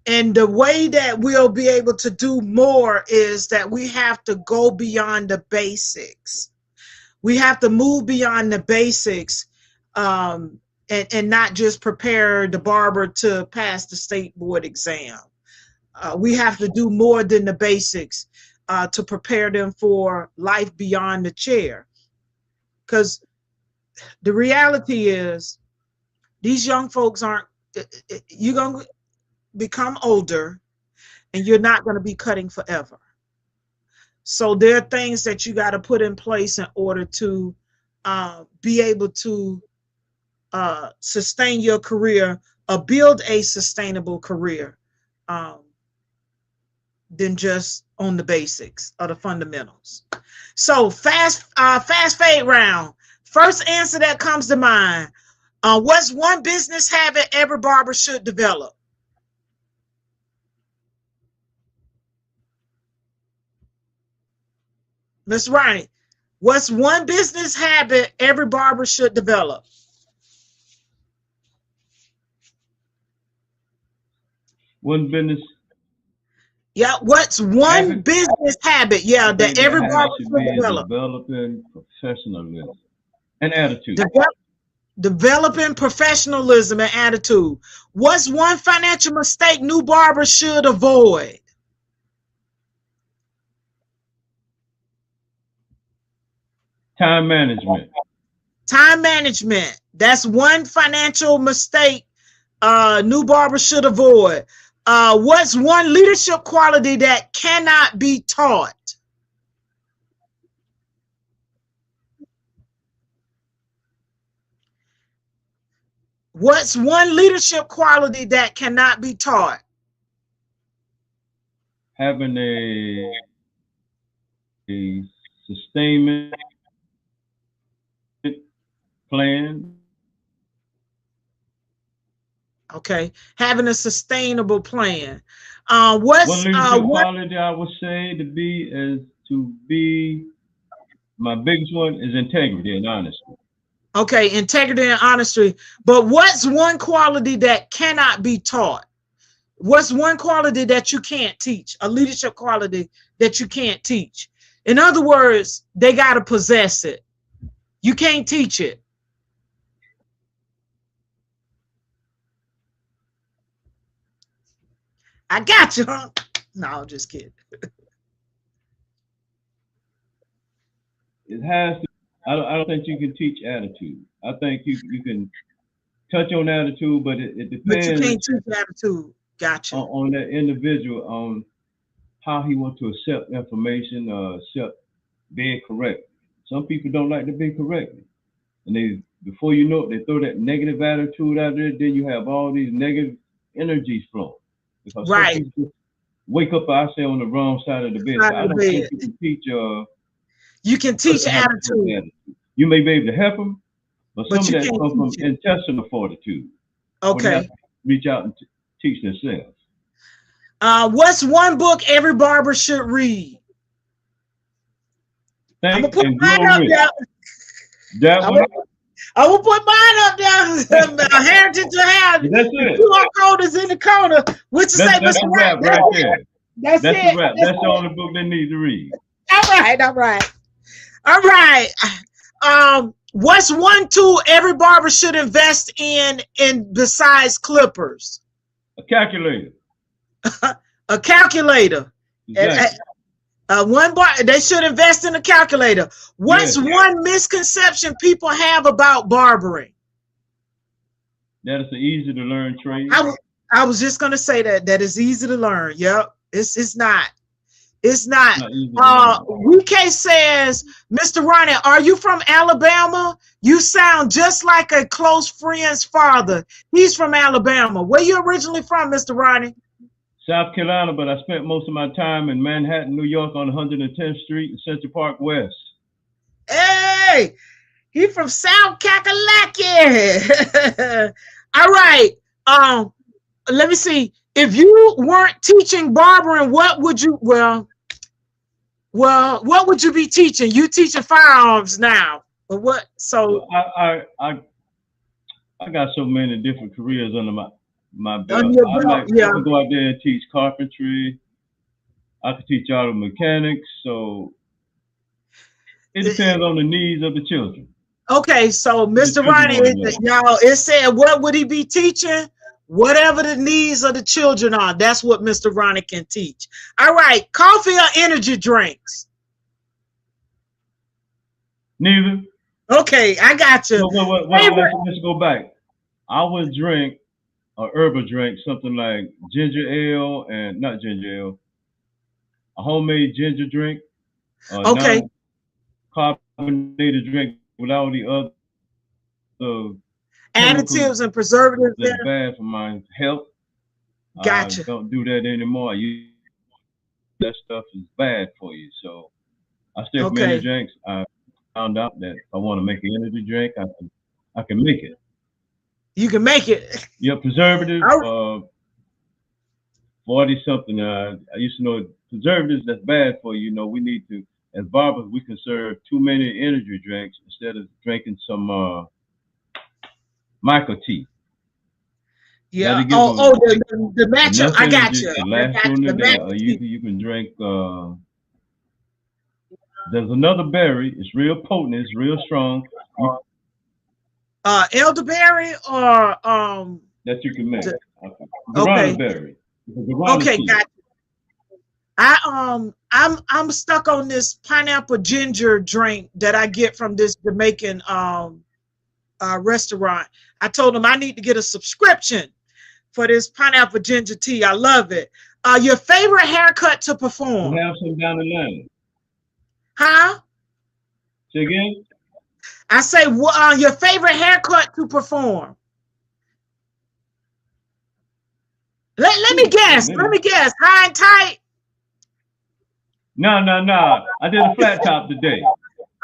And the way that we'll be able to do more is that we have to go beyond the basics. We have to move beyond the basics, and not just prepare the barber to pass the state board exam. We have to do more than the basics to prepare them for life beyond the chair. Because the reality is, these young folks aren't, you're going to become older and you're not going to be cutting forever. So there are things that you got to put in place in order to be able to sustain your career or build a sustainable career than just on the basics or the fundamentals. So fast fade round. First answer that comes to mind. What's one business habit every barber should develop? Ms. Ronnie, what's one business habit every barber should develop? One business. Yeah, what's one business habit? Yeah, that every barber should develop. Developing professionalism and attitude. Developing professionalism and attitude. What's one financial mistake new barbers should avoid? Time management. Time management. That's one financial mistake new barbers should avoid. What's one leadership quality that cannot be taught? What's one leadership quality that cannot be taught? Having a sustainment plan. Okay, having a sustainable plan. One What's leadership what? quality I would say to be my biggest one is integrity and honesty. Okay, integrity and honesty. But what's one quality that cannot be taught? What's one quality that you can't teach? A leadership quality that you can't teach. In other words, they got to possess it. You can't teach it. I got you, huh? No, just kidding. It has to. I don't think you can teach attitude. I think you can touch on attitude, but it depends. But you can't teach attitude. Gotcha. On that individual, on how he wants to accept information, accept being correct. Some people don't like to be corrected, and they before you know it, they throw that negative attitude out there. Then you have all these negative energies flowing. Because right. Some people wake up, I say, on the wrong side of the bed. So I don't think you can teach. You can teach attitude. You may be able to help them, but some of that comes from intestinal fortitude. Okay. Reach out and teach themselves. What's one book every barber should read? I'm gonna put mine up there. I will put mine up there. Heritage to have. That's it. QR code is in the corner. What you say, Mr. Wrap? Right there. That's it. The wrap. That's the only book they need to read. All right. What's one tool every barber should invest in besides clippers? A calculator. A calculator. Exactly. They should invest in a calculator. What's one misconception people have about barbering? That it's an easy to learn trade. I was just gonna say that is easy to learn. Yep, it's not. It's not. WK says, Mr. Ronnie, are you from Alabama? You sound just like a close friend's father. He's from Alabama. Where you originally from, Mr. Ronnie? South Carolina, but I spent most of my time in Manhattan, New York on 110th Street and Central Park West. Hey, he from South Kakalaki. All right. Let me see. If you weren't teaching barbering, what would you what would you be teaching? You teaching firearms now. But what I got so many different careers under my belt. I could go out there and teach carpentry. I could teach auto mechanics. So it depends on the needs of the children. Okay, so Mr. Ronnie, y'all, it said what would he be teaching? Whatever the needs of the children are, that's what Mr. Ronnie can teach. All right, coffee or energy drinks? Neither. Okay, I got you. Let's go back. I would drink a herbal drink, something like ginger ale and not ginger ale, a homemade ginger drink. Okay. Carbonated drink without the other additives and preservatives. That's bad for my health. Gotcha. Don't do that anymore. That stuff is bad for you. So I stay from energy drinks. I found out that if I want to make an energy drink, I can make it. You can make it. Yeah, preservatives. 40-something. I used to know preservatives that's bad for you. You know, we need to, as barbers, we can serve too many energy drinks instead of drinking some micro tea. Yeah. The matchup. I got you. You can drink. There's another berry. It's real potent. It's real strong. Elderberry or that you can make. Okay. Berry. Okay, got you. I'm stuck on this pineapple ginger drink that I get from this Jamaican restaurant. I told them I need to get a subscription for this pineapple ginger tea. I love it. Your favorite haircut to perform? We have some down the line. Huh? Say again? I say, your favorite haircut to perform? Let me guess. Let me guess. High and tight. No. I did a flat top today.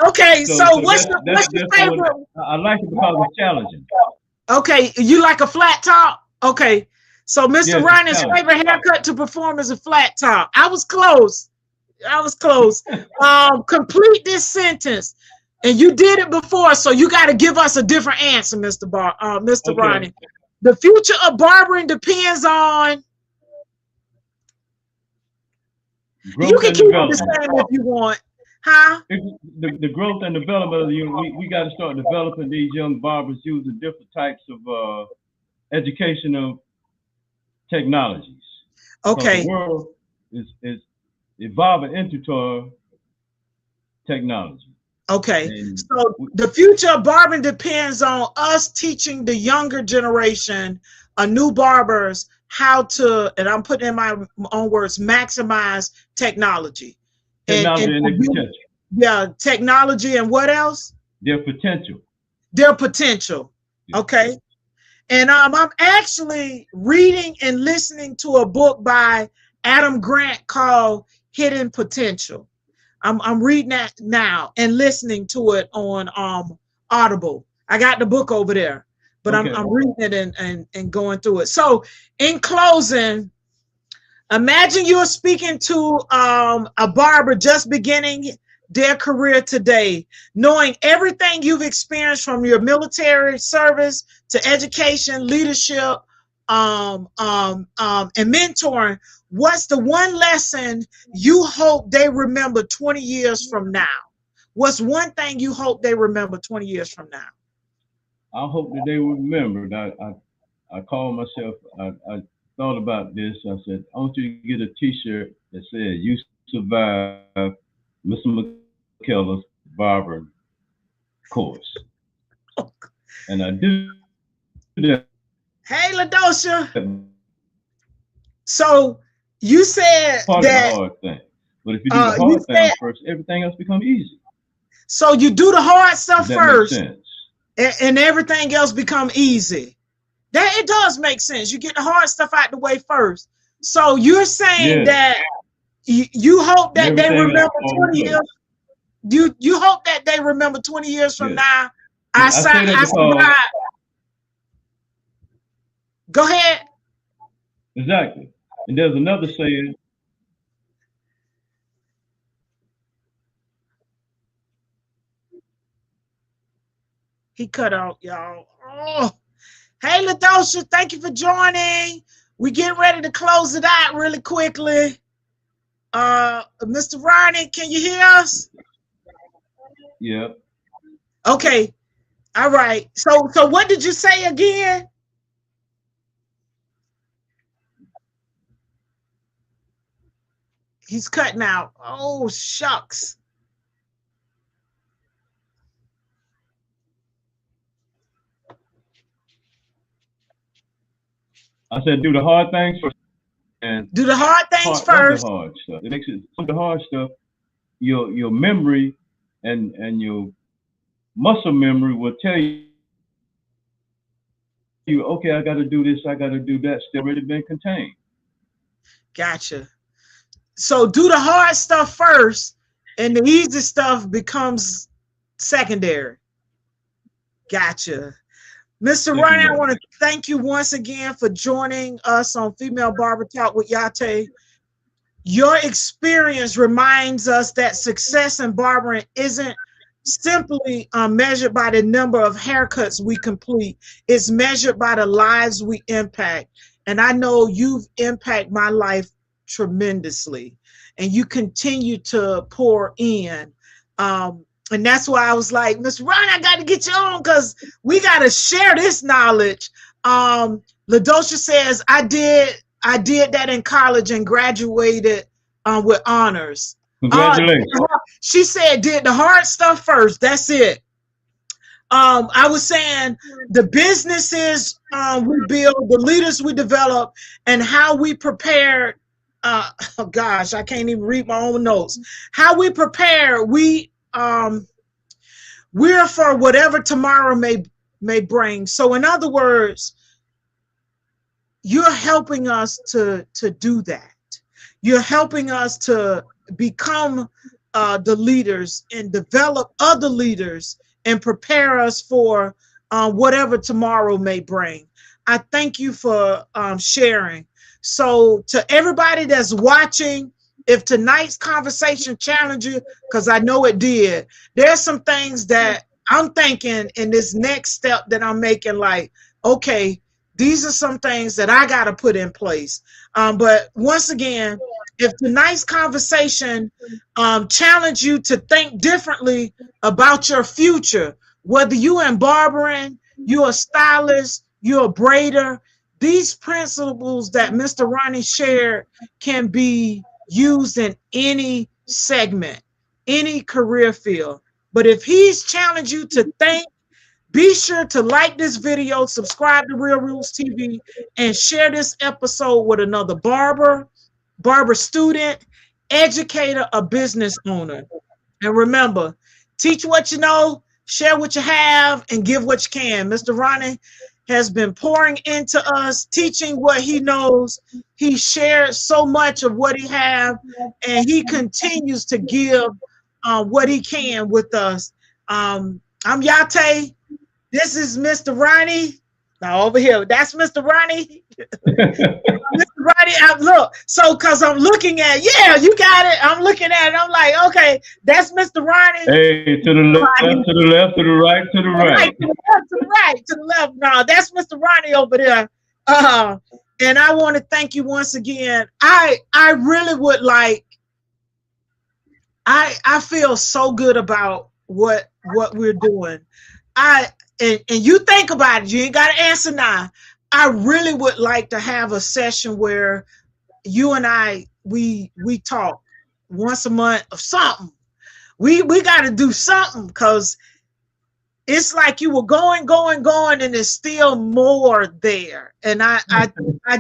Okay, so what's your favorite? I like it because it's challenging. Okay, you like a flat top? Okay, so Mr. Ronnie's favorite haircut to perform is a flat top. I was close. Complete this sentence, and you did it before, so you got to give us a different answer, Mr. Ronnie. The future of barbering depends on. You can keep it the same if you want. Huh? The growth and development of we got to start developing these young barbers using different types of educational technologies. Okay. The world is evolving into technology. Okay. So the future of barbering depends on us teaching the younger generation, new barbers, how to, and I'm putting in my own words, maximize technology. Technology and their potential. Yeah, technology and what else? Their potential. Their potential. Yeah. Okay. And I'm actually reading and listening to a book by Adam Grant called Hidden Potential. I'm reading that now and listening to it on Audible. I got the book over there, but okay. I'm reading it and going through it. So in closing, imagine you're speaking to a barber just beginning their career today, knowing everything you've experienced from your military service to education, leadership, and mentoring. What's the one lesson you hope they remember 20 years from now? What's one thing you hope they remember 20 years from now? I hope that they will remember that I called myself, I thought about this. I said, I want you to get a t-shirt that says, "You survived Mr. McKellar's barber course." And I do that. Hey, LaDosha. So you said part that of the hard thing. But if you do the hard thing first, everything else becomes easy. So you do the hard stuff first, makes sense. And everything else become easy. That it does make sense. You get the hard stuff out the way first. So you're saying that you hope that they remember 20 years. You hope that they remember 20 years from now. I survived. Go ahead. Exactly. And there's another saying. He cut out, y'all. Oh, hey, LaDosha, thank you for joining. We getting ready to close it out really quickly. Mr. Ronnie, can you hear us? Yeah. Okay. All right. So what did you say again? He's cutting out. Oh, shucks. I said, do the hard things first. And do the hard things first. The hard stuff. It makes it the hard stuff. Your memory and your muscle memory will tell you, okay, I got to do this, I got to do that. Still already been contained. Gotcha. So do the hard stuff first, and the easy stuff becomes secondary. Gotcha. Mr. Ronnie, I want to thank you once again for joining us on Female Barber Talk with Yah-Tay. Your experience reminds us that success in barbering isn't simply measured by the number of haircuts we complete. It's measured by the lives we impact. And I know you've impacted my life tremendously, and you continue to pour in. And that's why I was like, Miss Ron, I got to get you on because we got to share this knowledge. LaDosha says, I did that in college and graduated with honors. Congratulations. She said, did the hard stuff first. That's it. I was saying the businesses we build, the leaders we develop, and how we prepared. Oh gosh, I can't even read my own notes. How we prepare, we're for whatever tomorrow may bring. So in other words, you're helping us to do that. You're helping us to become the leaders and develop other leaders and prepare us for whatever tomorrow may bring. I thank you for sharing. So to everybody that's watching, if tonight's conversation challenged you, because I know it did, there's some things that I'm thinking in this next step that I'm making, like, okay, these are some things that I got to put in place. But once again, if tonight's conversation challenge you to think differently about your future, whether you in barbering, you're a stylist, you're a braider, these principles that Mr. Ronnie shared can be used in any segment, any career field. But if he's challenged you to think, be sure to like this video, subscribe to Real Roots TV, and share this episode with another barber, barber student, educator, or business owner. And remember, teach what you know, share what you have, and give what you can. Mr. Ronnie has been pouring into us, teaching what he knows. He shared so much of what he has, and he continues to give what he can with us. I'm Yah-Tay. This is Mr. Ronnie. Now over here, that's Mr. Ronnie. Mr. Ronnie, look, so because I'm looking at, yeah, you got it. I'm looking at it. I'm like, okay, that's Mr. Ronnie. Hey, to the left, to the left, to the right, to the right. To the left, to the right, to the left. No, that's Mr. Ronnie over there. And I want to thank you once again. I really would like, I feel so good about what we're doing. And you think about it, you ain't got to answer now. I really would like to have a session where you and I, we talk once a month of something. We got to do something, because it's like you were going, and there's still more there. And I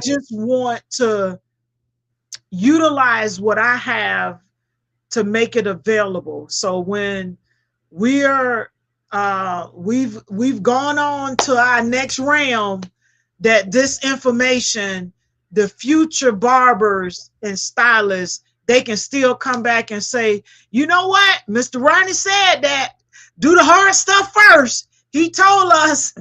just want to utilize what I have to make it available. So when we're we've gone on to our next realm, that this information, the future barbers and stylists, they can still come back and say, you know what, Mr. Ronnie said that do the hard stuff first. He told us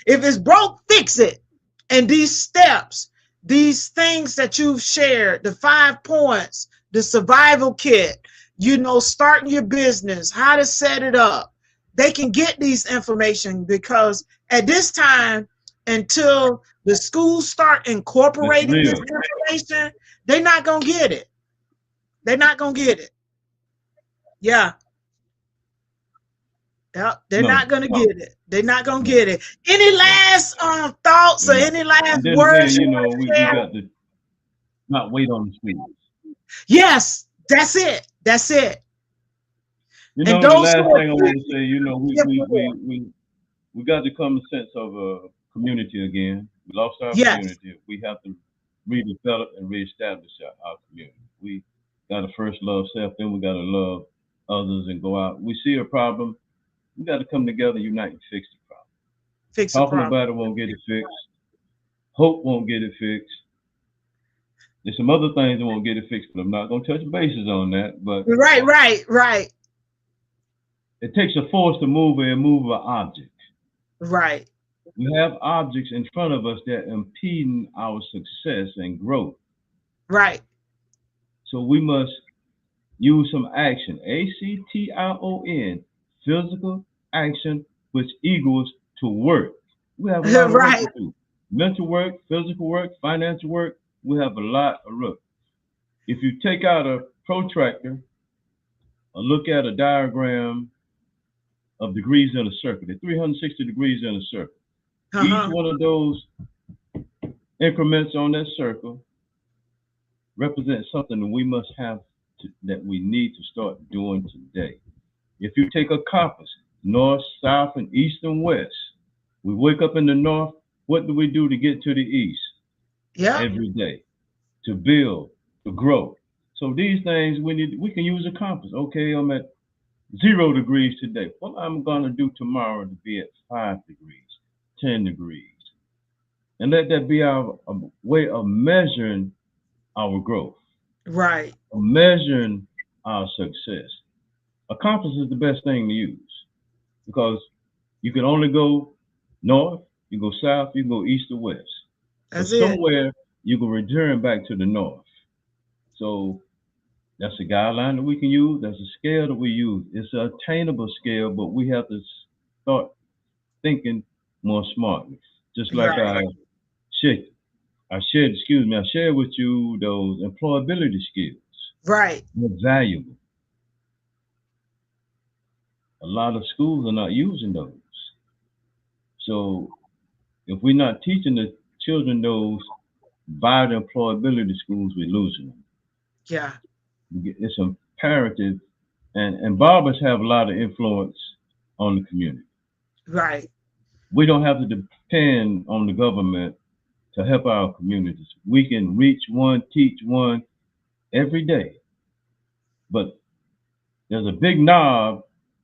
if it's broke, fix it. And these steps, these things that you've shared, the 5 points, the survival kit, you know, starting your business, how to set it up, they can get these information, because at this time, until the schools start incorporating this information, they're not going to get it. They're not going to get it. Yeah. Yep, they're not going to get it. They're not going to get it. Any last thoughts or any last words? You know, we got to not wait on the schools. Yes, that's it. That's it. You know, the last thing I want to say, you know, we got to come to sense of a community again. We lost our community. We have to redevelop and reestablish our community. We got to first love self, then we got to love others and go out. We see a problem, we got to come together, unite, and fix the problem. Talking about it won't get it fixed. Hope won't get it fixed. There's some other things that won't get it fixed, but I'm not going to touch bases on that. But right. It takes a force to move an immovable object. Right. We have objects in front of us that impede our success and growth. Right. So we must use some action. ACTION, physical action, which equals to work. We have a lot of work to do. Mental work, physical work, financial work. We have a lot of work. If you take out a protractor or look at a diagram of degrees in a circle, there are 360 degrees in a circle. Each one of those increments on that circle represents something that we must have that we need to start doing today. If you take a compass, north, south, and east and west, we wake up in the north, what do we do to get to the east? Every day, to build, to grow. So these things we can use a compass. Okay, I'm at 0 degrees today. What I'm gonna do tomorrow to be at 5 degrees, 10 degrees. and let that be our way of measuring our growth, Right. of measuring our success. A compass is the best thing to use because you can only go north, you go south, you can go east or west. But That's it. somewhere you can return back to the north. So that's a guideline that we can use. That's a scale that we use. It's an attainable scale, but we have to start thinking more smartly. Just like Right. I shared with you those employability skills. Right. They're valuable. A lot of schools are not using those. So if we're not teaching the children those vital employability schools, we're losing them. Yeah. It's imperative, and barbers have a lot of influence on the community. Right. We don't have to depend on the government to help our communities. We can reach one, teach one every day. But there's a big knob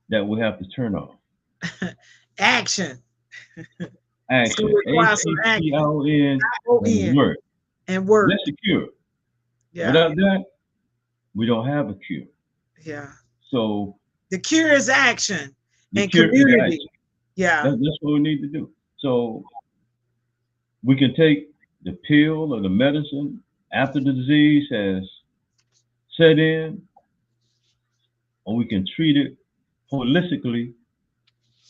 that we have to turn off. Action. Action. ACTION and work. And work. That's the cure. Yeah. Without that, we don't have a cure. Yeah. So the cure is action and community. Yeah. That's what we need to do. So we can take the pill or the medicine after the disease has set in, or we can treat it holistically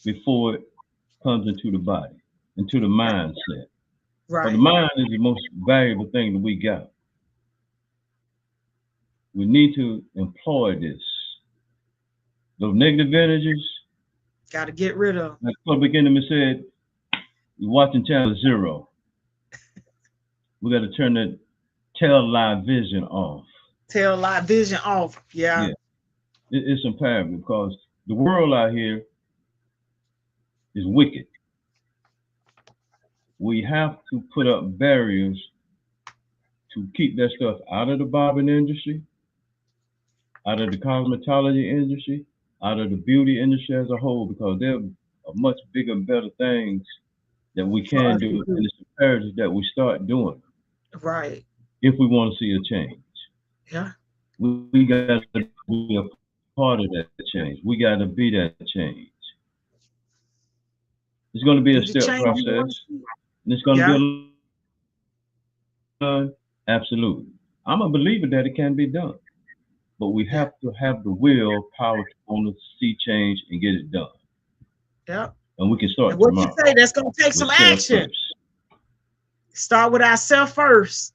before it comes into the body, into the mindset. Right. But the mind is the most valuable thing that we got. We need to employ this. Those negative energies, got to get rid of. Like Public Enemy said, you're watching Channel 0. We got to turn that tail light vision off. Tail light vision off. Yeah. It's imperative because the world out here is wicked. We have to put up barriers to keep that stuff out of the barbering industry, out of the cosmetology industry, out of the beauty industry as a whole, because there are much bigger and better things that we can do, and it's imperative that we start doing. Right. If we want to see a change. Yeah. We got to be a part of that change. We got to be that change. It's going to be a step process. And it's going to be done. Absolutely. I'm a believer that it can be done. But we have to have the will power to want to see change and get it done. Yeah. And we can start what tomorrow. You say that's going to take some action. Start with ourselves first.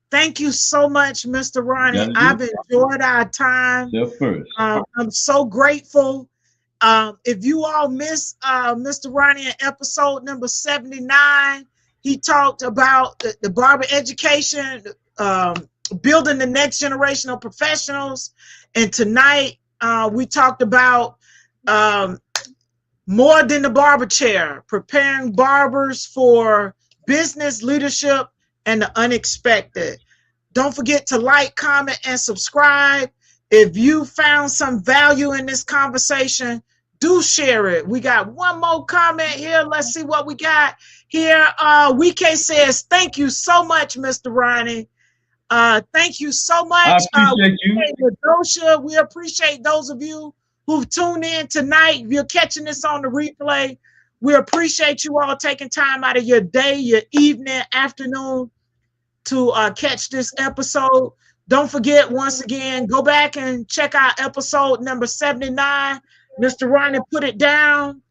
Thank you so much, Mr. Ronnie. I've enjoyed our time. Self first. I'm so grateful. If you all missed Mr. Ronnie in episode number 79, he talked about the barber education, building the next generation of professionals. And tonight we talked about more than the barber chair, preparing barbers for business, leadership, and the unexpected. Don't forget to like, comment, and subscribe. If you found some value in this conversation, do share it. We got one more comment here. Let's see what we got here. WK says, thank you so much, Mr. Ronnie. Thank you so much. I appreciate you. We appreciate those of you who've tuned in tonight. If you're catching this on the replay, we appreciate you all taking time out of your day, your evening, afternoon to catch this episode. Don't forget, once again, go back and check out episode number 79. Mr. Ronnie put it down.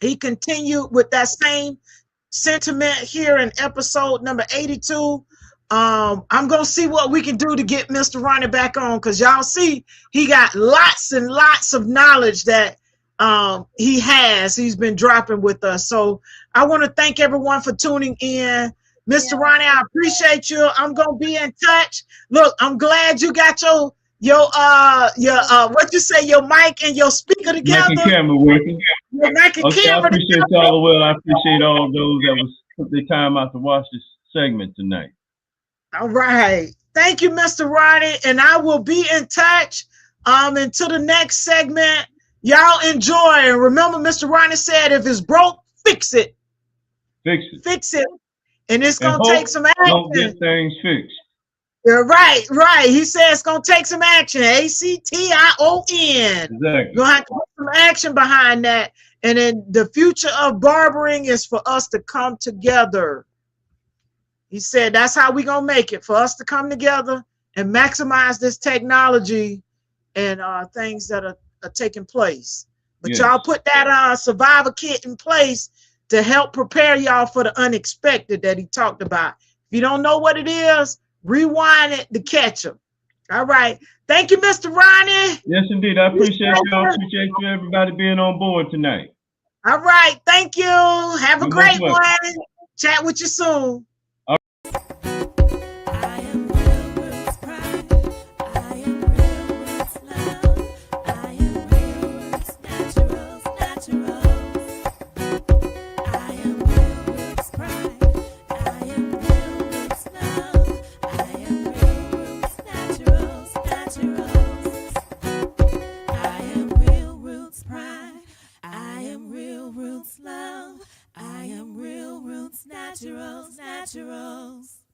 He continued with that same sentiment here in episode number 82. I'm going to see what we can do to get Mr. Ronnie back on, because y'all see he got lots and lots of knowledge that he's been dropping with us. So I want to thank everyone for tuning in. Mr. Ronnie, I appreciate you. I'm going to be in touch. Look, I'm glad you got your what you say, your mic and your speaker together. Mic and camera working. Your mic and camera I appreciate y'all well. I appreciate all those that took their time out to watch this segment tonight. All right. Thank you, Mr. Ronnie. And I will be in touch until the next segment. Y'all enjoy. And remember, Mr. Ronnie said, if it's broke, fix it. Fix it. And it's going to take some action. Don't get things fixed. You're right. He said it's going to take some action. ACTION. Exactly. You're going to have to put some action behind that. And then the future of barbering is for us to come together. He said that's how we're going to make it, for us to come together and maximize this technology and things that are taking place. But y'all put that survivor kit in place to help prepare y'all for the unexpected that he talked about. If you don't know what it is, rewind it to catch them. All right. Thank you, Mr. Ronnie. Yes, indeed. I appreciate y'all. Appreciate everybody being on board tonight. All right. Thank you. Have a great one. Chat with you soon. Naturals.